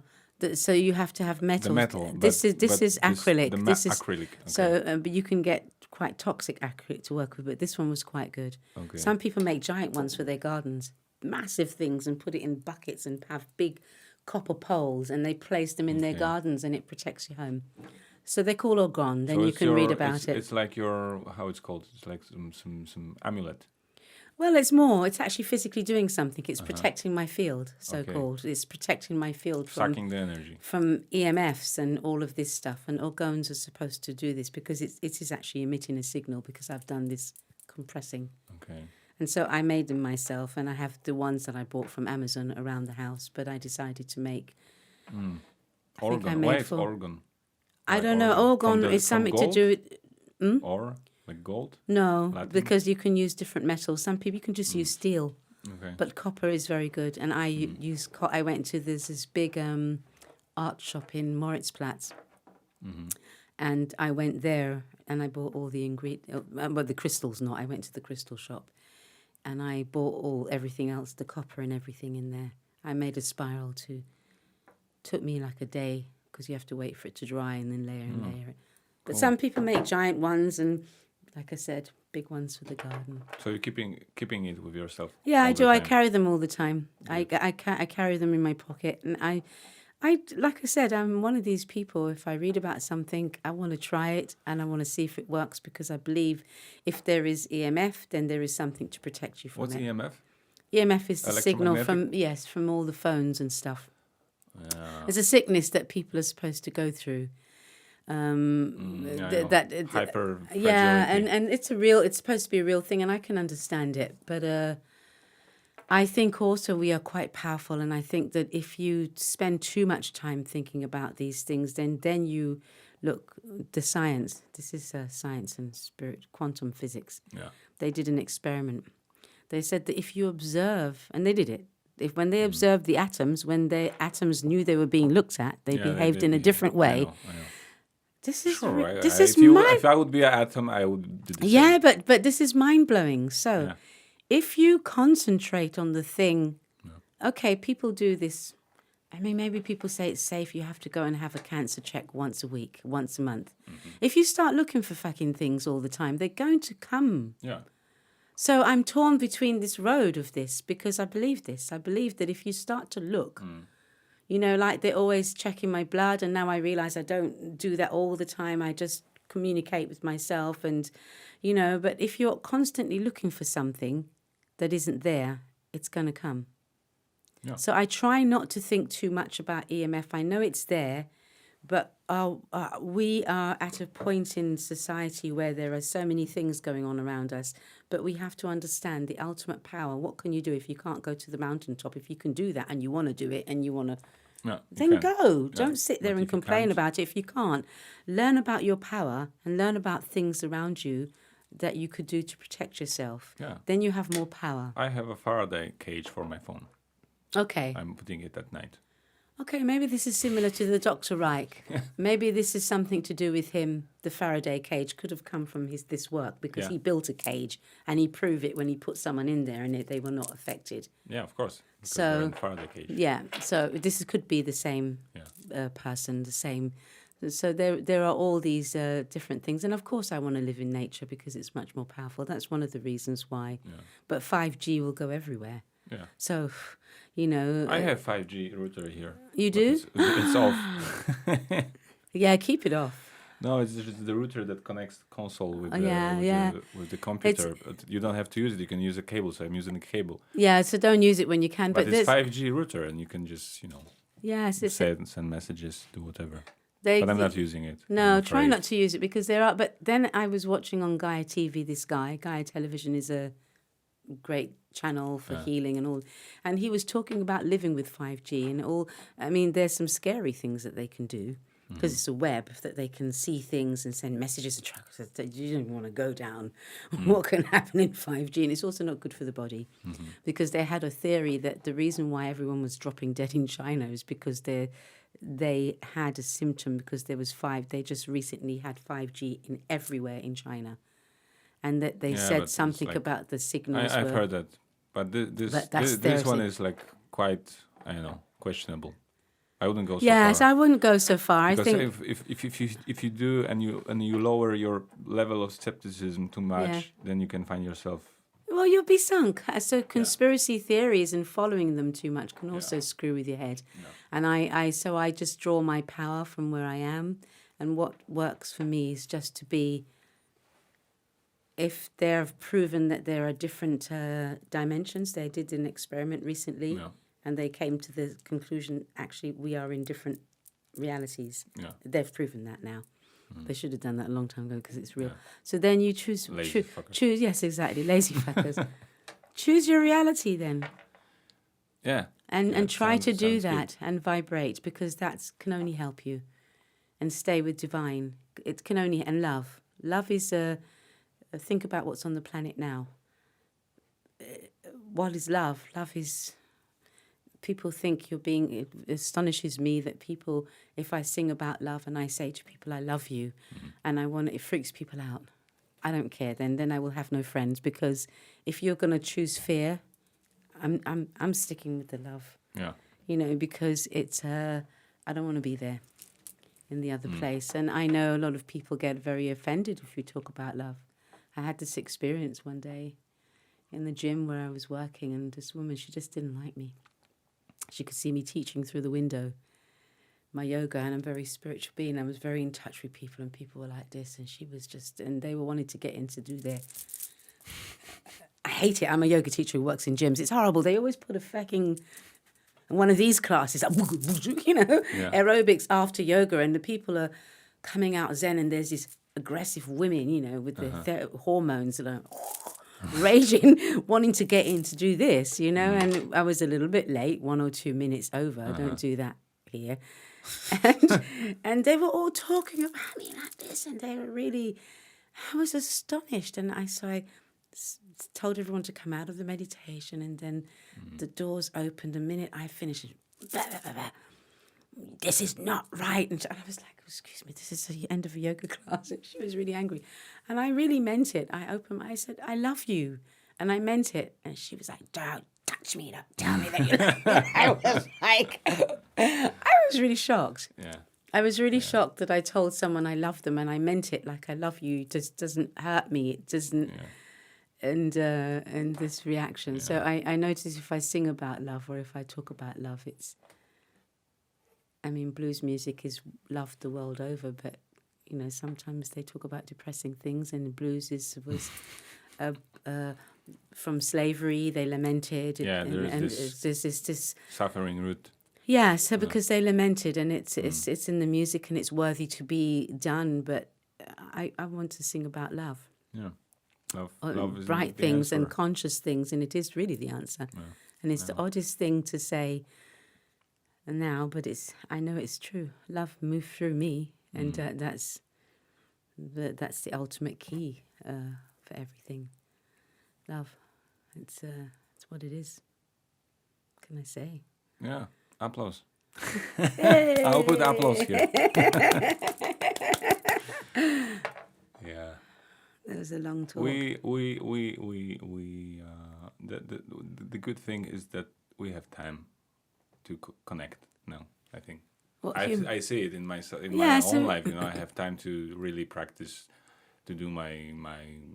So you have to have metal. The metal. This is acrylic. This is acrylic. Okay. So, but you can get quite toxic acrylic to work with, but this one was quite good. Okay. Some people make giant ones for their gardens, massive things, and put it in buckets and have big copper poles, and they place them in their gardens, and it protects your home. So they're called organ. Then so you can read about it. It's like how it's called. It's like some amulet. Well, it's actually physically doing something. It's protecting my field, so-called. It's protecting my field from... Sucking the energy. From EMFs and all of this stuff. And organs are supposed to do this because it is actually emitting a signal because I've done this compressing. Okay. And so I made them myself, and I have the ones that I bought from Amazon around the house, but I decided to make... Organ. Why is organ? I don't know. Organ is something to do with... Or like gold? No, Latin? because you can use different metals. Some people, you can just use steel. Okay. But copper is very good. And I use... I went to this big art shop in Moritzplatz. And I went there and I bought all the ingredients. Well, the crystals not. I went to the crystal shop. And I bought everything else, the copper and everything in there. I made a spiral too. Took me like a day because you have to wait for it to dry and then layer and layer it. But some people make giant ones and, like I said, big ones for the garden. So you're keeping it with yourself? Yeah, I do. I carry them all the time. I carry them in my pocket. And I, like I said, I'm one of these people, if I read about something, I want to try it and I want to see if it works because I believe if there is EMF, then there is something to protect you from it. What's EMF? EMF is the signal from all the phones and stuff. Yeah. It's a sickness that people are supposed to go through. Hyper. Yeah, and it's supposed to be a real thing, and I can understand it. But I think also we are quite powerful, and I think that if you spend too much time thinking about these things, then you look the science. This is science and spirit, quantum physics. Yeah. They did an experiment. They said that if you observe, and they did it. When they observed the atoms, when the atoms knew they were being looked at, they behaved in a different way. I know. This is sure, if I would be an atom, I would do the same. Yeah, but this is mind blowing. So, if you concentrate on the thing, okay, people do this. I mean, maybe people say it's safe. You have to go and have a cancer check once a week, once a month. If you start looking for fucking things all the time, they're going to come. Yeah. So I'm torn between this road of this because I believe this. I believe that if you start to look, you know, like they're always checking my blood, and now I realize I don't do that all the time. I just communicate with myself and, you know, but if you're constantly looking for something that isn't there, it's going to come. Yeah. So I try not to think too much about EMF. I know it's there, but we are at a point in society where there are so many things going on around us, but we have to understand the ultimate power. What can you do if you can't go to the mountaintop? If you can do that and you want to do it and you want to, then go. Don't sit there and complain about it if you can't. Learn about your power and learn about things around you that you could do to protect yourself. Yeah. Then you have more power. I have a Faraday cage for my phone. Okay. I'm putting it at night. Okay, maybe this is similar to the Dr. Reich. Maybe this is something to do with him. The Faraday cage could have come from this work because he built a cage and he proved it when he put someone in there and they were not affected. Yeah, of course. So in Faraday cage. Yeah, so this could be the same person, the same. So there are all these different things, and of course I want to live in nature because it's much more powerful. That's one of the reasons why. Yeah. But 5G will go everywhere. Yeah. So, you know, I have 5G router here. You do? It's off. Yeah, keep it off. No, it's the router that connects the console with the computer. You don't have to use it. You can use a cable. So I'm using a cable. Yeah, so don't use it when you can. But it's 5G router, and you can just send messages, do whatever. But I'm not using it. No, try not to use it because there are. But then I was watching on Gaia TV. This guy, Gaia Television, is a great channel for healing and all, and he was talking about living with 5G and all. I mean, there's some scary things that they can do because it's a web that they can see things and send messages and tracks that you don't want to go down. What can happen in 5G? And it's also not good for the body because they had a theory that the reason why everyone was dropping dead in China is because they had a symptom because they just recently had 5G in everywhere in China. And that they said something about the signals. I've heard that. But this one is like quite, I don't know, questionable. I wouldn't go so far. Yes, I wouldn't go so far. Because I think if you do and you lower your level of skepticism too much, then you can find yourself. Well, you'll be sunk. So conspiracy theories and following them too much can also screw with your head. Yeah. And I just draw my power from where I am, and what works for me is just to be. If they've proven that there are different dimensions, they did an experiment recently, and they came to the conclusion, actually, we are in different realities. Yeah. They've proven that now. They should have done that a long time ago because it's real. Yeah. So then you choose. Yes, exactly. Lazy fuckers. choose your reality then. Yeah. And try to do sounds that good. and vibrate, because can only help you. And stay with divine. It can only, and love. Love is think about what's on the planet now. What is love? Love is, people think you're being, it astonishes me that people, if I sing about love and I say to people, I love you, and it freaks people out. I don't care then I will have no friends, because if you're going to choose fear, I'm sticking with the love. Yeah. You know, because it's, I don't want to be there in the other place. And I know a lot of people get very offended if you talk about love. I had this experience one day in the gym where I was working, and this woman, she just didn't like me. She could see me teaching through the window my yoga, and I'm a very spiritual being. I was very in touch with people, and people were like this, and she was just, and they were wanting to get in to do their, I hate it. I'm a yoga teacher who works in gyms. It's horrible. They always put a fucking, one of these classes, you know, aerobics after yoga, and the people are coming out zen, and there's these aggressive women, you know, with the hormones that are raging, wanting to get in to do this, you know, and I was a little bit late, 1 or 2 minutes over. Don't do that here. And they were all talking about me like this, and they were really, I was astonished. And I told everyone to come out of the meditation, and then the doors opened the minute I finished. Blah, blah, blah, blah. This is not right. And I was like, excuse me, this is the end of a yoga class. And she was really angry. And I really meant it. I said, I love you. And I meant it. And she was like, don't touch me. Don't tell me that you love me. I was like, I was really shocked. Yeah. I was really shocked that I told someone I love them, and I meant it. Like, I love you. It just doesn't hurt me. It doesn't. Yeah. And this reaction. Yeah. So I notice if I sing about love, or if I talk about love, it's, I mean, blues music is loved the world over, but, you know, sometimes they talk about depressing things, and blues was from slavery, they lamented. Yeah, there's this suffering root. Yeah, so because they lamented, and it's in the music, and it's worthy to be done, but I want to sing about love. Yeah. Love is bright things and conscious things, and it is really the answer. Yeah. And it's the oddest thing to say now, but I know it's true. Love moved through me, and that's the ultimate key for everything. Love, it's what it is. What can I say? Yeah, applause. I'll put applause here. Yeah. That was a long talk. The good thing is that we have time to connect now, I think. I see it in my own life, you know. I have time to really practice, to do my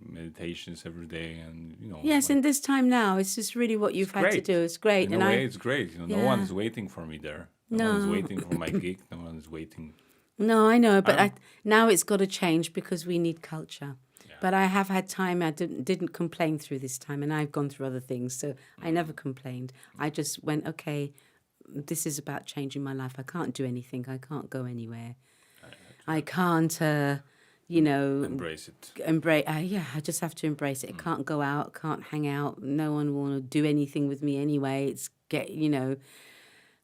meditations every day, and, you know. Yes, in this time now, it's just really what you've had to do. It's great. In a way, it's great. You know, no one is waiting for me there. No one is waiting for my gig. No one is waiting. No, I know, but now it's got to change, because we need culture. Yeah. But I have had time. I didn't complain through this time, and I've gone through other things, so I never complained. I just went, okay, this is about changing my life. I can't do anything. I can't go anywhere. I can't, you know... Embrace it. I just have to embrace it. I can't go out, can't hang out. No one will want to do anything with me anyway. You know...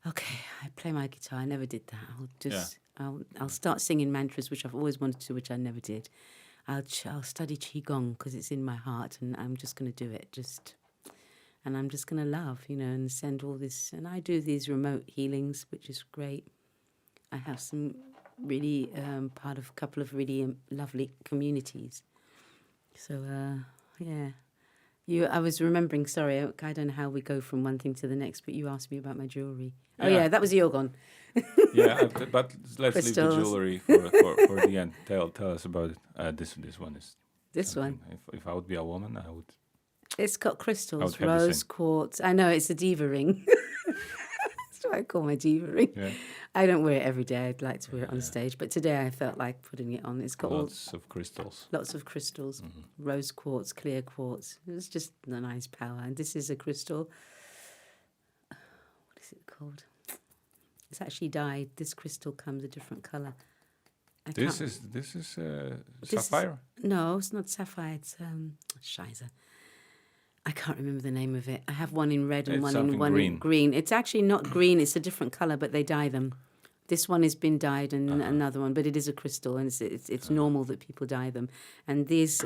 Okay, I play my guitar. I never did that. I'll start singing mantras, which I've always wanted to, which I never did. I'll study qigong, because it's in my heart, and I'm just going to do it. And I'm just going to love, you know, and send all this. And I do these remote healings, which is great. I have some really part of a couple of really lovely communities. So yeah. I was remembering, sorry, I don't know how we go from one thing to the next, but you asked me about my jewellery. Oh, yeah, that was Yorgon. Yeah, but let's leave the jewellery for the end. Tell us about it. This one is... This one? If I would be a woman, I would... It's got crystals, rose quartz. I know, it's a diva ring. That's what I call my diva ring. Yeah. I don't wear it every day. I'd like to wear it on stage, but today I felt like putting it on. It's got lots of crystals. Lots of crystals, rose quartz, clear quartz. It's just a nice power. And this is a crystal. What is it called? It's actually dyed. This crystal comes a different colour. This is sapphire? No, it's not sapphire. It's Scheiße. I can't remember the name of it. I have one in red and It's one something in green. It's actually not green. It's a different color, but they dye them. This one has been dyed, and another one, but it is a crystal, and it's normal that people dye them. And these,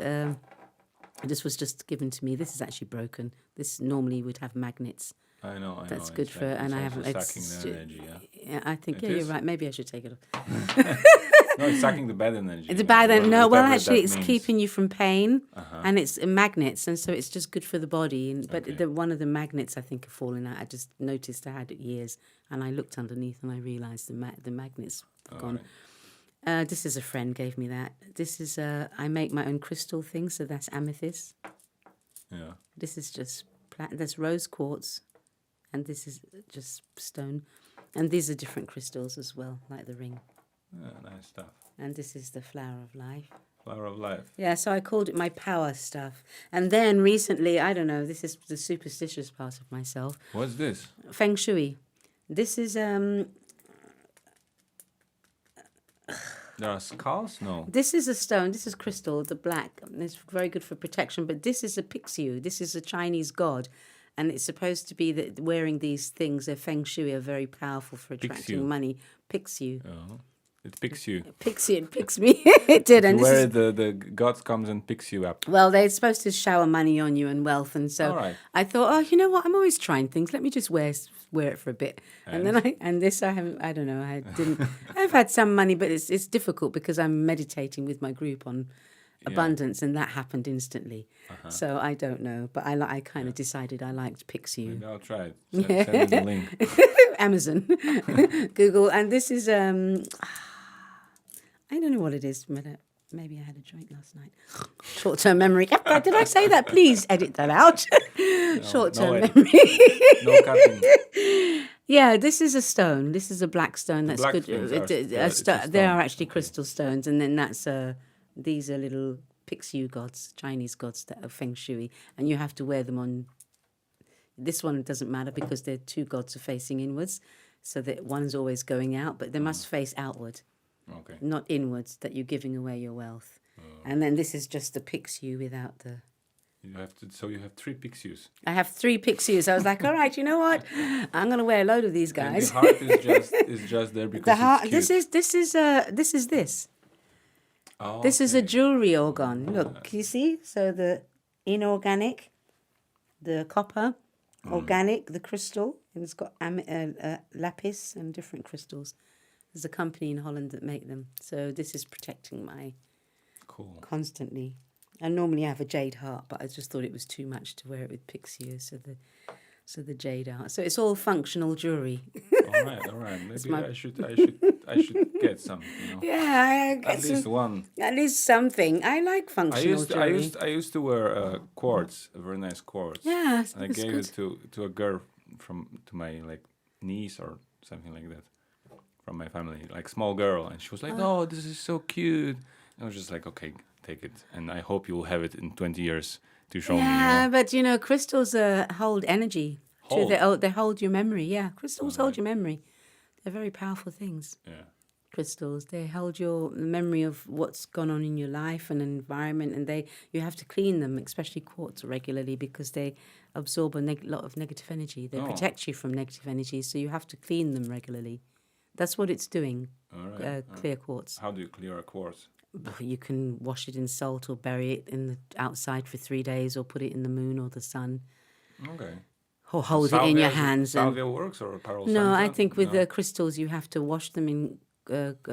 this was just given to me. This is actually broken. This normally would have magnets. I know. That's good for, and I haven't. It's sucking the energy. Yeah, I think you're right. Maybe I should take it off. No, it's sucking the bad energy. The bad energy. No, well, whatever actually, that it's means. keeping you from pain, and it's magnets, and so it's just good for the body. And but Okay. one of the magnets I think have fallen out. I just noticed I had it years, and I looked underneath and I realised the magnets have gone. Right. This is a friend gave me that. This is I make my own crystal thing, so that's amethyst. Yeah. This is just that's rose quartz, and this is just stone, and these are different crystals as well, like the ring. Yeah, nice stuff. And this is the flower of life. Flower of life. Yeah, so I called it my power stuff. And then recently, I don't know, this is the superstitious part of myself. What's this? Feng Shui. This is There are skulls? No. this is a stone. This is crystal, the black. It's very good for protection. But this is a pixiu. This is a Chinese god. And it's supposed to be that wearing these things, Feng Shui, are very powerful for attracting Pixiu. money. Pixiu. Oh. It picks you. It picks me. It did. And Where the god comes and picks you up. well, they're supposed to shower money on you and wealth, and so All right. I thought, oh, you know what? I'm always trying things. Let me just wear it for a bit, and then I haven't. I don't know. I didn't. I've had some money, but it's difficult because I'm meditating with my group on abundance, and that happened instantly. So I don't know, but I kind of decided I liked Pixiu. Maybe I'll try it. Send me the link. Amazon, Google, and this is I don't know what it is. Maybe I had a drink last night. Short-term memory. Did I say that? Please edit that out. Short-term memory. No cutting. Yeah, this is a stone. This is a black stone. That's black good. stones They stone. are actually crystal stones, and then that's these are little Pixiu gods, Chinese gods that are Feng Shui, and you have to wear them on. This one doesn't matter because the two gods are facing inwards, so that one's always going out, but they must face outward. Okay. Not inwards, that you're giving away your wealth. And then this is just the Pixiu without the... So you have 3 pixius. I have 3 Pixius. I was like, all right, you know what? I'm going to wear a load of these And guys. the heart is just there because The heart. it's cute. This is this. Oh, This is a okay. jewelry organ. Look, you see? So the inorganic, the copper, organic, the crystal. And it's got lapis and different crystals. There's a company in Holland that make them. So this is protecting my Cool. constantly. And normally I have a jade heart, but I just thought it was too much to wear it with Pixiu. So the jade heart. So it's all functional jewelry. All right. Maybe I should get some. You know. Yeah, I get At least one. At least something. I like functional jewelry. I used to wear quartz, a very nice quartz. Yeah, And I that's gave good. it to a girl to my niece or something like that from my family, like small girl, and she was like, "Oh, this is so cute." I was just like, "Okay, take it," and I hope you will have it in 20 years to show me. Yeah, You know? but crystals hold energy. Hold? They hold your memory. Yeah, crystals hold your memory. They're very powerful things. Yeah. Crystals, they hold your memory of what's gone on in your life and environment, and you have to clean them, especially quartz, regularly because they absorb a lot of negative energy. They protect you from negative energy, so you have to clean them regularly. That's what it's doing. All right. Clear quartz. How do you clear a quartz? You can wash it in salt or bury it in the outside for 3 days, or put it in the moon or the sun, Okay. or hold it in your hands. Salvia works or Palo No, Santo? I think with No? the crystals you have to wash them in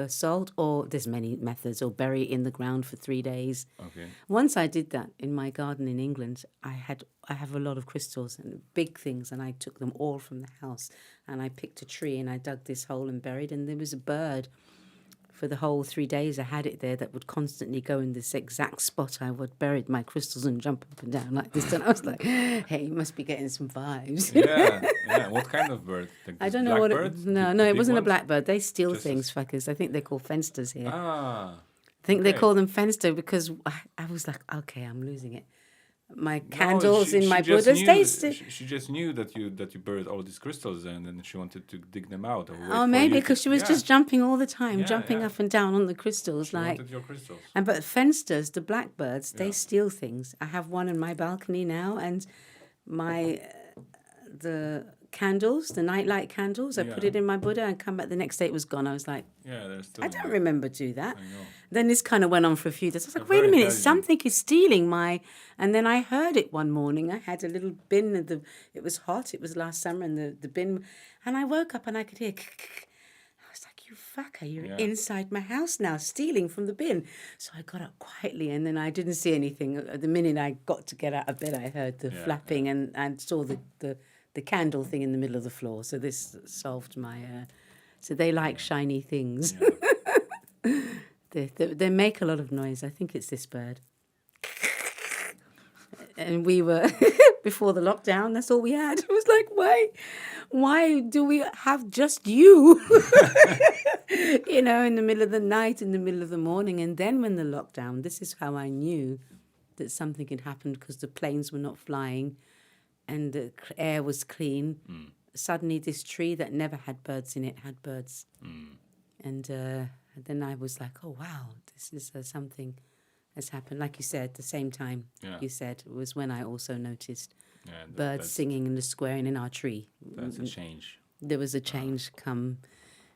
salt, or there's many methods, or bury it in the ground for 3 days. Okay. Once I did that in my garden in England. I have a lot of crystals and big things, and I took them all from the house, and I picked a tree and I dug this hole and buried, and there was a bird. For the whole 3 days I had it there that would constantly go in this exact spot I would buried my crystals and jump up and down like this. And I was like, hey, you must be getting some vibes. Yeah. What kind of bird? Like I this don't know what blackbird? it... The No, it big wasn't a ones? blackbird. They steal Just things, fuckers. I think they're called fensters here. Ah. I think they okay. call them fenster because I was like, okay, I'm losing it. My No, candles in my just Buddhas, knew- she just knew that you buried all these crystals and then she wanted to dig them out. Or wait Oh, for maybe you because she was just jumping all the time, jumping yeah. up and down on the crystals. She wanted your crystals. But fensters, the blackbirds, they steal things. I have one in my balcony now, and the candles, the nightlight candles. I put it in my Buddha and come back the next day. It was gone. I was like, I don't remember do that. I know. Then this kind of went on for a few days. I was like, wait a minute, something is stealing my. And then I heard it one morning. I had a little bin. It was hot. It was last summer, and the bin. And I woke up and I could hear. I was like, you fucker, you're inside my house now, stealing from the bin. So I got up quietly, and then I didn't see anything. The minute I got to get out of bed, I heard the flapping and saw the candle thing in the middle of the floor. So this solved my... so they like shiny things. Yeah. they make a lot of noise. I think it's this bird. And we were... before the lockdown, that's all we had. It was like, why do we have just you? You know, in the middle of the night, in the middle of the morning. And then when the lockdown, this is how I knew that something had happened, because the planes were not flying and the air was clean. Suddenly this tree that never had birds in it had birds. And then I was like, oh, wow, this is something has happened. Like you said, the same time you said, was when I also noticed birds singing in the square and in our tree. That's a change. There was a change come.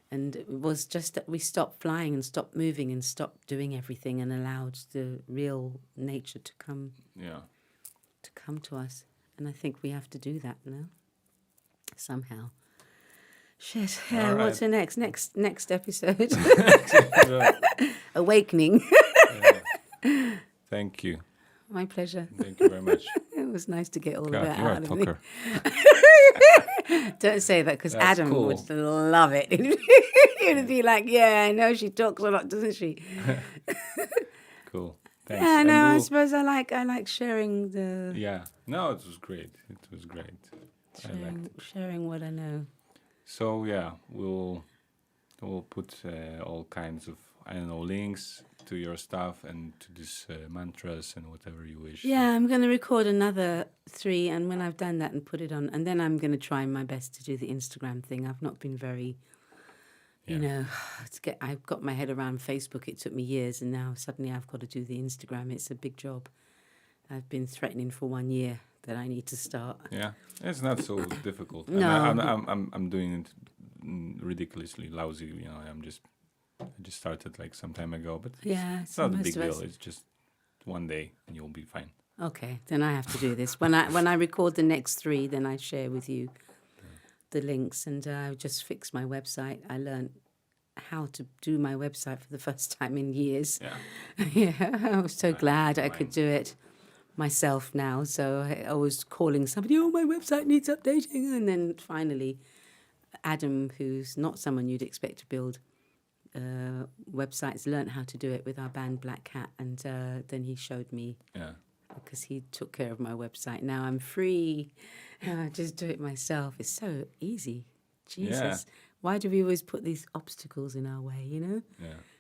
And it was just that we stopped flying and stopped moving and stopped doing everything and allowed the real nature to come to us. And I think we have to do that now, somehow. Shit. Yeah, what's the next episode? Awakening. Thank you. My pleasure. Thank you very much. It was nice to get all of that out of me. Talker. Don't say that, because Adam would love it. He would be like, yeah, I know she talks a lot, doesn't she? Cool. Thanks. Yeah, no, I suppose I like sharing the... Yeah. No, it was great. Sharing what I know. So, we'll put all kinds of, links to your stuff and to these mantras and whatever you wish. Yeah, I'm going to record another 3, and when I've done that and put it on, and then I'm going to try my best to do the Instagram thing. I've not been very... I've got my head around Facebook. It took me years, and now suddenly I've got to do the Instagram. It's a big job. I've been threatening for 1 year that I need to start. Yeah, it's not so difficult. No, I'm doing it ridiculously lousy. I just started like some time ago, but it's not a big deal. It's just one day, and you'll be fine. Okay, then I have to do this. When I record the next 3, then I share with you the links, and I just fixed my website. I learned how to do my website for the first time in years. I was so glad I could do it myself now. So I was calling somebody, my website needs updating, and then finally Adam, who's not someone you'd expect to build websites, learned how to do it with our band Black Cat, and then he showed me because he took care of my website. Now I'm free. I just do it myself. It's so easy. Jesus. Why do we always put these obstacles in our way,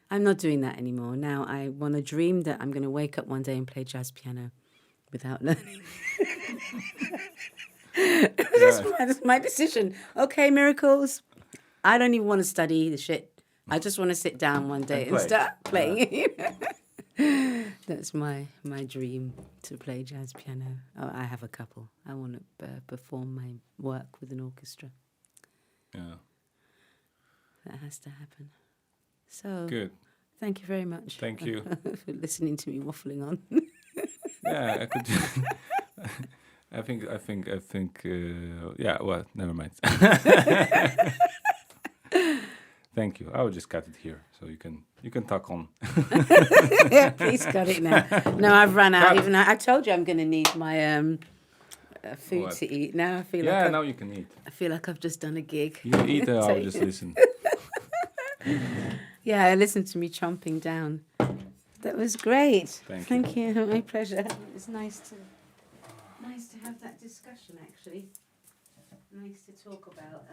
I'm not doing that anymore. Now I want to dream that I'm going to wake up one day and play jazz piano without learning. That's my decision. Okay, miracles. I don't even want to study the shit. I just want to sit down one day and start playing. That's my dream, to play jazz piano. Oh, I have a couple. I want to perform my work with an orchestra. Yeah. That has to happen. So good. Thank you very much. Thank you for listening to me waffling on. I could. I think. Well, never mind. Thank you. I will just cut it here, so you can talk on. Please cut it now. No, I've run out. Even I told you I'm going to need my food to eat. Now I feel like now you can eat. I feel like I've just done a gig. You eat, or I'll just listen. Listen to me chomping down. That was great. Thank you. My pleasure. It's nice to have that discussion. Actually, nice to talk about.